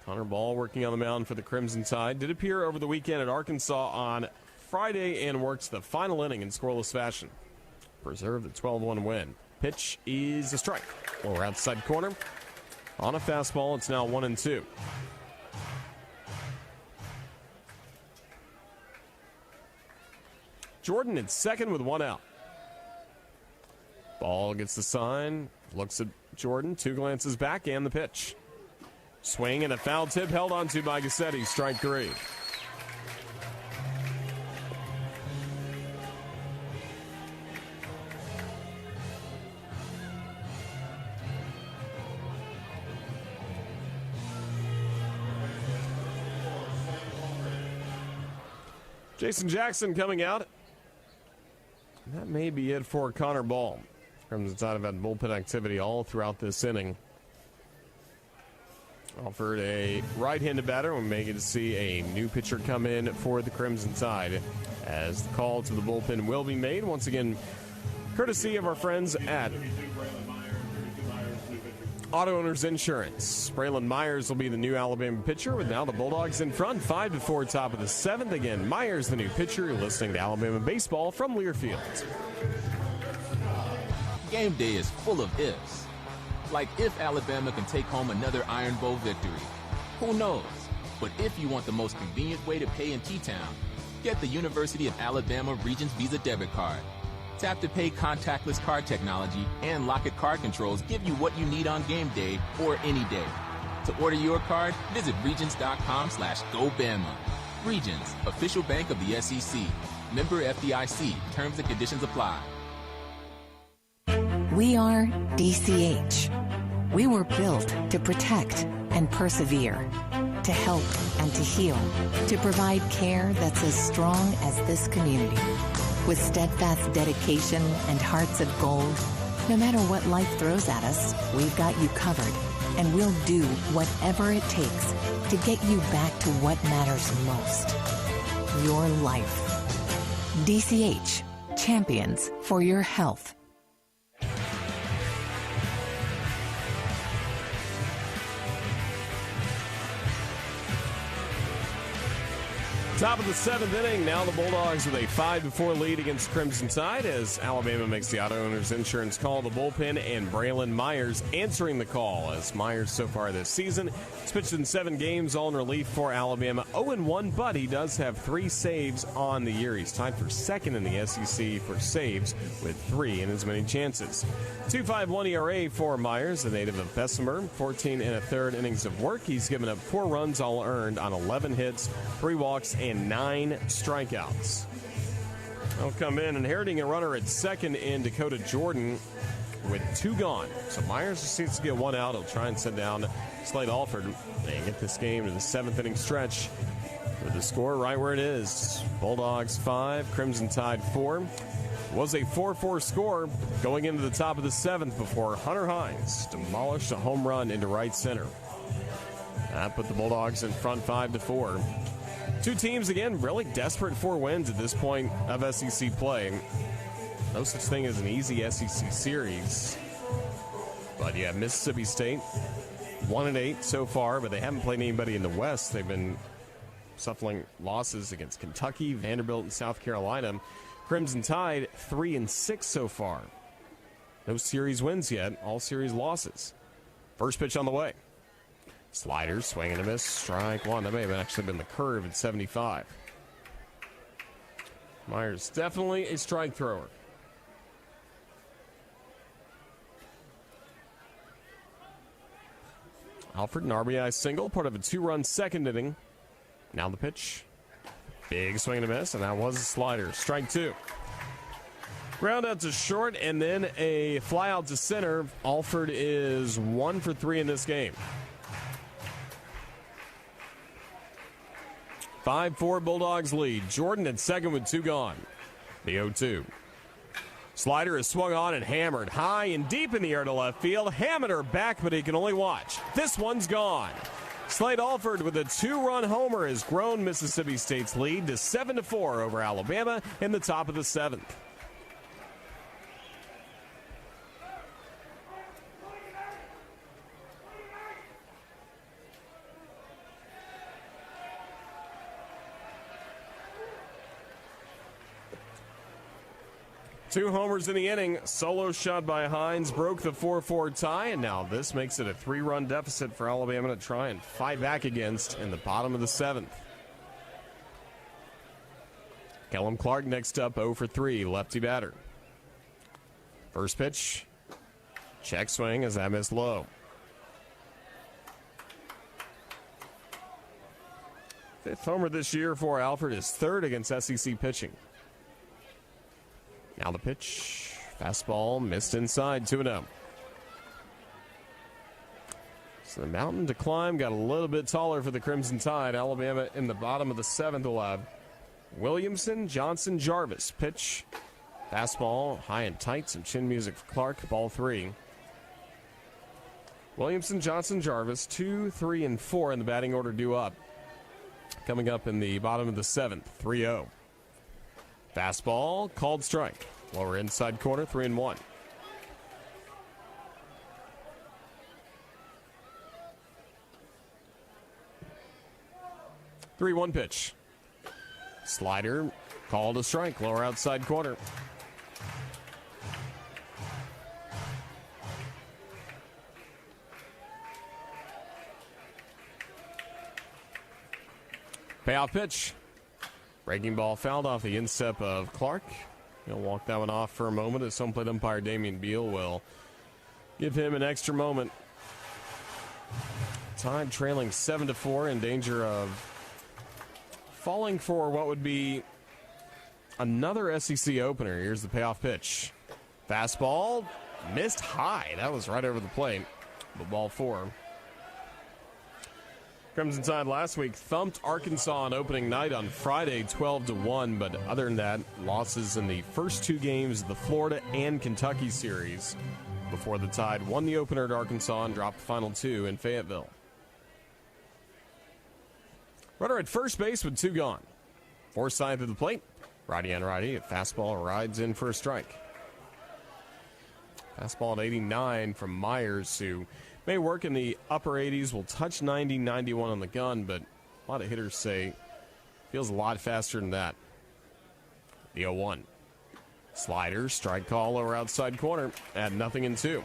Connor Ball working on the mound for the Crimson Tide. Did appear over the weekend at Arkansas on Friday and works the final inning in scoreless fashion. Preserved the 12-1 win. Pitch is a strike. Lower outside corner. On a fastball, it's now 1-2. Jordan in second with 1 out. Ball gets the sign, looks at Jordan, 2 glances back, and the pitch. Swing and a foul tip held onto by Gassetti, strike 3. Jason Jackson coming out. That may be it for Connor Ball. Crimson Tide have had bullpen activity all throughout this inning. Offered a right-handed batter. We may get to see a new pitcher come in for the Crimson Tide as the call to the bullpen will be made. Once again, courtesy of our friends at Auto Owners Insurance. Braylon Myers will be the new Alabama pitcher with now the Bulldogs in front. 5-4 top of the 7th. Again, Myers the new pitcher. You're listening to Alabama Baseball from Learfield. Game day is full of ifs. Like if Alabama can take home another Iron Bowl victory. Who knows? But if you want the most convenient way to pay in T-Town, get the University of Alabama Regents Visa debit card. Tap to pay contactless card technology and Lock-It card controls give you what you need on game day or any day. To order your card, visit Regents.com/GoBama. Regents, official bank of the SEC. Member FDIC. Terms and conditions apply. We are DCH. We were built to protect and persevere, to help and to heal, to provide care that's as strong as this community. With steadfast dedication and hearts of gold, no matter what life throws at us, we've got you covered. and we'll do whatever it takes to get you back to what matters most, your life. DCH, champions for your health. Top of the 7th inning. Now the Bulldogs with a 5-4 lead against Crimson Tide as Alabama makes the auto owner's insurance call. The bullpen and Braylon Myers answering the call, as Myers so far this season has pitched in 7 games, all in relief for Alabama. 0-1, but he does have 3 saves on the year. He's tied for second in the SEC for saves with 3 in as many chances. 2.51 ERA for Myers, the native of Bessemer. 14 1/3 innings of work. He's given up 4 runs all earned on 11 hits, 3 walks, and 9 strikeouts. He'll come in inheriting a runner at second in Dakota Jordan with 2 gone. So Myers just needs to get 1 out. He'll try and set down Slade Alford and get this game to the 7th inning stretch with the score right where it is. Bulldogs 5, Crimson Tide 4. Was a 4-4 score going into the top of the 7th before Hunter Hines demolished a home run into right center. That put the Bulldogs in front 5-4. 2 teams, again, really desperate for wins at this point of SEC play. No such thing as an easy SEC series. But you have Mississippi State, 1-8 so far, but they haven't played anybody in the West. They've been suffering losses against Kentucky, Vanderbilt, and South Carolina. Crimson Tide, 3-6 so far. No series wins yet, all series losses. First pitch on the way. Slider, swing and a miss, strike 1. That may have actually been the curve at 75. Myers definitely a strike thrower. Alford, an RBI single, part of a 2-run second inning. Now the pitch. Big swing and a miss, and that was a slider. Strike 2. Ground out to short, and then a fly out to center. Alford is 1 for 3 in this game. 5-4 Bulldogs lead. Jordan at second with 2 gone. The 0-2. Slider is swung on and hammered high and deep in the air to left field. Hammeter back, but he can only watch. This one's gone. Slade Alford with a 2-run homer has grown Mississippi State's lead to 7-4 over Alabama in the top of the 7th. Two homers in the inning. Solo shot by Hines broke the 4-4 tie, and now this makes it a 3-run deficit for Alabama to try and fight back against in the bottom of the 7th. Kellum Clark next up, 0 for 3, lefty batter. First pitch, check swing as that missed low. Fifth homer this year for Alford, is 3rd against SEC pitching. Now the pitch, fastball missed inside, 2-0. So the mountain to climb got a little bit taller for the Crimson Tide. Alabama in the bottom of the 7th will have Williamson, Johnson, Jarvis. Pitch, fastball, high and tight, some chin music for Clark, ball 3. Williamson, Johnson, Jarvis, 2, 3, and 4 in the batting order due up. Coming up in the bottom of the 7th, 3-0. Fastball, called strike. Lower inside corner, 3-1. Three 1 pitch. Slider, called a strike. Lower outside corner. Payoff pitch. Breaking ball fouled off the instep of Clark. He'll walk that one off for a moment as home plate umpire Damian Beal will give him an extra moment. Tide trailing 7-4, in danger of falling for what would be another SEC opener. Here's the payoff pitch. Fastball missed high. That was right over the plate. But ball 4. Crimson Tide last week thumped Arkansas on opening night on Friday, 12-1. But other than that, losses in the first 2 games of the Florida and Kentucky series. before the Tide won the opener at Arkansas and dropped the final 2 in Fayetteville. Runner at first base with 2 gone. Forsythe at the plate. Righty on righty. A fastball rides in for a strike. Fastball at 89 from Myers, who may work in the upper 80s, will touch 90, 91 on the gun, but a lot of hitters say feels a lot faster than that. The 0-1. Slider, strike call, lower outside corner at 0-2.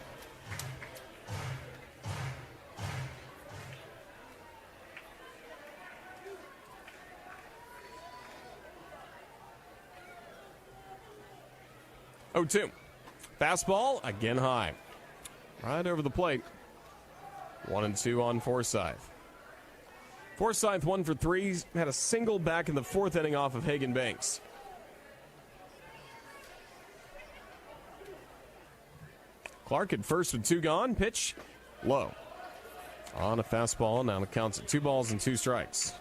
Oh, 2. Fastball, again high. Right over the plate. 1-2 on Forsythe. Forsythe 1 for 3. Had a single back in the 4th inning off of Hagen Banks. Clark at first with 2 gone. Pitch low. On a fastball. Now it counts at 2 balls and 2 strikes.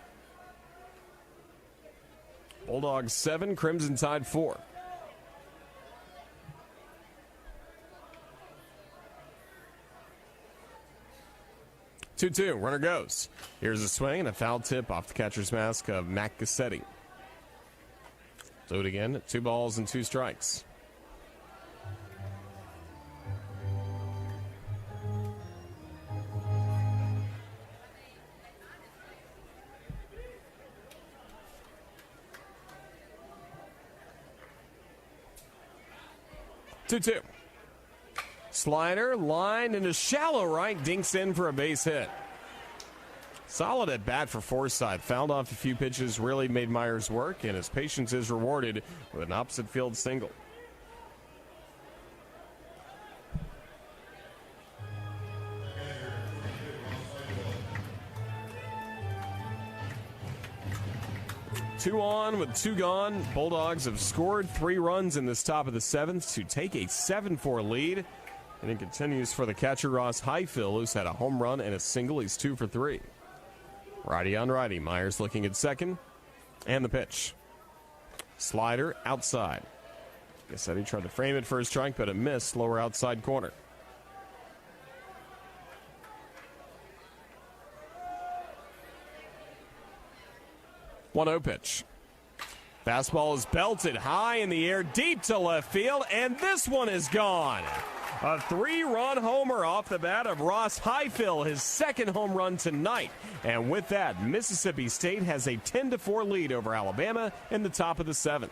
Bulldogs 7, Crimson Tide 4. Two, runner goes. Here's a swing and a foul tip off the catcher's mask of Matt Gassetti. Do it again at 2 balls and 2 strikes. Two. Slider, line into shallow right, dinks in for a base hit. Solid at bat for Forsythe. Fouled off a few pitches, really made Myers work, and his patience is rewarded with an opposite field single. Two on with 2 gone. Bulldogs have scored 3 runs in this top of the 7th to take a 7-4 lead. And it continues for the catcher, Ross Highfill, who's had a home run and a single. He's 2 for 3. Righty on righty. Myers looking at second. And the pitch. Slider outside. Gassetti tried to frame it for a strike, but it missed. Lower outside corner. One-0 pitch. Fastball is belted high in the air, deep to left field, and this one is gone. A 3-run homer off the bat of Ross Highfill, his 2nd home run tonight. And with that, Mississippi State has a 10-4 lead over Alabama in the top of the 7th.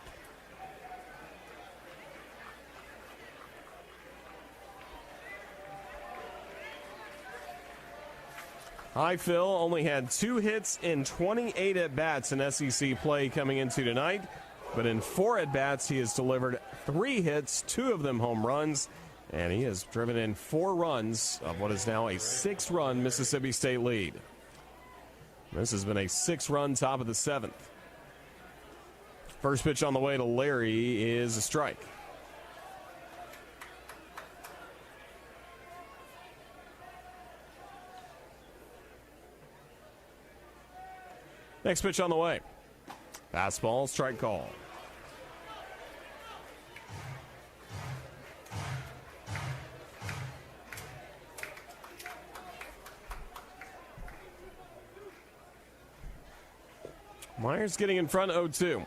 Highfill only had 2 hits in 28 at-bats in SEC play coming into tonight. But in 4 at-bats, he has delivered 3 hits, 2 of them home runs. And he has driven in 4 runs of what is now a 6-run Mississippi State lead. This has been a 6-run top of the 7th. First pitch on the way to Larry is a strike. Next pitch on the way. Fastball, strike call. Myers getting in front, 0-2.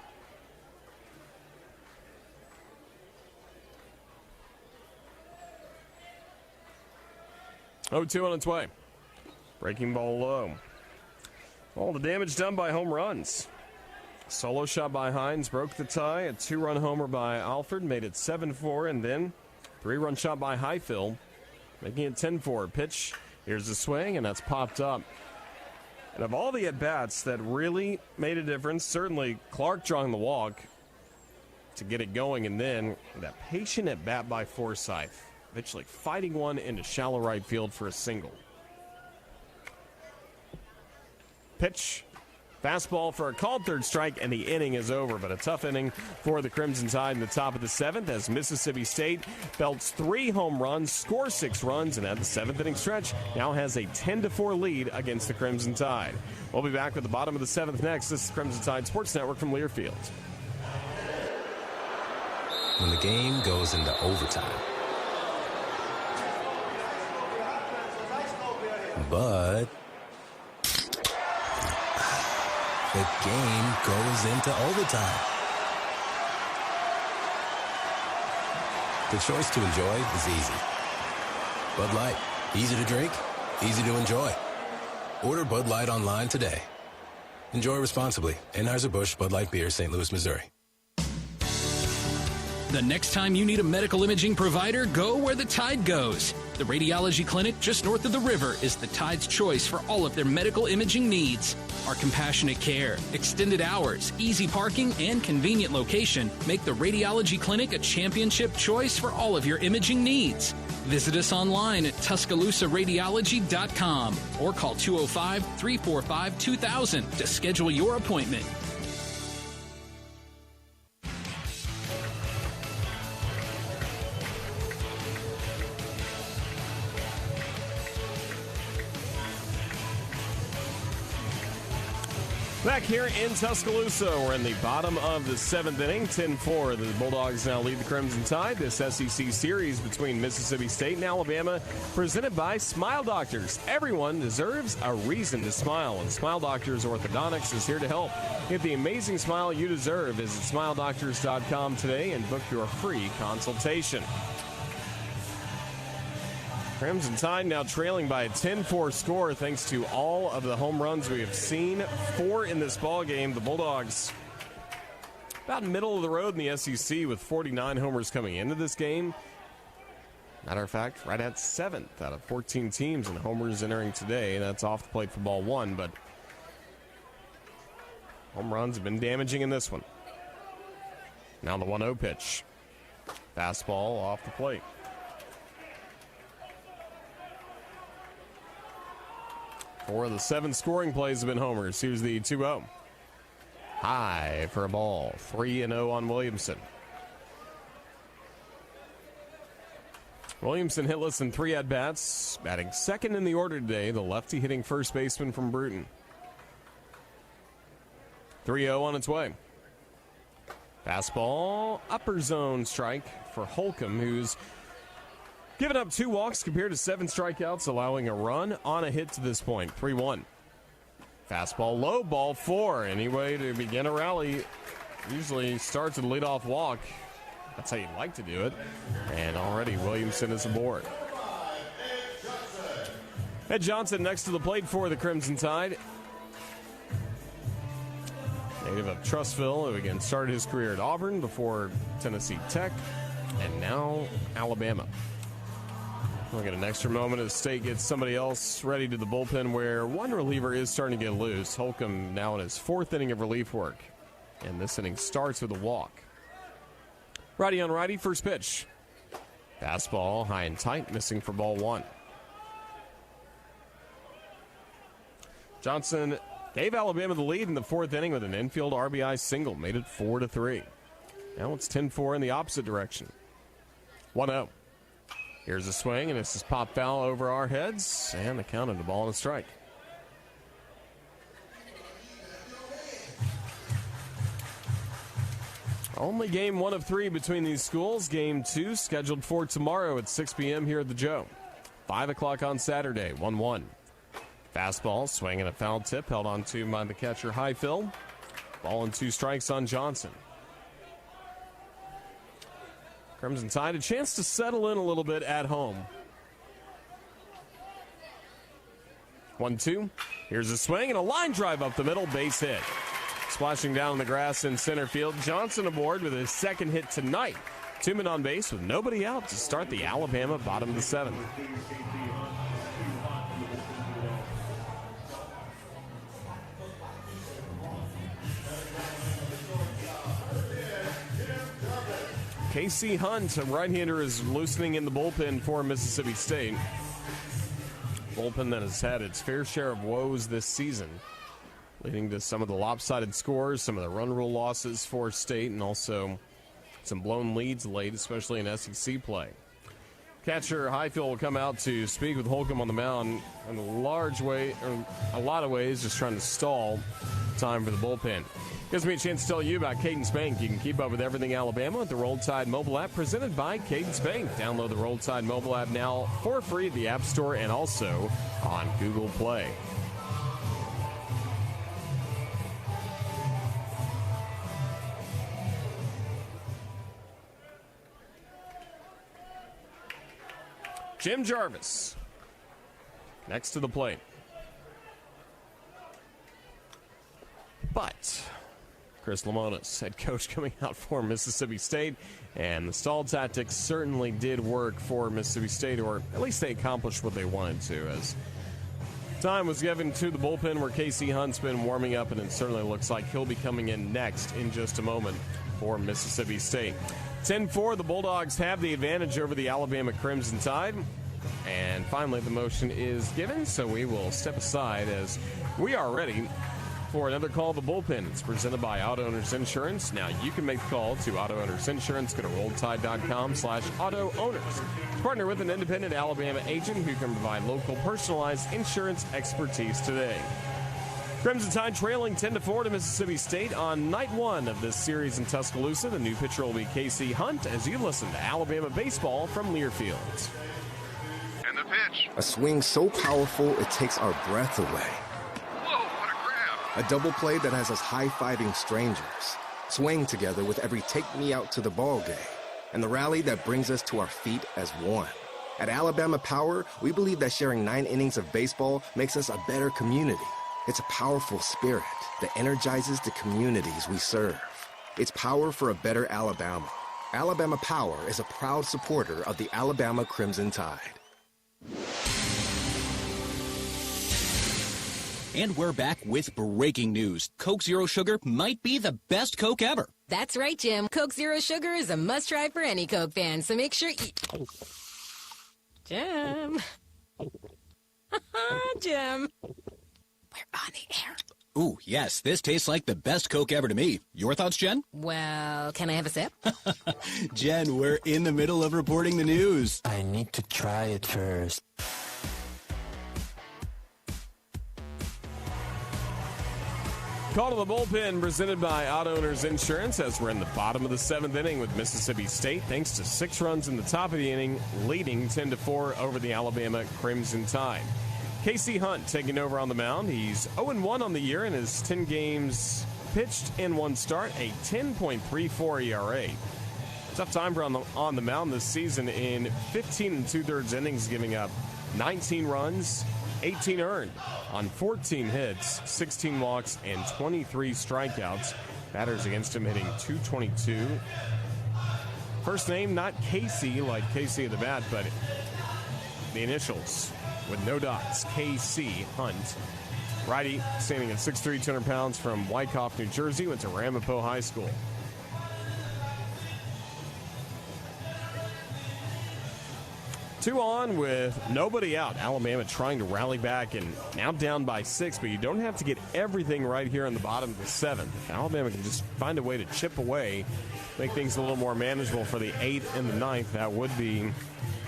On its way. Breaking ball low. All the damage done by home runs. Solo shot by Hines broke the tie. A 2-run homer by Alford made it 7-4, and then 3-run shot by Highfill, making it 10-4. Pitch, here's the swing, and that's popped up. And of all the at-bats that really made a difference, certainly Clark drawing the walk to get it going, and then that patient at-bat by Forsythe, eventually fighting one into shallow right field for a single. Pitch, fastball for a called 3rd strike, and the inning is over. But a tough inning for the Crimson Tide in the top of the 7th as Mississippi State belts 3 home runs, scores 6 runs, and at the 7th inning stretch now has a 10-4 lead against the Crimson Tide. We'll be back with the bottom of the 7th next. This is Crimson Tide Sports Network from Learfield. When the game goes into overtime, but the game goes into overtime. The choice to enjoy is easy. Bud Light, easy to drink, easy to enjoy. Order Bud Light online today. Enjoy responsibly. Anheuser-Busch Bud Light Beer, St. Louis, Missouri. The next time you need a medical imaging provider, go where the Tide goes. The radiology clinic just north of the river is the Tide's choice for all of their medical imaging needs. Our compassionate care, extended hours, easy parking, and convenient location make the radiology clinic a championship choice for all of your imaging needs. Visit us online at TuscaloosaRadiology.com or call 205-345-2000 to schedule your appointment. Back here in Tuscaloosa, we're in the bottom of the 7th inning, 10-4. The Bulldogs now lead the Crimson Tide. This SEC series between Mississippi State and Alabama, presented by Smile Doctors. Everyone deserves a reason to smile, and Smile Doctors Orthodontics is here to help. Get the amazing smile you deserve. Visit SmileDoctors.com today and book your free consultation. Crimson Tide now trailing by a 10-4 score thanks to all of the home runs we have seen. 4 in this ball game. The Bulldogs about middle of the road in the SEC with 49 homers coming into this game. Matter of fact, right at 7th out of 14 teams in homers entering today. That's off the plate for ball 1, but home runs have been damaging in this one. Now the 1-0 pitch. Fastball off the plate. 4 of the 7 scoring plays have been homers. Here's the 2-0. High for a ball. 3-0 on Williamson. Williamson hitless in 3 at-bats. Batting second in the order today, the lefty hitting first baseman from Bruton. 3-0 on its way. Fastball, upper zone strike for Holcomb, who's given up 2 walks compared to 7 strikeouts, allowing a run on a hit to this point. 3-1. Fastball low, ball 4. Any way to begin a rally usually starts with a leadoff walk. That's how you like to do it. And already Williamson is aboard. Ed Johnson next to the plate for the Crimson Tide. Native of Trussville, who again started his career at Auburn before Tennessee Tech, and now Alabama. We'll get an extra moment as State gets somebody else ready to the bullpen where one reliever is starting to get loose. Holcomb now in his 4th inning of relief work. And this inning starts with a walk. Righty on righty, first pitch. Fastball high and tight, missing for ball 1. Johnson gave Alabama the lead in the 4th inning with an infield RBI single, made it 4-3. Now it's 10-4 in the opposite direction. 1-0. Here's a swing, and this is pop foul over our heads, and the count of the ball and a strike. Only game 1 of 3 between these schools. Game 2 scheduled for tomorrow at 6 p.m. here at the Joe. 5 o'clock on Saturday, 1-1. Fastball, swing and a foul tip, held on to by the catcher Highfill. Ball and 2 strikes on Johnson. Crimson Tide, a chance to settle in a little bit at home. 1-2. Here's a swing and a line drive up the middle, base hit. Splashing down on the grass in center field. Johnson aboard with his 2nd hit tonight. 2 men on base with nobody out to start the Alabama bottom of the 7th. Casey Hunt, a right-hander, is loosening in the bullpen for Mississippi State. Bullpen that has had its fair share of woes this season, leading to some of the lopsided scores, some of the run rule losses for State, and also some blown leads late, especially in SEC play. Catcher Highfield will come out to speak with Holcomb on the mound in a lot of ways, just trying to stall time for the bullpen. Gives me a chance to tell you about Cadence Bank. You can keep up with everything Alabama with the Roll Tide mobile app presented by Cadence Bank. Download the Roll Tide mobile app now for free at the App Store and also on Google Play. Jim Jarvis next to the plate. But Chris Lemonis, head coach, coming out for Mississippi State, and the stall tactics certainly did work for Mississippi State, or at least they accomplished what they wanted to, as time was given to the bullpen where Casey Hunt's been warming up, and it certainly looks like he'll be coming in next in just a moment for Mississippi State. 10-4, the Bulldogs have the advantage over the Alabama Crimson Tide. And finally, the motion is given, so we will step aside as we are ready for another call to the bullpen. It's presented by Auto Owners Insurance. Now you can make the call to Auto Owners Insurance. Go to rolltide.com/auto owners. Partner with an independent Alabama agent who can provide local personalized insurance expertise today. Crimson Tide trailing 10-4 to Mississippi State on night one of this series in Tuscaloosa. The new pitcher will be Casey Hunt as you listen to Alabama baseball from Learfield. And the pitch. A swing so powerful it takes our breath away. Whoa, what a grab. A double play that has us high-fiving strangers, swaying together with every take me out to the ball game, and the rally that brings us to our feet as one. At Alabama Power, we believe that sharing 9 innings of baseball makes us a better community. It's a powerful spirit that energizes the communities we serve. It's power for a better Alabama. Alabama Power is a proud supporter of the Alabama Crimson Tide. And we're back with breaking news. Coke Zero Sugar might be the best Coke ever. That's right, Jim. Coke Zero Sugar is a must-try for any Coke fan, so make sure you... Jim. Jim. We're on the air. Ooh, yes, this tastes like the best Coke ever to me. Your thoughts, Jen? Well, can I have a sip? Jen, we're in the middle of reporting the news. I need to try it first. Call to the bullpen presented by Auto Owners Insurance as we're in the bottom of the 7th inning with Mississippi State, thanks to 6 runs in the top of the inning, leading 10-4 over the Alabama Crimson Tide. Casey Hunt taking over on the mound. He's 0-1 on the year in his 10 games pitched in 1 start, a 10.34 ERA. Tough time for on the mound this season in 15 2/3 innings, giving up 19 runs, 18 earned on 14 hits, 16 walks, and 23 strikeouts. Batters against him hitting .222. First name, not Casey like Casey at the bat, but the initials with no dots, KC Hunt. Righty, standing at 6'3", 200 pounds from Wyckoff, New Jersey, went to Ramapo High School. Two on with nobody out. Alabama trying to rally back and now down by 6, but you don't have to get everything right here on the bottom of the 7th. If Alabama can just find a way to chip away, make things a little more manageable for the 8th and the 9th, that would be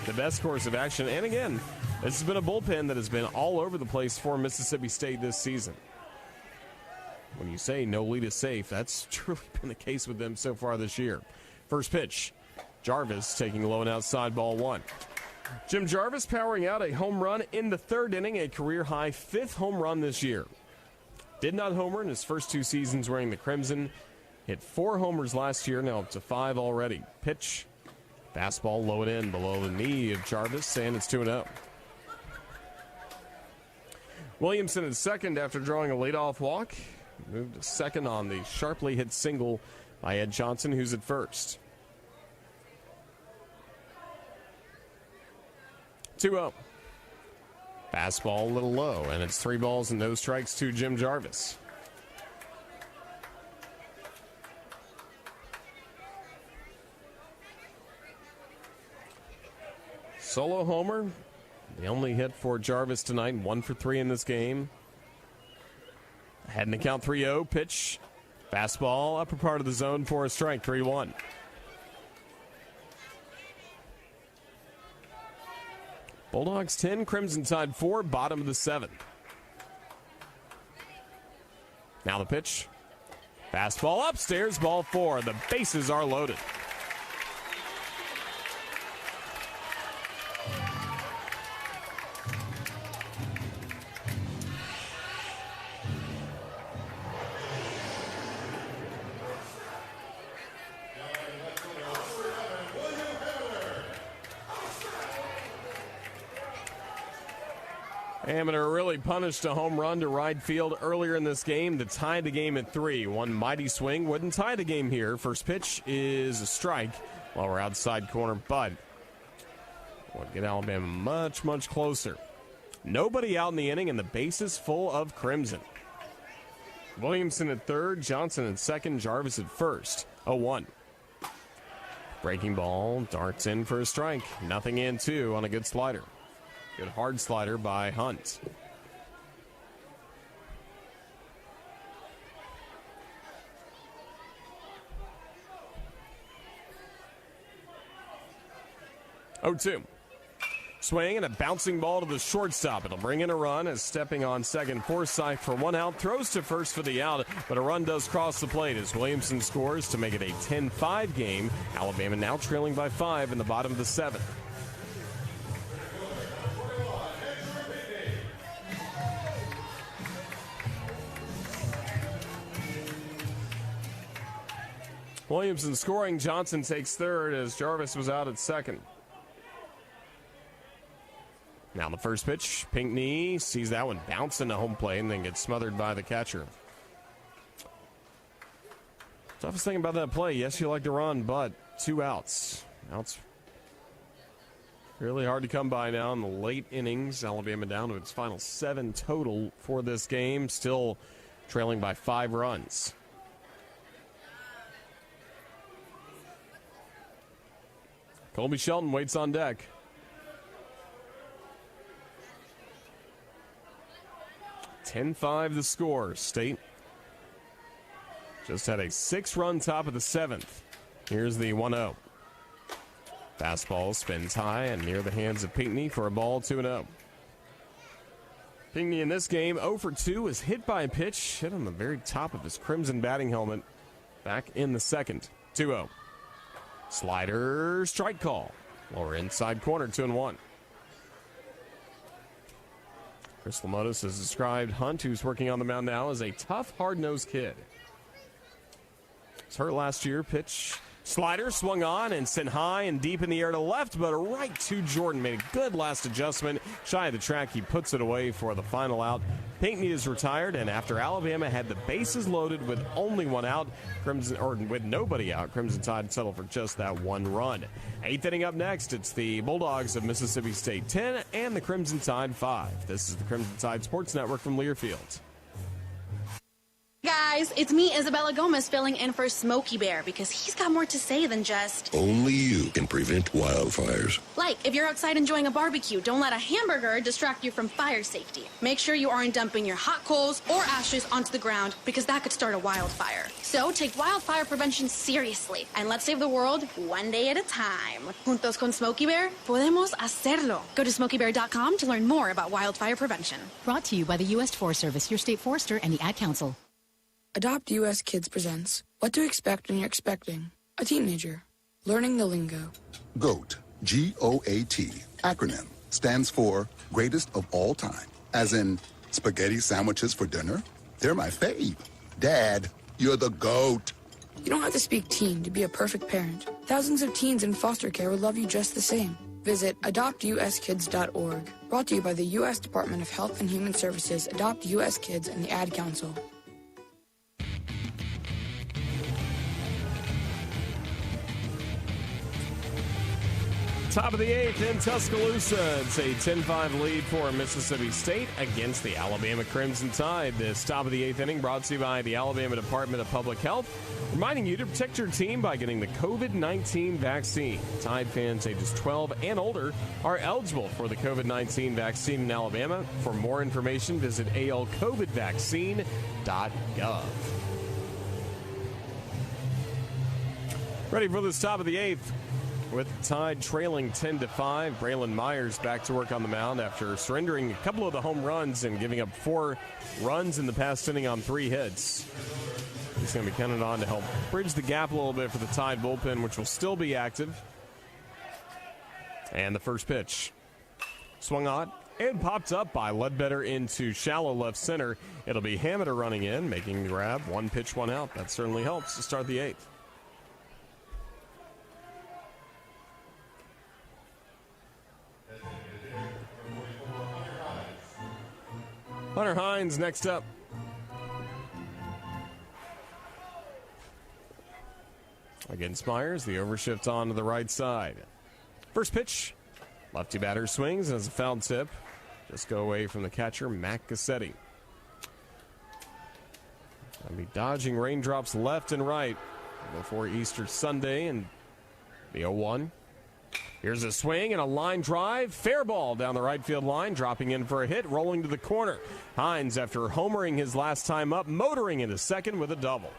the best course of action. And again, this has been a bullpen that has been all over the place for Mississippi State this season. When you say no lead is safe, that's truly been the case with them so far this year. First pitch, Jarvis taking low and outside, ball 1. Jim Jarvis powering out a home run in the 3rd inning, a career-high 5th home run this year. Did not homer in his first 2 seasons wearing the Crimson. Hit 4 homers last year, now up to 5 already. Pitch, fastball low and in below the knee of Jarvis, and it's 2-0. Williamson at second after drawing a leadoff walk. Moved to second on the sharply hit single by Ed Johnson, who's at first. 2-0. Fastball a little low, and it's 3 balls and no strikes to Jim Jarvis. Solo homer. The only hit for Jarvis tonight, 1 for 3 in this game. Heading to count 3-0. Pitch, fastball, upper part of the zone for a strike, 3-1. Bulldogs 10, Crimson Tide 4, bottom of the 7th. Now the pitch. Fastball upstairs, ball 4. The bases are loaded. Amateur really punished a home run to right field earlier in this game to tie the game at 3. One mighty swing wouldn't tie the game here. First pitch is a strike while we're outside corner, but would get Alabama much, much closer. Nobody out in the inning, and the bases full of Crimson. Williamson at third, Johnson at second, Jarvis at first. 0-1. Breaking ball, darts in for a strike. Nothing in 2 on a good slider. Good hard slider by Hunt. Oh, 2. Swing and a bouncing ball to the shortstop. It'll bring in a run as stepping on second. Forsythe for 1 out. Throws to first for the out, but a run does cross the plate as Williamson scores to make it a 10-5 game. Alabama now trailing by 5 in the bottom of the 7th. Williamson scoring. Johnson takes third as Jarvis was out at second. Now the first pitch, Pinckney sees that one bounce into home plate and then gets smothered by the catcher. Toughest thing about that play, yes, you like to run, but 2 outs. Outs really hard to come by now in the late innings. Alabama down to its final 7 total for this game, still trailing by 5 runs. Colby Shelton waits on deck. (10-5) the score. State just had a 6-run top of the 7th. Here's the 1-0. Fastball spins high and near the hands of Pinckney for a ball 2-0. Pinckney in this game 0 for 2 is hit by a pitch hit on the very top of his Crimson batting helmet back in the 2nd. 2-0. Slider, strike call. Lower inside corner, 2-1. Chris Lamotis has described Hunt, who's working on the mound now, as a tough, hard-nosed kid. Was hurt last year. Pitch, slider swung on and sent high and deep in the air to left, but right to Jordan. Made a good last adjustment. Shy of the track, he puts it away for the final out. Pinckney is retired, and after Alabama had the bases loaded with only 1 out, with nobody out, Crimson Tide settled for just that 1 run. 8th inning up next. It's the Bulldogs of Mississippi State 10 and the Crimson Tide 5. This is the Crimson Tide Sports Network from Learfield. Guys, it's me, Isabella Gomez, filling in for Smokey Bear because he's got more to say than just... Only you can prevent wildfires. Like, if you're outside enjoying a barbecue, don't let a hamburger distract you from fire safety. Make sure you aren't dumping your hot coals or ashes onto the ground because that could start a wildfire. So take wildfire prevention seriously and let's save the world one day at a time. Juntos con Smokey Bear, podemos hacerlo. Go to smokeybear.com to learn more about wildfire prevention. Brought to you by the U.S. Forest Service, your state forester, and the Ad Council. Adopt U.S. Kids presents What to Expect When You're Expecting a Teenager. Learning the Lingo. GOAT, G-O-A-T, acronym, stands for Greatest of All Time. As in, spaghetti sandwiches for dinner? They're my fave. Dad, you're the GOAT. You don't have to speak teen to be a perfect parent. Thousands of teens in foster care will love you just the same. Visit adoptuskids.org. Brought to you by the U.S. Department of Health and Human Services, Adopt U.S. Kids, and the Ad Council. Top of the 8th in Tuscaloosa. It's a 10-5 lead for Mississippi State against the Alabama Crimson Tide. This top of the 8th inning brought to you by the Alabama Department of Public Health, reminding you to protect your team by getting the COVID-19 vaccine. Tide fans ages 12 and older are eligible for the COVID-19 vaccine in Alabama. For more information, visit alcovidvaccine.gov. Ready for this top of the 8th. With the Tide trailing 10-5, Braylon Myers back to work on the mound after surrendering a couple of the home runs and giving up 4 runs in the past inning on 3 hits. He's going to be counted on to help bridge the gap a little bit for the Tide bullpen, which will still be active. And the first pitch swung on and popped up by Ledbetter into shallow left center. It'll be Hammett running in, making the grab. 1 pitch, 1 out. That certainly helps to start the 8th. Hunter Hines next up. Against Myers, the overshift on to the right side. First pitch, lefty batter swings as a foul tip. Just go away from the catcher, Matt Cassetti. I'll be dodging raindrops left and right before Easter Sunday and the 0-1. Here's a swing and a line drive. Fair ball down the right field line, dropping in for a hit, rolling to the corner. Hines, after homering his last time up, motoring into second with a double.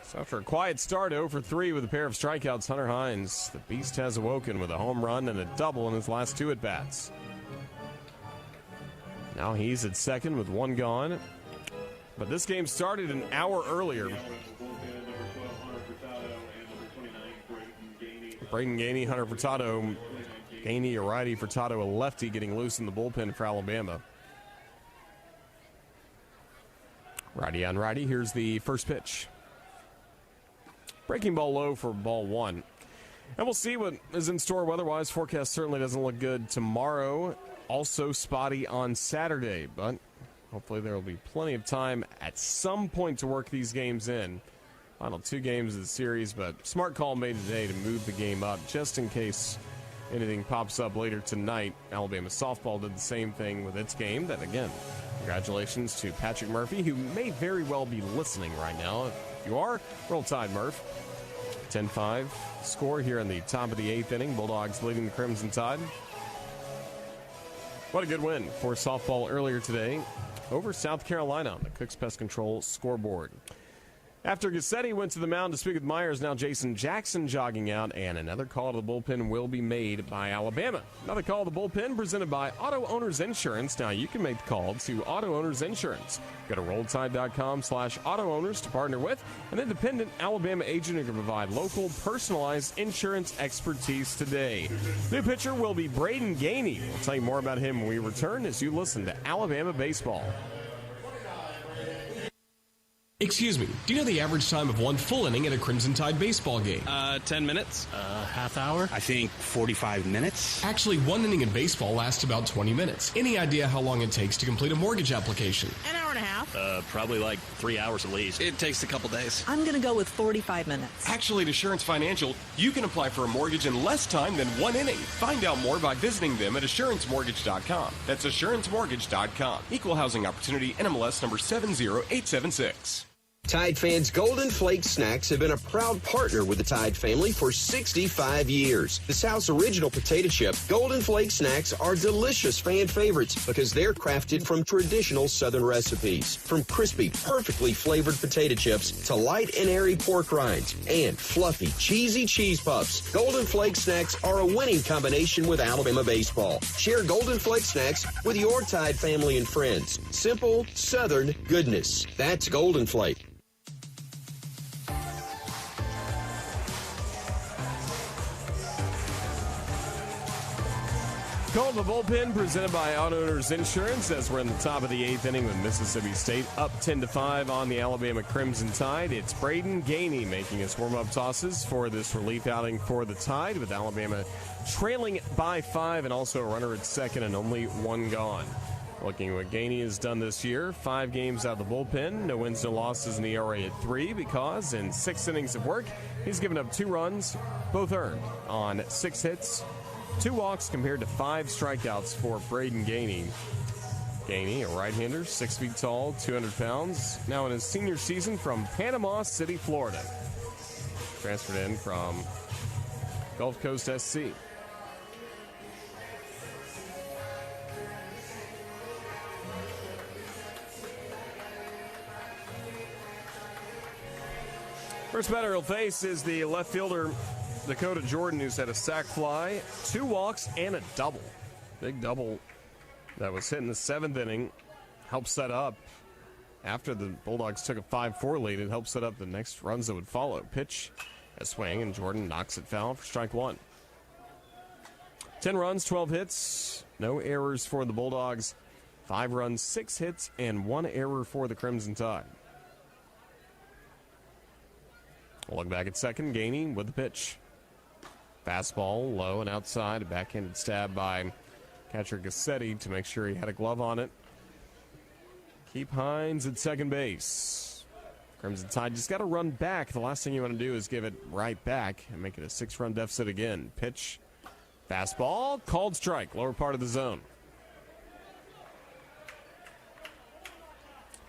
So after a quiet start, 0 for 3 with a pair of strikeouts, Hunter Hines, the beast has awoken with a home run and a double in his last 2 at-bats. Now he's at second with 1 gone. But this game started an hour earlier. Braden Gainey, Hunter Furtado. Gainey, a righty, Furtado, a lefty, getting loose in the bullpen for Alabama. Righty on righty. Here's the first pitch. Breaking ball low for ball 1. And we'll see what is in store weather-wise. Forecast certainly doesn't look good tomorrow. Also spotty on Saturday, but hopefully there will be plenty of time at some point to work these games in. Final 2 games of the series, but smart call made today to move the game up just in case anything pops up later tonight. Alabama softball did the same thing with its game. That, again, congratulations to Patrick Murphy, who may very well be listening right now. If you are, roll Tide, Murph. 10-5 score here in the top of the 8th inning. Bulldogs leading the Crimson Tide. What a good win for softball earlier today over South Carolina on the Cooks Pest Control scoreboard. After Gassetti went to the mound to speak with Myers, now Jason Jackson jogging out, and another call to the bullpen will be made by Alabama. Another call to the bullpen presented by Auto Owners Insurance. Now you can make the call to Auto Owners Insurance. Go to rolltide.com/autoowners to partner with an independent Alabama agent who can provide local, personalized insurance expertise today. New pitcher will be Braden Gainey. We'll tell you more about him when we return as you listen to Alabama Baseball. Excuse me, do you know the average time of 1 full inning at a Crimson Tide baseball game? 10 minutes. Half hour? I think 45 minutes. Actually, 1 inning in baseball lasts about 20 minutes. Any idea how long it takes to complete a mortgage application? An hour and a half. Probably like 3 hours at least. It takes a couple days. I'm going to go with 45 minutes. Actually, at Assurance Financial, you can apply for a mortgage in less time than 1 inning. Find out more by visiting them at AssuranceMortgage.com. That's AssuranceMortgage.com. Equal Housing Opportunity, NMLS number 70876. Tide fans, Golden Flake Snacks have been a proud partner with the Tide family for 65 years. The South's original potato chip, Golden Flake Snacks are delicious fan favorites because they're crafted from traditional Southern recipes. From crispy, perfectly flavored potato chips to light and airy pork rinds and fluffy, cheesy cheese puffs, Golden Flake Snacks are a winning combination with Alabama baseball. Share Golden Flake Snacks with your Tide family and friends. Simple, Southern goodness. That's Golden Flake. Call the bullpen presented by Auto Owners Insurance as we're in the top of the 8th inning with Mississippi State up 10-5 on the Alabama Crimson Tide. It's Braden Gainey making his warm-up tosses for this relief outing for the Tide, with Alabama trailing by 5 and also a runner at second and only 1 gone. Looking at what Gainey has done this year, 5 games out of the bullpen, no wins, no losses, and ERA at 3 because in 6 innings of work, he's given up 2 runs, both earned on 6 hits, 2 walks compared to 5 strikeouts for Braden Gainey. Gainey, a right-hander, 6 feet tall, 200 pounds, now in his senior season from Panama City, Florida. Transferred in from Gulf Coast SC. First batter he'll face is the left fielder Dakota Jordan, who's had a sac fly, 2 walks, and a double. Big double that was hit in the 7th inning. Helped set up after the Bulldogs took a 5-4 lead, it helped set up the next runs that would follow. Pitch, a swing, and Jordan knocks it foul for strike one. 10 runs, 12 hits, no errors for the Bulldogs. 5 runs, 6 hits, and 1 error for the Crimson Tide. We'll look back at second. Gainey with the pitch. Fastball, low and outside. A backhanded stab by catcher Gassetti to make sure he had a glove on it. Keep Hines at second base. Crimson Tide just got to run back. The last thing you want to do is give it right back and make it a 6-run deficit again. Pitch, fastball, called strike, lower part of the zone.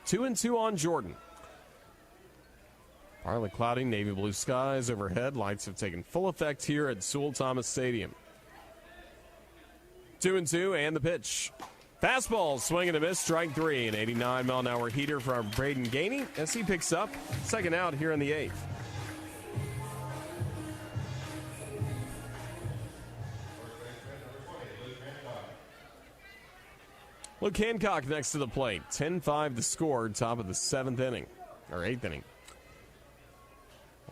2-2 on Jordan. Partly cloudy, navy blue skies overhead. Lights have taken full effect here at Sewell-Thomas Stadium. 2-2 and the pitch. Fastball, swing and a miss, strike three. An 89-mile-an-hour heater from Braden Gainey as he picks up second out here in the 8th. Luke Hancock next to the plate. 10-5 the score, top of the 7th inning, or 8th inning.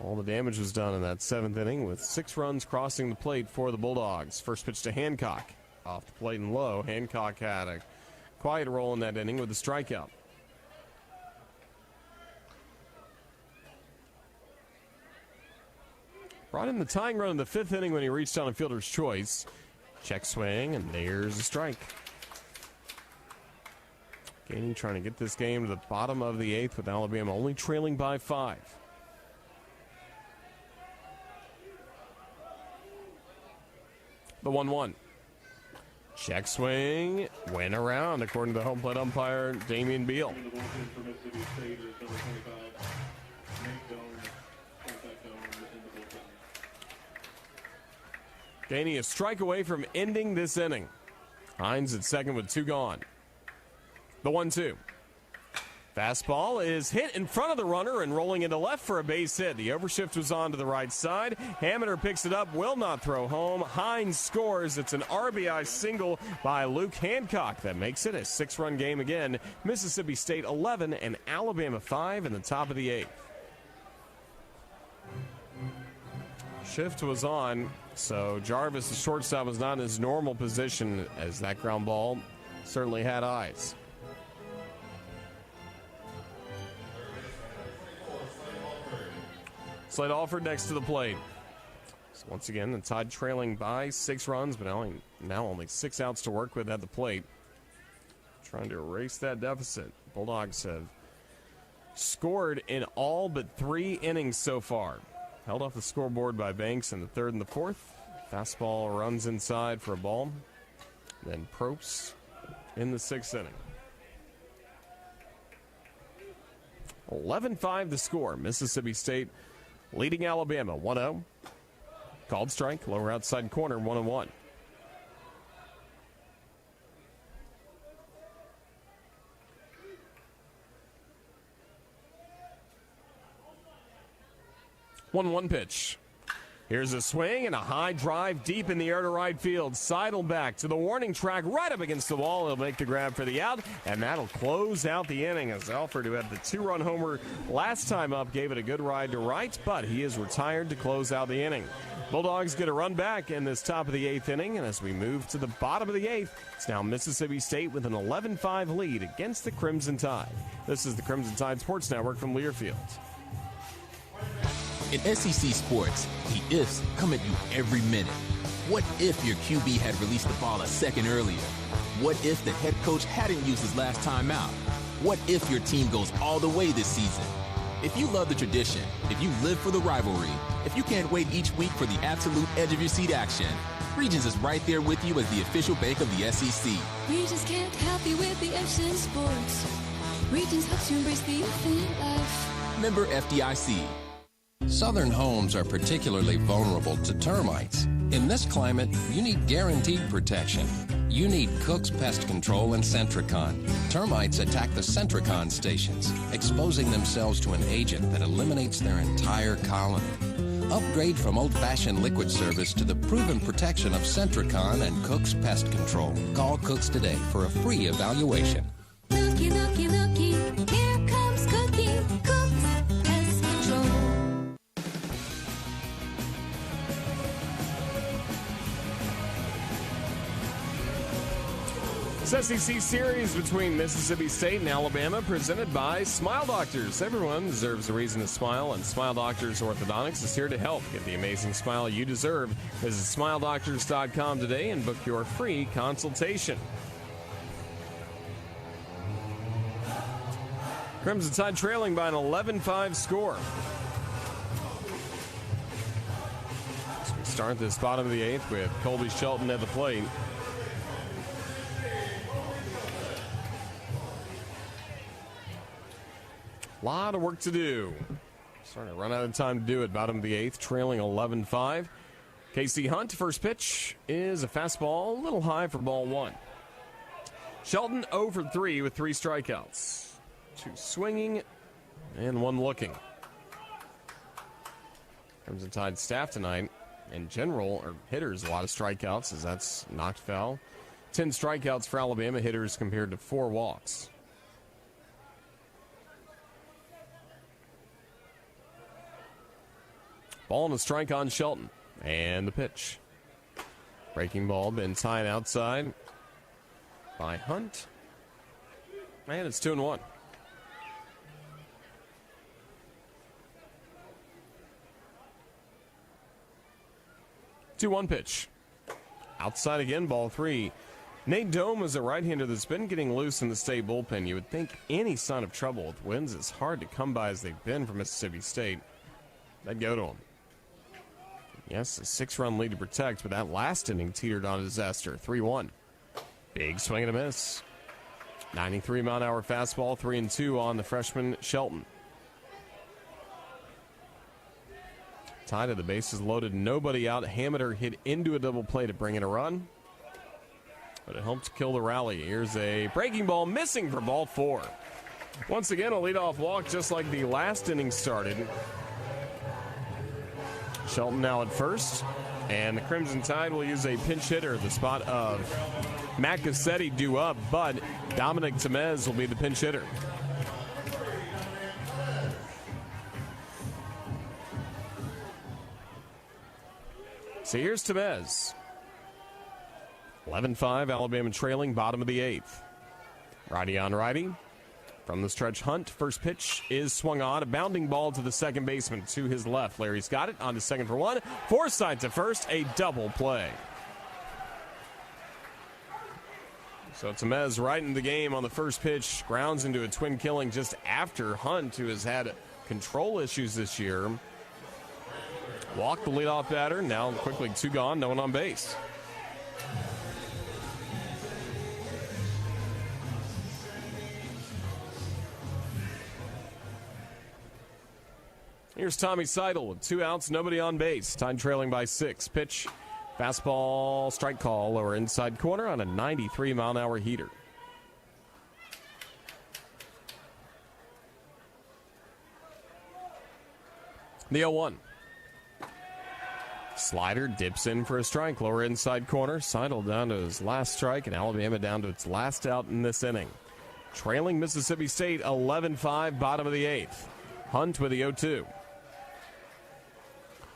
All the damage was done in that 7th inning with 6 runs crossing the plate for the Bulldogs. First pitch to Hancock. Off the plate and low. Hancock had a quiet role in that inning with a strikeout. Brought in the tying run in the 5th inning when he reached on a fielder's choice. Check swing, and there's a strike. Gainey trying to get this game to the bottom of the 8th with Alabama only trailing by 5. The 1-1. Check swing, went around, according to the home plate umpire, Damian Beal. Gainey a strike away from ending this inning. Hines at second with 2 gone. The 1-2. Fastball is hit in front of the runner and rolling into left for a base hit. The overshift was on to the right side. Hammeter picks it up, will not throw home. Hines scores. It's an RBI single by Luke Hancock. That makes it a 6-run game again. Mississippi State 11 and Alabama 5 in the top of the 8th. Shift was on, so Jarvis, the shortstop, was not in his normal position as that ground ball certainly had eyes. Slade Alford next to the plate. So once again, the Tide trailing by 6 runs, but now only 6 outs to work with at the plate. Trying to erase that deficit. Bulldogs have scored in all but 3 innings so far. Held off the scoreboard by Banks in the 3rd and the 4th. Fastball runs inside for a ball. Then Probst in the 6th inning. 11-5 the score. Mississippi State leading Alabama 1-0. Called strike, lower outside corner, 1-1. One pitch. Here's a swing and a high drive deep in the air to right field. Seidel back to the warning track right up against the wall. He'll make the grab for the out, and that'll close out the inning as Alford, who had the 2-run homer last time up, gave it a good ride to right, but he is retired to close out the inning. Bulldogs get a run back in this top of the 8th inning, and as we move to the bottom of the 8th, it's now Mississippi State with an 11-5 lead against the Crimson Tide. This is the Crimson Tide Sports Network from Learfield. In SEC sports, the ifs come at you every minute. What if your QB had released the ball a second earlier? What if the head coach hadn't used his last time out? What if your team goes all the way this season? If you love the tradition, if you live for the rivalry, if you can't wait each week for the absolute edge of your seat action, Regions is right there with you as the official bank of the SEC. Regions can't help you with the ifs in sports. Regions helps you embrace the infinite life. Member FDIC. Southern homes are particularly vulnerable to termites. In this climate, you need guaranteed protection. You need Cook's Pest Control and Centricon. Termites attack the Centricon stations, exposing themselves to an agent that eliminates their entire colony. Upgrade from old-fashioned liquid service to the proven protection of Centricon and Cook's Pest Control. Call Cook's today for a free evaluation. Looky, looky, looky, here comes SEC series between Mississippi State and Alabama presented by Smile Doctors. Everyone deserves a reason to smile, and Smile Doctors Orthodontics is here to help. Get the amazing smile you deserve. Visit smiledoctors.com today and book your free consultation. Crimson Tide trailing by an 11-5 score. So we start this bottom of the 8th with Colby Shelton at the plate. A lot of work to do. Starting to run out of time to do it. Bottom of the 8th, trailing 11-5. KC Hunt, first pitch is a fastball, a little high for ball 1. Shelton 0 for 3 with 3 strikeouts. 2 swinging and 1 looking. Crimson Tide staff tonight, in general, or hitters, a lot of strikeouts as that's knocked foul. 10 strikeouts for Alabama hitters compared to 4 walks. Ball and a strike on Shelton. And the pitch. Breaking ball been tied outside by Hunt. And it's 2-1. 2-1 pitch. Outside again, ball 3. Nate Dome is a right-hander that's been getting loose in the state bullpen. You would think any sign of trouble with wins is hard to come by as they've been for Mississippi State. That'd go to him. Yes, a 6-run lead to protect, but that last inning teetered on a disaster. 3-1. Big swing and a miss. 93-mile-an-hour fastball, 3-2 on the freshman Shelton. Tied to the bases loaded, nobody out. Hameter hit into a double play to bring in a run, but it helped kill the rally. Here's a breaking ball missing for ball 4. Once again, a leadoff walk just like the last inning started. Shelton now at first, and the Crimson Tide will use a pinch hitter, the spot of Matt Cassetti due up, but Dominic Temez will be the pinch hitter. So here's Temez. 11-5, Alabama trailing, bottom of the 8th. Righty on righty. From the stretch, Hunt. First pitch is swung on. A bounding ball to the second baseman to his left. Larry's got it. On to second for 1. Forsythe to first. A double play. So Temez right in the game on the first pitch. Grounds into a twin killing just after Hunt, who has had control issues this year. Walked the leadoff batter. Now quickly 2 gone. No one on base. Here's Tommy Seidel with 2 outs, nobody on base. Tide trailing by 6. Pitch, fastball, strike call, lower inside corner on a 93-mile-an-hour heater. The 0-1. Slider dips in for a strike, lower inside corner. Seidel down to his last strike, and Alabama down to its last out in this inning. Trailing Mississippi State 11-5, bottom of the 8th. Hunt with the 0-2.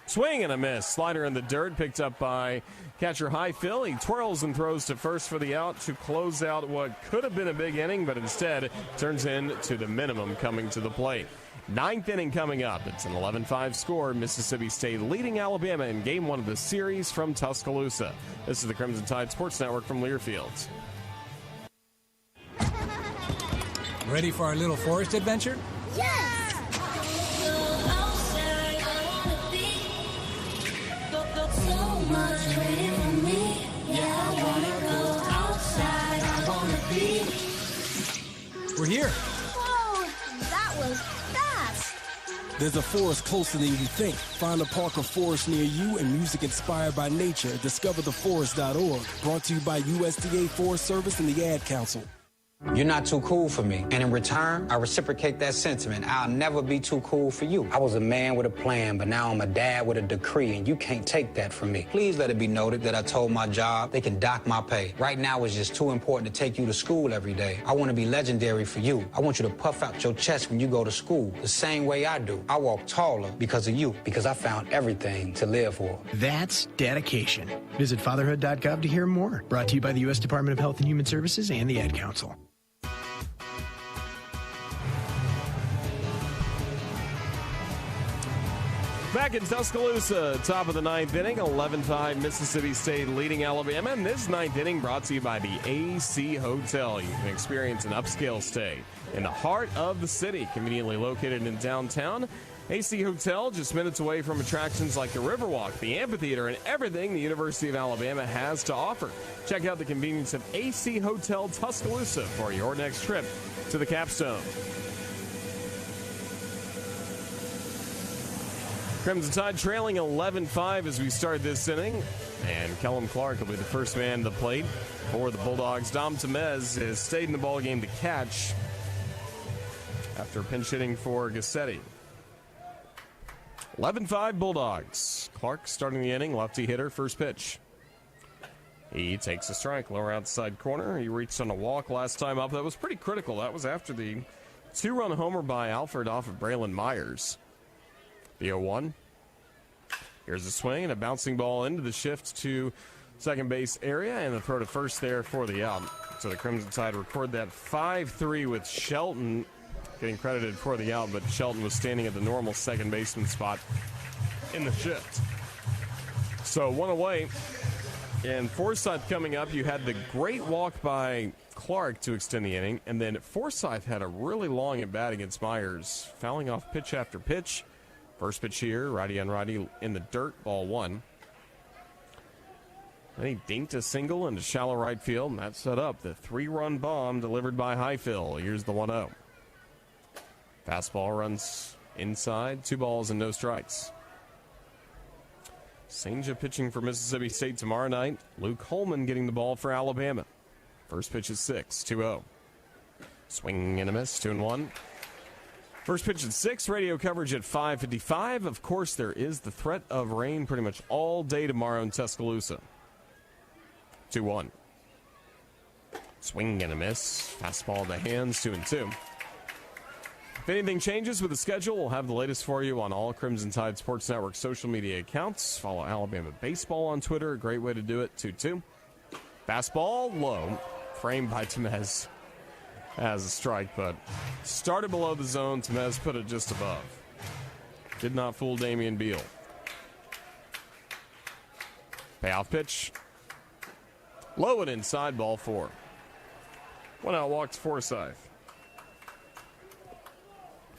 Swing and a miss. Slider in the dirt, picked up by catcher Highfill. He twirls and throws to first for the out to close out what could have been a big inning, but instead turns into the minimum coming to the plate. 9th inning coming up. It's an 11-5 score. Mississippi State leading Alabama in Game 1 of the series from Tuscaloosa. This is the Crimson Tide Sports Network from Learfield. Ready for our little forest adventure? Yes! So much waiting for me. Yeah, I wanna go outside. I wanna be. We're here. Whoa, that was fast. There's a forest closer than you think. Find a park or forest near you and music inspired by nature. Discovertheforest.org. Brought to you by USDA Forest Service and the Ad Council. You're not too cool for me. And in return, I reciprocate that sentiment. I'll never be too cool for you. I was a man with a plan, but now I'm a dad with a decree, and you can't take that from me. Please let it be noted that I told my job they can dock my pay. Right now, it's just too important to take you to school every day. I want to be legendary for you. I want you to puff out your chest when you go to school, the same way I do. I walk taller because of you, because I found everything to live for. That's dedication. Visit fatherhood.gov to hear more. Brought to you by the U.S. Department of Health and Human Services and the Ad Council. Back in Tuscaloosa, top of the ninth inning, 11-5 Mississippi State leading Alabama. And this ninth inning brought to you by the AC Hotel. You can experience an upscale stay in the heart of the city, conveniently located in downtown. AC Hotel, just minutes away from attractions like the Riverwalk, the amphitheater, and everything the University of Alabama has to offer. Check out the convenience of AC Hotel Tuscaloosa for your next trip to the Capstone. Crimson Tide trailing 11-5 as we start this inning. And Kellum Clark will be the first man to the plate for the Bulldogs. Dom Temez has stayed in the ballgame to catch after pinch hitting for Gassetti. 11-5 Bulldogs. Clark starting the inning, lefty hitter, first pitch. He takes a strike, lower outside corner. He reached on a walk last time up. That was pretty critical. That was after the two-run homer by Alford off of Braylon Myers. The 0-1. Here's a swing and a bouncing ball into the shift to second base area, and the throw to first there for the out. So the Crimson Tide record that 5-3 with Shelton getting credited for the out, but Shelton was standing at the normal second baseman spot in the shift. So one away. And Forsythe coming up, you had the great walk by Clark to extend the inning, and then Forsythe had a really long at bat against Myers, fouling off pitch after pitch. First pitch here, righty on righty in the dirt, ball one. Then he dinked a single into shallow right field, and that set up the three-run bomb delivered by Highfill. Here's the 1-0. Fastball runs inside, 2 balls and no strikes. Senja pitching for Mississippi State tomorrow night. Luke Holman getting the ball for Alabama. First pitch is 6, 2-0. Swing and a miss, 2-1. First pitch at 6, radio coverage at 5:55. Of course, there is the threat of rain pretty much all day tomorrow in Tuscaloosa. 2-1. Swing and a miss. Fastball to hands, 2-2. If anything changes with the schedule, we'll have the latest for you on all Crimson Tide Sports Network social media accounts. Follow Alabama Baseball on Twitter. A great way to do it, 2-2. Fastball low. Framed by Temez as a strike, but started below the zone. Temez put it just above. Did not fool Damian Beal. Payoff pitch. Low and inside, ball 4. One out, walks Forsythe.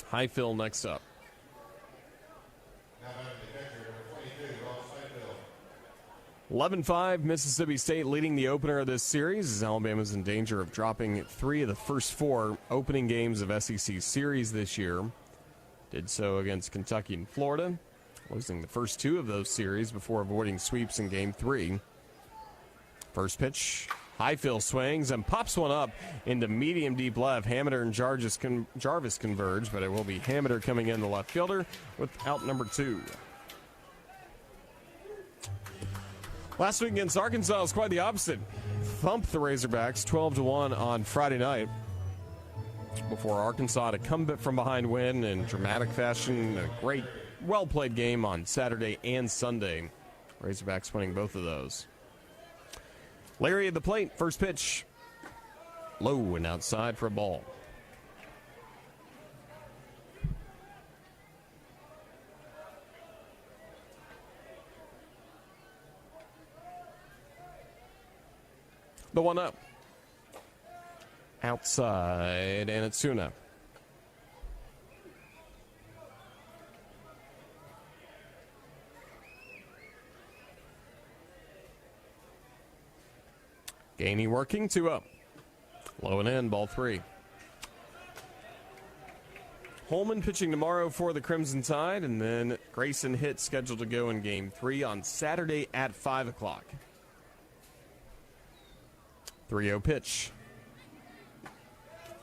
Highfill next up. 11-5, Mississippi State leading the opener of this series as Alabama's in danger of dropping 3 of the first 4 opening games of SEC series this year. Did so against Kentucky and Florida, losing the first 2 of those series before avoiding sweeps in Game 3. First pitch, Highfill swings and pops one up into medium deep left. Hammiter and Jarvis converge, but it will be Hammiter coming in the left fielder with out number 2. Last week against Arkansas was quite the opposite. Thumped the Razorbacks 12-1 on Friday night before Arkansas to come from behind win in dramatic fashion. A great, well-played game on Saturday and Sunday. Razorbacks winning both of those. Larry at the plate, first pitch. Low and outside for a ball. The 1-0. Outside, and it's Suna. Gainey working, 2-0. Low and in, ball 3. Holman pitching tomorrow for the Crimson Tide, and then Grayson Hitt scheduled to go in Game 3 on Saturday at 5 o'clock. 3-0 pitch.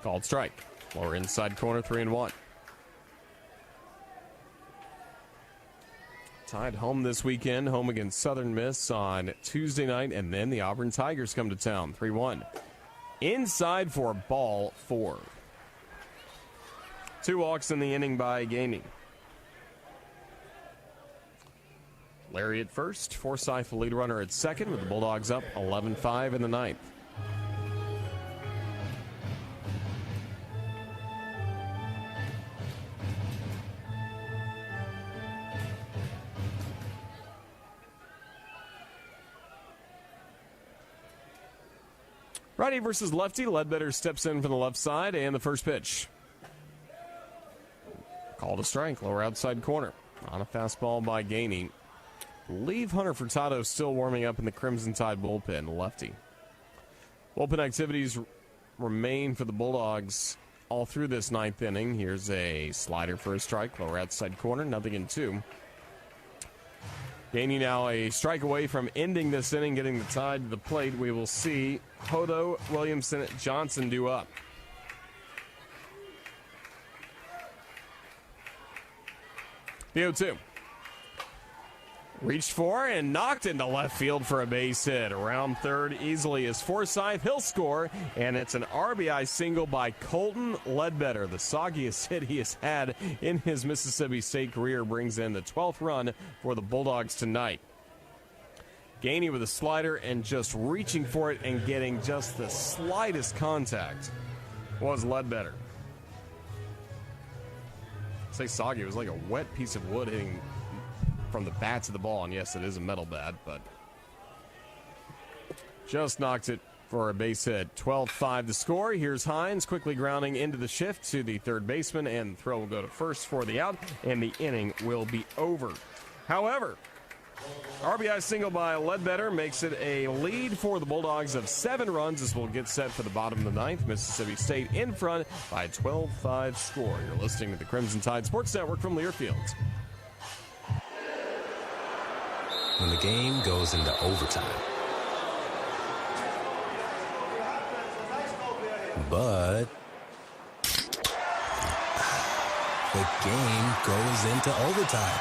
Called strike. Lower inside corner, 3-1. Tide home this weekend, home against Southern Miss on Tuesday night, and then the Auburn Tigers come to town, 3-1. Inside for ball 4. 2 walks in the inning by Gainey. Larry at first, Forsythe the lead runner at second, with the Bulldogs up 11-5 in the ninth. Righty versus lefty. Ledbetter steps in from the left side, and the first pitch. Called a strike, lower outside corner. On a fastball by Gainey. Leave Hunter Furtado still warming up in the Crimson Tide bullpen, lefty. Bullpen activities remain for the Bulldogs all through this ninth inning. Here's a slider for a strike, lower outside corner, 0-2. Gainey now a strike away from ending this inning, getting the Tide to the plate. We will see Hodo, Williamson, Johnson due up. The 0-2. Reached for and knocked into left field for a base hit. Around third easily is Forsythe. He'll score, and it's an RBI single by Colton Ledbetter. The soggiest hit he has had in his Mississippi State career brings in the 12th run for the Bulldogs tonight. Gainey with a slider and just reaching for it and getting just the slightest contact was Ledbetter. Say soggy, it was like a wet piece of wood hitting from the bat to the ball, and yes, it is a metal bat, but just knocked it for a base hit. 12-5 the score. Here's Hines quickly grounding into the shift to the third baseman, and the throw will go to first for the out, and the inning will be over. However, RBI single by Ledbetter makes it a lead for the Bulldogs of 7 runs as we'll get set for the bottom of the ninth. Mississippi State in front by a 12-5 score. You're listening to the Crimson Tide Sports Network from Learfield. When the game goes into overtime. But the game goes into overtime.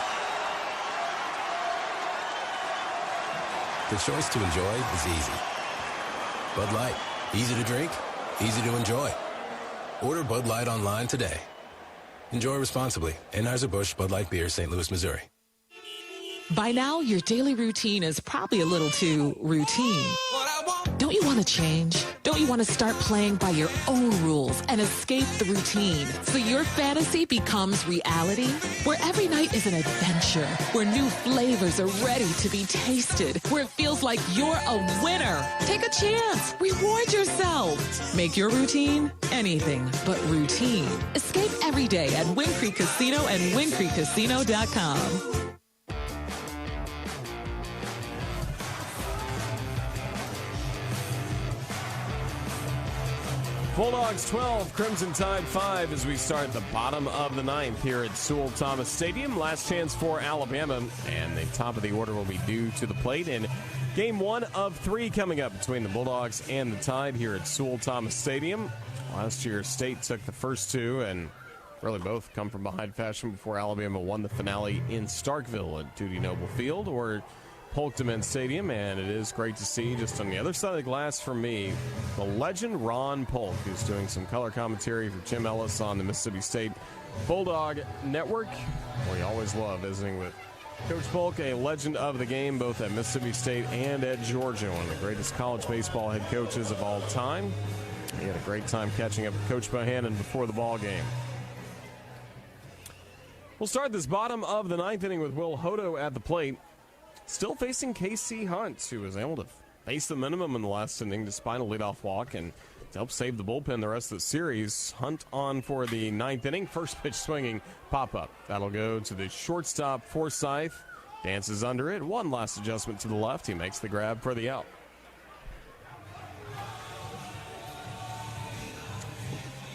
The choice to enjoy is easy. Bud Light, easy to drink, easy to enjoy. Order Bud Light online today. Enjoy responsibly. Anheuser-Busch Bud Light Beer, St. Louis, Missouri. By now, your daily routine is probably a little too routine. Don't you want to change? Don't you want to start playing by your own rules and escape the routine so your fantasy becomes reality? Where every night is an adventure, where new flavors are ready to be tasted, where it feels like you're a winner. Take a chance. Reward yourself. Make your routine anything but routine. Escape every day at Wind Creek Casino and WindCreekCasino.com. Bulldogs 12, Crimson Tide 5 as we start the bottom of the ninth here at Sewell-Thomas Stadium. Last chance for Alabama, and the top of the order will be due to the plate in game 1 of 3 coming up between the Bulldogs and the Tide here at Sewell-Thomas Stadium. Last year, State took the first 2, and really both come from behind fashion before Alabama won the finale in Starkville at Duty Noble Field or Polk-Demen Stadium, and it is great to see just on the other side of the glass for me, the legend Ron Polk, who's doing some color commentary for Jim Ellis on the Mississippi State Bulldog Network. We always love visiting with Coach Polk, a legend of the game, both at Mississippi State and at Georgia, one of the greatest college baseball head coaches of all time. He had a great time catching up with Coach Bohannon before the ball game. We'll start this bottom of the ninth inning with Will Hodo at the plate. Still facing K.C. Hunt, who was able to face the minimum in the last inning despite a leadoff walk and to help save the bullpen the rest of the series. Hunt on for the ninth inning. First pitch swinging pop-up. That'll go to the shortstop, Forsythe. Dances under it. One last adjustment to the left. He makes the grab for the out.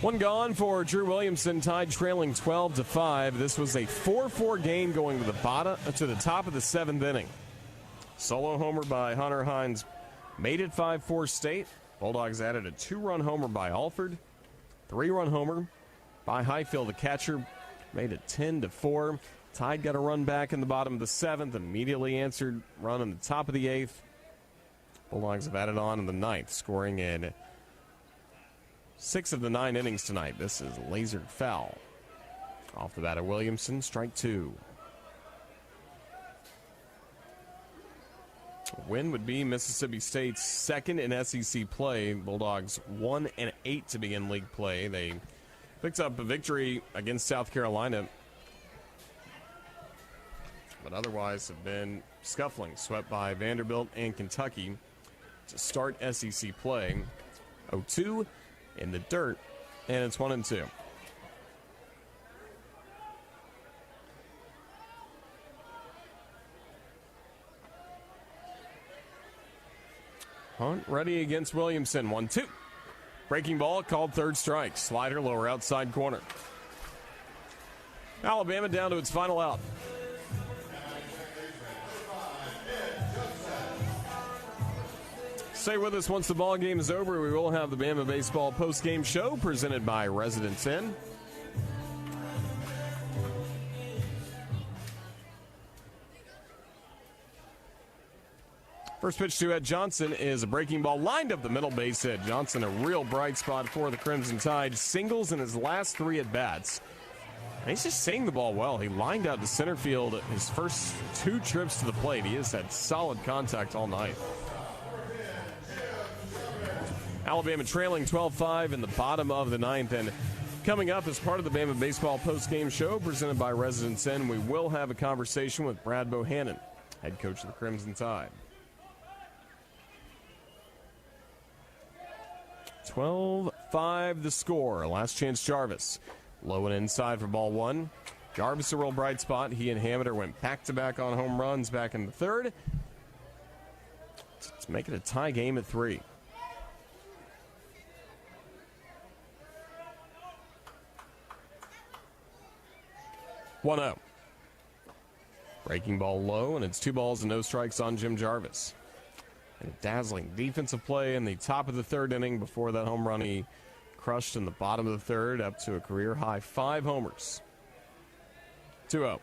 One gone for Drew Williamson. Tide trailing 12-5. This was a 4-4 game going to the top of the 7th inning. Solo homer by Hunter Hines made it 5-4 State. Bulldogs added a 2-run homer by Alford. 3-run homer by Highfield. The catcher made it 10-4. Tide got a run back in the bottom of the 7th. Immediately answered run in the top of the 8th. Bulldogs have added on in the 9th, scoring in 6 of the 9 innings tonight. This is lasered foul. Off the bat of Williamson, strike 2. Win would be Mississippi State's second in SEC play. Bulldogs 1-8 to begin league play. They picked up a victory against South Carolina, but otherwise have been scuffling, swept by Vanderbilt and Kentucky to start SEC play. 0-2 in the dirt, and it's 1-2. Hunt ready against Williamson. 1-2. Breaking ball called third strike. Slider lower outside corner. Alabama down to its final out. Stay with us once the ball game is over. We will have the Bama Baseball post-game show presented by Residence Inn. First pitch to Ed Johnson is a breaking ball lined up the middle base hit. Johnson, a real bright spot for the Crimson Tide. Singles in his last 3 at-bats. And he's just seeing the ball well. He lined out to center field his first 2 trips to the plate. He has had solid contact all night. Alabama trailing 12-5 in the bottom of the 9th. And coming up as part of the Bama Baseball post-game show presented by Residence Inn, we will have a conversation with Brad Bohannon, head coach of the Crimson Tide. 12-5 the score. Last chance Jarvis. Low and inside for ball 1. Jarvis a real bright spot. He and Hammiter went back-to-back on home runs back in the 3rd. Let's make it a tie game at 3. Breaking ball low, and it's 2 balls and no strikes on Jim Jarvis. And a dazzling defensive play in the top of the 3rd inning before that home run he crushed in the bottom of the 3rd up to a career-high 5 homers. 2-0.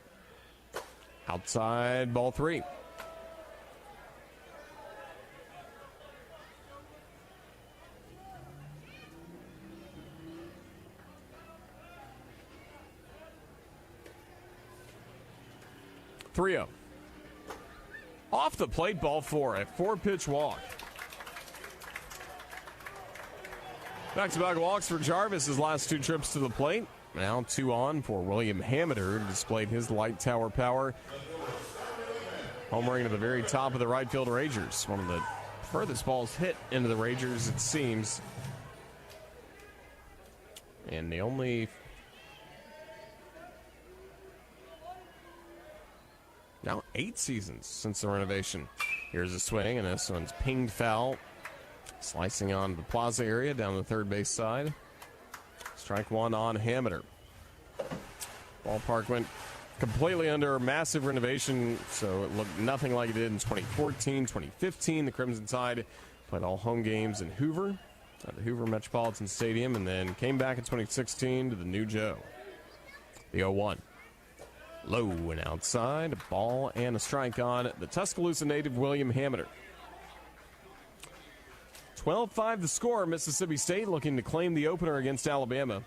Outside, ball 3. Off the plate, ball 4, a 4-pitch walk. Back-to-back walks for Jarvis his last 2 trips to the plate. Now 2 on for William Hammiter, who displayed his light tower power. Homering to the very top of the right field Rangers. One of the furthest balls hit into the Rangers, it seems. And the only... Now 8 seasons since the renovation. Here's a swing, and this one's pinged foul. Slicing on the plaza area down the third base side. Strike 1 on Hammiter. Ballpark went completely under massive renovation, so it looked nothing like it did in 2014, 2015. The Crimson Tide played all home games in Hoover, at the Hoover Metropolitan Stadium, and then came back in 2016 to the new Joe. The 0-1. Low and outside, a ball and a strike on the Tuscaloosa native William Hammiter. 12-5 the score. Mississippi State looking to claim the opener against Alabama.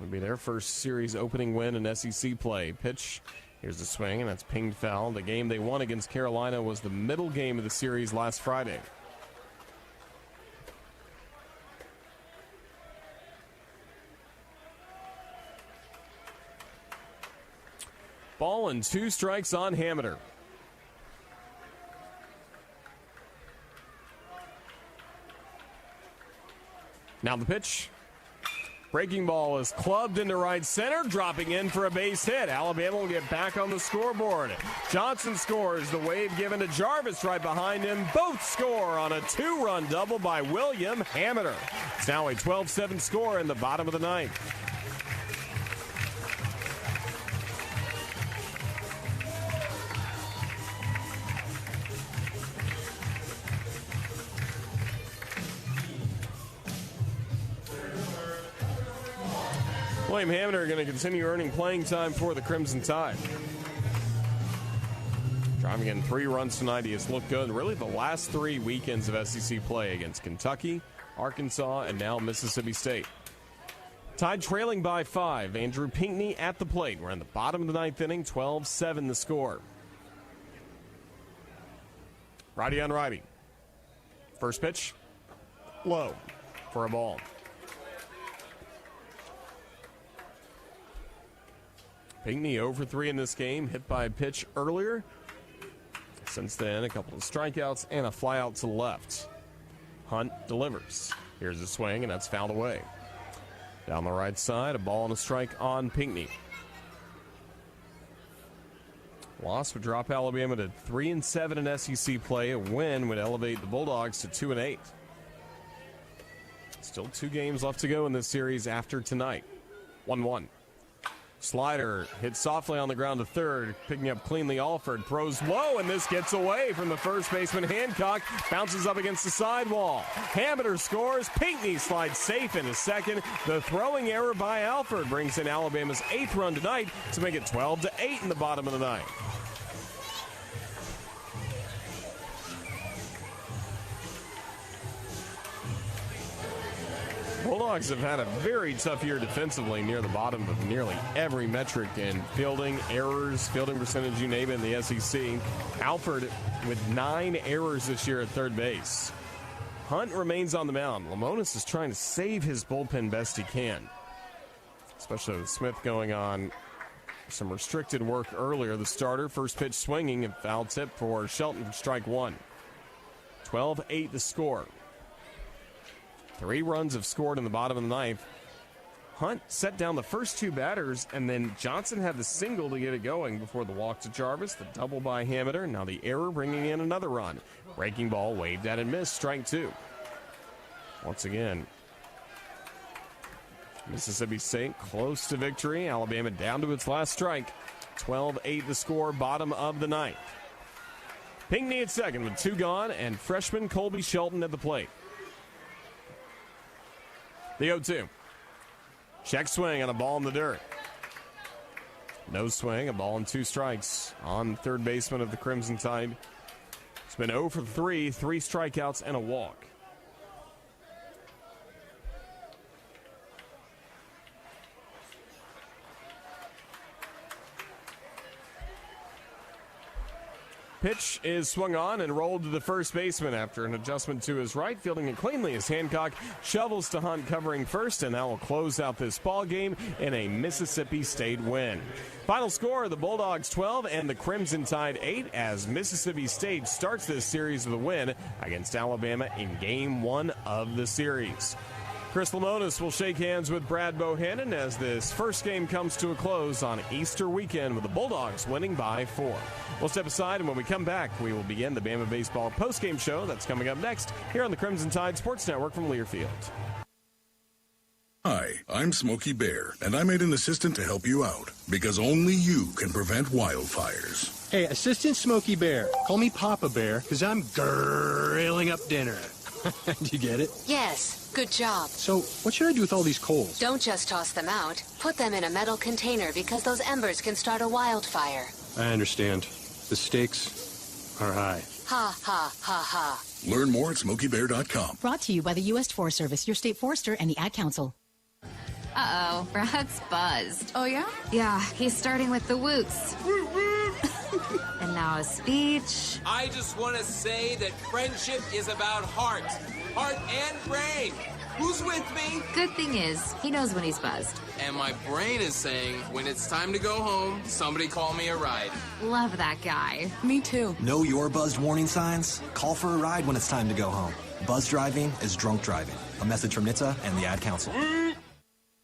Would be their first series opening win in SEC play. Pitch, here's the swing, and that's pinged foul. The game they won against Carolina was the middle game of the series last Friday. Ball and 2 strikes on Hammiter. Now the pitch. Breaking ball is clubbed into right center, dropping in for a base hit. Alabama will get back on the scoreboard. Johnson scores, the wave given to Jarvis right behind him. Both score on a 2-run double by William Hammiter. It's now a 12-7 score in the bottom of the 9th. William Hamner going to continue earning playing time for the Crimson Tide. Driving in 3 runs tonight, he has looked good. Really, the last 3 weekends of SEC play against Kentucky, Arkansas, and now Mississippi State. Tide trailing by 5. Andrew Pinckney at the plate. We're in the bottom of the 9th inning, 12-7 the score. Righty on righty. First pitch, low for a ball. Pinckney 0 for 3 in this game, hit by a pitch earlier. Since then, a couple of strikeouts and a flyout to the left. Hunt delivers. Here's a swing, and that's fouled away. Down the right side, a ball and a strike on Pinckney. Loss would drop Alabama to 3-7 in SEC play. A win would elevate the Bulldogs to 2-8. Still 2 games left to go in this series after tonight. 1-1. Slider hits softly on the ground to third, picking up cleanly. Alford throws low, and this gets away from the first baseman Hancock. Bounces up against the sidewall. Hamiter scores. Pinckney slides safe into second. The throwing error by Alford brings in Alabama's 8th run tonight to make it 12-8 in the bottom of the 9th. Bulldogs have had a very tough year defensively, near the bottom of nearly every metric in fielding, errors, fielding percentage, you name it, in the SEC. Alford with 9 errors this year at third base. Hunt remains on the mound. Lamonis is trying to save his bullpen best he can, especially with Smith going on some restricted work earlier. The starter, first pitch swinging, and foul tip for Shelton for strike 1. 12-8 the score. 3 runs have scored in the bottom of the 9th. Hunt set down the first 2 batters, and then Johnson had the single to get it going before the walk to Jarvis, the double by Hamiter. Now the error bringing in another run. Breaking ball waved at and missed, strike 2. Once again, Mississippi State close to victory. Alabama down to its last strike. 12-8 the score, bottom of the 9th. Pinckney at second with 2 gone, and freshman Colby Shelton at the plate. The 0-2. Check swing on a ball in the dirt. No swing, a ball and 2 strikes on third baseman of the Crimson Tide. It's been 0 for 3, 3 strikeouts and a walk. Pitch is swung on and rolled to the first baseman after an adjustment to his right, fielding it cleanly as Hancock shovels to Hunt covering first, and that will close out this ball game in a Mississippi State win. Final score, the Bulldogs 12 and the Crimson Tide 8, as Mississippi State starts this series with a win against Alabama in Game 1 of the series. Chris Lamonis will shake hands with Brad Bohannon as this first game comes to a close on Easter weekend with the Bulldogs winning by 4. We'll step aside, and when we come back, we will begin the Bama Baseball postgame show. That's coming up next here on the Crimson Tide Sports Network from Learfield. Hi, I'm Smokey Bear, and I made an assistant to help you out, because only you can prevent wildfires. Hey, Assistant Smokey Bear. Call me Papa Bear, because I'm grilling up dinner. Do you get it? Yes. Good job. So, what should I do with all these coals? Don't just toss them out. Put them in a metal container because those embers can start a wildfire. I understand. The stakes are high. Ha, ha, ha, ha. Learn more at SmokeyBear.com. Brought to you by the U.S. Forest Service, your state forester, and the Ad Council. Uh-oh, Brad's buzzed. Oh, yeah? Yeah, he's starting with the woots. And now a speech. I just want to say that friendship is about heart and brain. Who's with me? Good thing is, he knows when he's buzzed. And my brain is saying, when it's time to go home, somebody call me a ride. Love that guy. Me too. Know your buzzed warning signs? Call for a ride when it's time to go home. Buzz driving is drunk driving. A message from NHTSA and the Ad Council.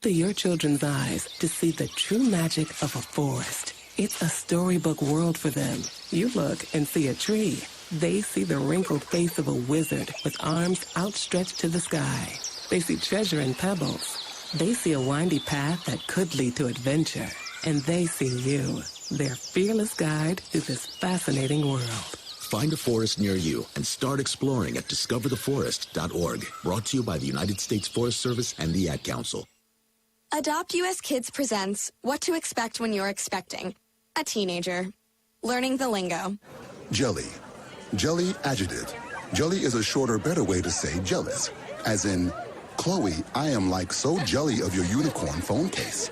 To your children's eyes to see the true magic of a forest. It's a storybook world for them. You look and see a tree. They see the wrinkled face of a wizard with arms outstretched to the sky. They see treasure in pebbles. They see a windy path that could lead to adventure. And they see you, their fearless guide through this fascinating world. Find a forest near you and start exploring at discovertheforest.org. Brought to you by the United States Forest Service and the Ad Council. Adopt US Kids presents What to Expect When You're Expecting a Teenager. Learning the lingo. Jelly. Jelly adjective. Jelly is a shorter, better way to say jealous. As in, Chloe, I am like so jelly of your unicorn phone case.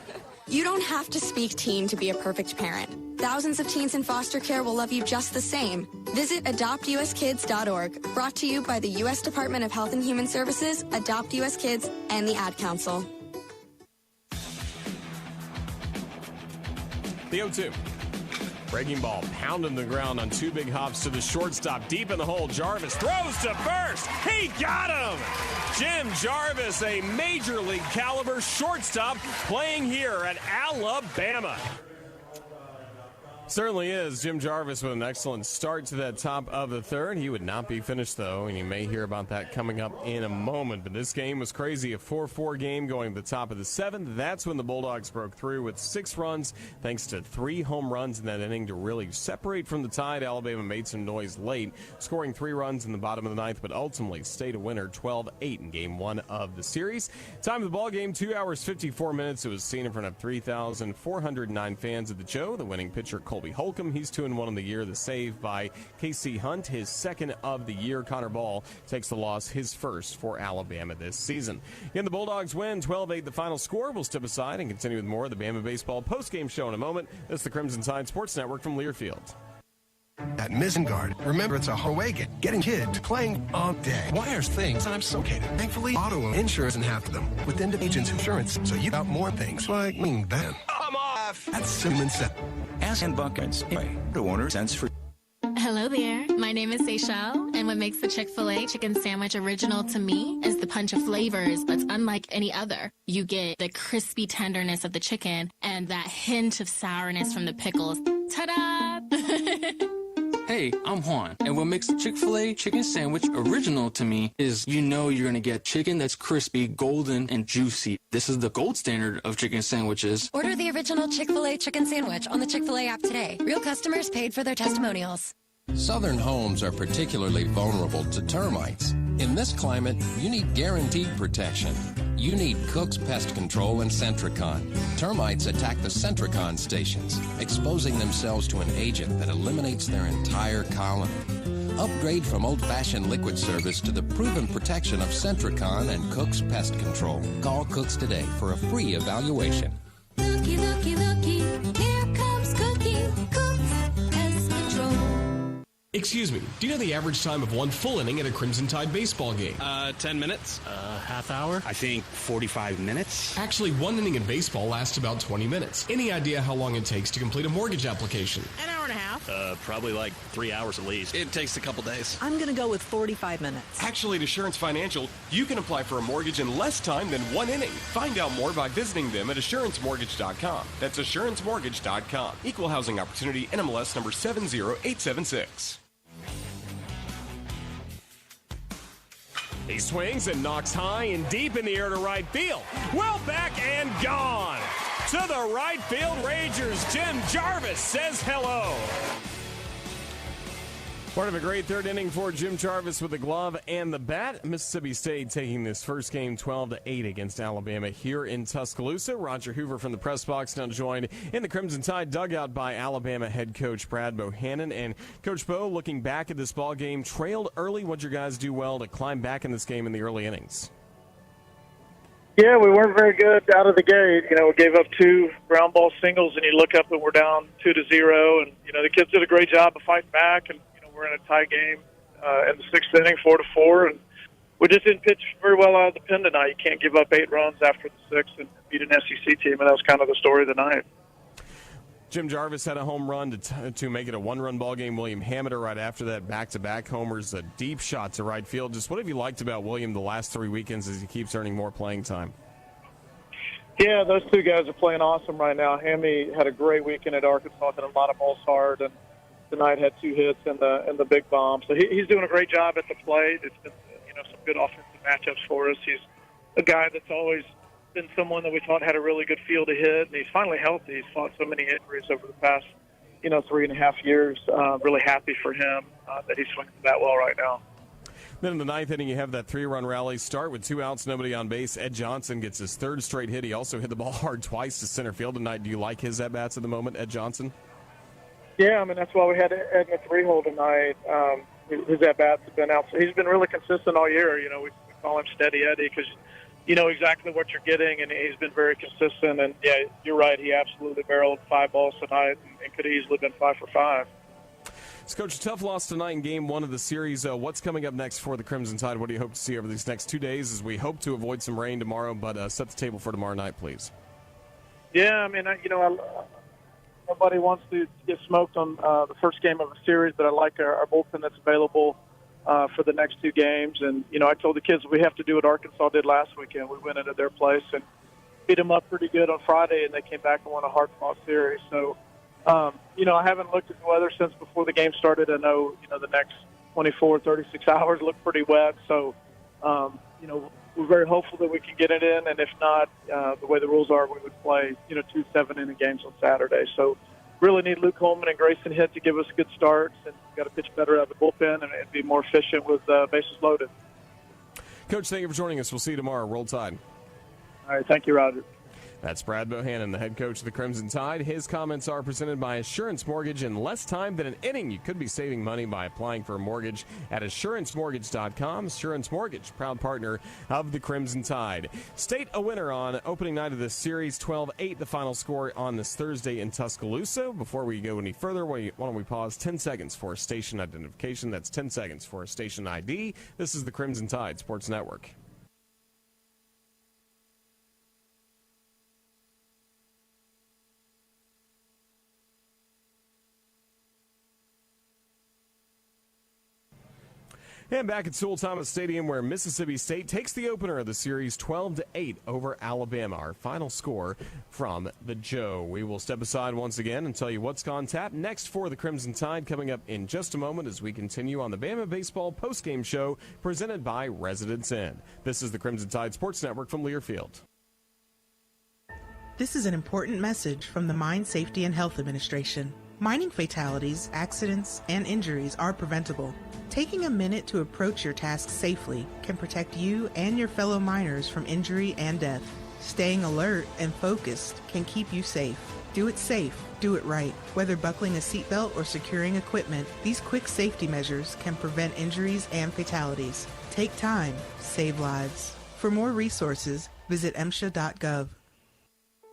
You don't have to speak teen to be a perfect parent. Thousands of teens in foster care will love you just the same. Visit adoptuskids.org, brought to you by the U.S. Department of Health and Human Services, Adopt U.S. Kids, and the Ad Council. The 0-2. Breaking ball, pounding the ground on two big hops to the shortstop. Deep in the hole, Jarvis throws to first. He got him! Jim Jarvis, a major league caliber shortstop playing here at Alabama. Certainly is. Jim Jarvis with an excellent start to that top of the third. He would not be finished, though, and you may hear about that coming up in a moment. But this game was crazy. A 4-4 game going to the top of the seventh. That's when the Bulldogs broke through with 6 runs, thanks to 3 home runs in that inning to really separate from the Tide. Alabama made some noise late, scoring 3 runs in the bottom of the ninth, but ultimately stayed a winner 12-8 in game 1 of the series. Time of the ball game, 2 hours, 54 minutes. It was seen in front of 3,409 fans at the Joe. The winning pitcher, Colby Holcomb, he's 2-1 in the year. The save by K.C. Hunt, his second of the year. Connor Ball takes the loss, his first for Alabama this season. Again, the Bulldogs win 12-8 the final score. We'll step aside and continue with more of the Bama Baseball postgame show in a moment. This is the Crimson Tide Sports Network from Learfield. At Mizengard, remember it's a away game. Getting kids playing all day. Wires things I'm so catered. Thankfully, auto insurance and half of them with independent agents insurance, so you got more things like then. I'm off. That's Simon said. Ask and bunkers. The owner cents for. Hello there. My name is Seychelle, and what makes the Chick-fil-A chicken sandwich original to me is the punch of flavors that's unlike any other. You get the crispy tenderness of the chicken and that hint of sourness from the pickles. Ta-da! Hey, I'm Juan, and what makes the Chick-fil-A chicken sandwich original to me is you know you're going to get chicken that's crispy, golden, and juicy. This is the gold standard of chicken sandwiches. Order the original Chick-fil-A chicken sandwich on the Chick-fil-A app today. Real customers paid for their testimonials. Southern homes are particularly vulnerable to termites. In this climate, you need guaranteed protection. You need Cook's Pest Control and Centricon. Termites attack the Centricon stations, exposing themselves to an agent that eliminates their entire colony. Upgrade from old-fashioned liquid service to the proven protection of Centricon and Cook's Pest Control. Call Cook's today for a free evaluation. Looky, looky, looky, here comes Cookie, Cook's Pest Control. Excuse me, do you know the average time of one full inning at a Crimson Tide baseball game? 10 minutes. Half hour? I think 45 minutes. Actually, one inning in baseball lasts about 20 minutes. Any idea how long it takes to complete a mortgage application? An hour and a half. Probably like 3 hours at least. It takes a couple days. I'm going to go with 45 minutes. Actually, at Assurance Financial, you can apply for a mortgage in less time than one inning. Find out more by visiting them at assurancemortgage.com. That's assurancemortgage.com. Equal Housing Opportunity, NMLS number 70876. He swings and knocks high and deep in the air to right field. Well back and gone. To the right field Rangers, Jim Jarvis says hello. Part of a great third inning for Jim Jarvis with the glove and the bat. Mississippi State taking this first game 12-8 against Alabama here in Tuscaloosa. Roger Hoover from the press box now joined in the Crimson Tide dugout by Alabama head coach Brad Bohannon. And Coach Bo, looking back at this ball game, trailed early. What'd your guys do well to climb back in this game in the early innings? Yeah, we weren't very good out of the gate. You know, we gave up 2 ground ball singles, and you look up and we're down 2-0. And, you know, the kids did a great job of fighting back, and we're in a tie game in the 6th inning, 4-4, and we just didn't pitch very well out of the pen tonight. You can't give up 8 runs after the 6th and beat an SEC team, and that was kind of the story of the night. Jim Jarvis had a home run to make it a 1-run ball game. William Hamiter right after that, back-to-back homers, a deep shot to right field. Just what have you liked about William the last 3 weekends as he keeps earning more playing time? Yeah, those 2 guys are playing awesome right now. Hammy had a great weekend at Arkansas, hit a lot of balls hard, and tonight had 2 hits in the big bomb. So he's doing a great job at the plate. It's been, you know, some good offensive matchups for us. He's a guy that's always been someone that we thought had a really good feel to hit, and he's finally healthy. He's fought so many injuries over the past, 3.5 years. Really happy for him that he's swinging that well right now. Then in the ninth inning, you have that 3-run rally start with 2 outs, nobody on base. Ed Johnson gets his 3rd straight hit. He also hit the ball hard twice to center field tonight. Do you like his at-bats at the moment, Ed Johnson? Yeah, I mean, that's why we had Ed in the 3-hole tonight. His at-bats have been out. So he's been really consistent all year. You know, we call him Steady Eddie because you know exactly what you're getting, and he's been very consistent. And, yeah, you're right. He absolutely barreled 5 balls tonight and could have easily been 5 for 5. So, Coach, a tough loss tonight in Game 1 of the series. What's coming up next for the Crimson Tide? What do you hope to see over these next 2 days as we hope to avoid some rain tomorrow, but set the table for tomorrow night, please? Yeah, I mean, nobody wants to get smoked on the first game of a series, but I like our bullpen that's available for the next 2 games. And, you know, I told the kids we have to do what Arkansas did last weekend. We went into their place and beat them up pretty good on Friday, and they came back and won a hard-fought series. So, you know, I haven't looked at the weather since before the game started. I know, you know, the next 24, 36 hours look pretty wet. So, you know, we're very hopeful that we can get it in. And if not, the way the rules are, we would play, you know, 2 7-inning games on Saturday. So really need Luke Holman and Grayson Hitt to give us good starts, and got to pitch better out of the bullpen and be more efficient with bases loaded. Coach, thank you for joining us. We'll see you tomorrow. Roll Tide. All right. Thank you, Roger. That's Brad Bohannon, the head coach of the Crimson Tide. His comments are presented by Assurance Mortgage. In less time than an inning, you could be saving money by applying for a mortgage at AssuranceMortgage.com. Assurance Mortgage, proud partner of the Crimson Tide. State a winner on opening night of this series, 12-8, the final score on this Thursday in Tuscaloosa. Before we go any further, why don't we pause 10 seconds for station identification. That's 10 seconds for station ID. This is the Crimson Tide Sports Network. And back at Sewell-Thomas Stadium, where Mississippi State takes the opener of the series 12-8 over Alabama. Our final score from the Joe. We will step aside once again and tell you what's gone tap next for the Crimson Tide coming up in just a moment as we continue on the Bama Baseball postgame show presented by Residence Inn. This is the Crimson Tide Sports Network from Learfield. This is an important message from the Mine Safety and Health Administration. Mining fatalities, accidents, and injuries are preventable. Taking a minute to approach your task safely can protect you and your fellow miners from injury and death. Staying alert and focused can keep you safe. Do it safe. Do it right. Whether buckling a seatbelt or securing equipment, these quick safety measures can prevent injuries and fatalities. Take time. Save lives. For more resources, visit MSHA.gov.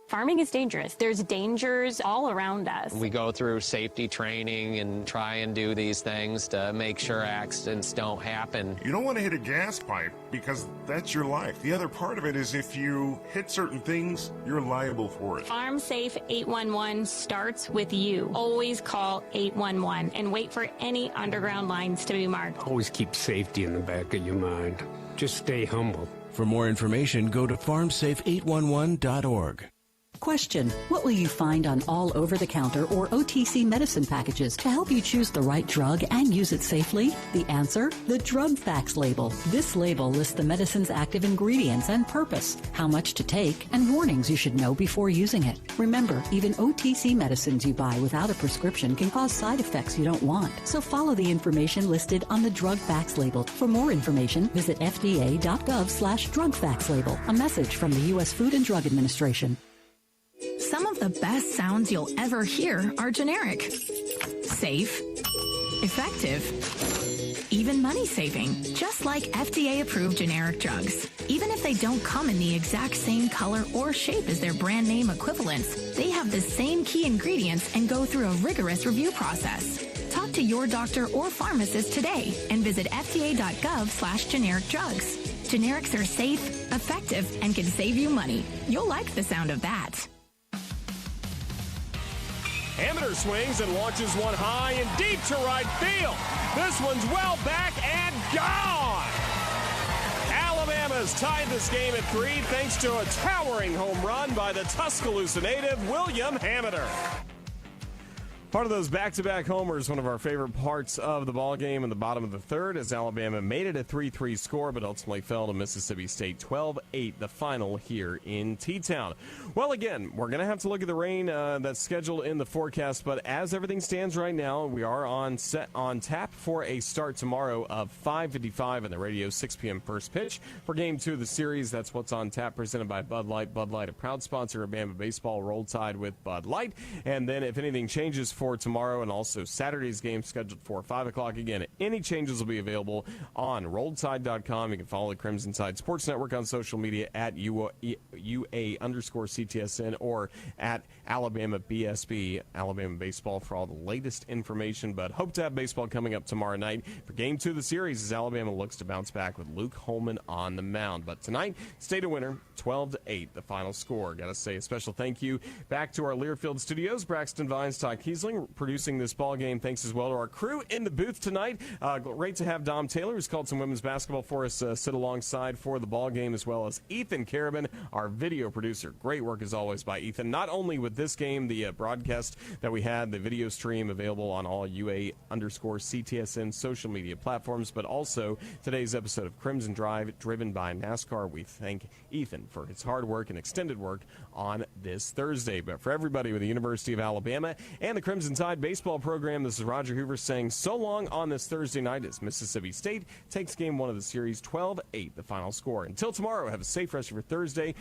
Farming is dangerous. There's dangers all around us. We go through safety training and try and do these things to make sure accidents don't happen. You don't want to hit a gas pipe because that's your life. The other part of it is if you hit certain things, you're liable for it. Farm Safe 811 starts with you. Always call 811 and wait for any underground lines to be marked. Always keep safety in the back of your mind. Just stay humble. For more information, go to farmsafe811.org. Question: what will you find on all over-the-counter or OTC medicine packages to help you choose the right drug and use it safely? The answer: the drug facts label. This label lists the medicine's active ingredients and purpose, how much to take, and warnings you should know before using it. Remember, even OTC medicines you buy without a prescription can cause side effects you don't want. So follow the information listed on the drug facts label. For more information, visit fda.gov/drug facts label. A message from the U.S. Food and Drug Administration. Some of the best sounds you'll ever hear are generic. Safe. Effective. Even money-saving. Just like FDA-approved generic drugs. Even if they don't come in the exact same color or shape as their brand name equivalents, they have the same key ingredients and go through a rigorous review process. Talk to your doctor or pharmacist today and visit fda.gov/generic drugs. Generics are safe, effective, and can save you money. You'll like the sound of that. Hammett swings and launches one high and deep to right field. This one's well back and gone. Alabama's tied this game at 3 thanks to a towering home run by the Tuscaloosa native, William Hammett. Part of those back-to-back homers, one of our favorite parts of the ball game in the bottom of the third, as Alabama made it a 3-3 score, but ultimately fell to Mississippi State 12-8, the final here in T-Town. Well, again, we're going to have to look at the rain that's scheduled in the forecast, but as everything stands right now, we are on tap for a start tomorrow of 5:55 on the radio, 6 p.m. first pitch for Game 2 of the series. That's what's on tap, presented by Bud Light. Bud Light, a proud sponsor of Bama Baseball. Roll Tide with Bud Light. And then if anything changes for tomorrow, and also Saturday's game scheduled for 5 o'clock. Again, any changes will be available on RolledTide.com. You can follow the Crimson Tide Sports Network on social media at UA_CTSN or at Alabama BSB, Alabama Baseball, for all the latest information. But hope to have baseball coming up tomorrow night for Game 2 of the series as Alabama looks to bounce back with Luke Holman on the mound. But tonight, state a winner, 12-8, the final score. Got to say a special thank you back to our Learfield studios, Braxton Vines, Todd Kiesling, producing this ball game. Thanks as well to our crew in the booth tonight. Great to have Dom Taylor, who's called some women's basketball for us, sit alongside for the ball game, as well as Ethan Carabin, our video producer. Great work as always by Ethan. Not only with this game, the broadcast that we had, the video stream available on all UA_CTSN social media platforms, but also today's episode of Crimson Drive, driven by NASCAR. We thank Ethan for his hard work and extended work on this Thursday. But for everybody with the University of Alabama and the Crimson Tide baseball program, this is Roger Hoover saying so long on this Thursday night as Mississippi State takes Game 1 of the series 12-8, the final score. Until tomorrow, have a safe rest of your Thursday.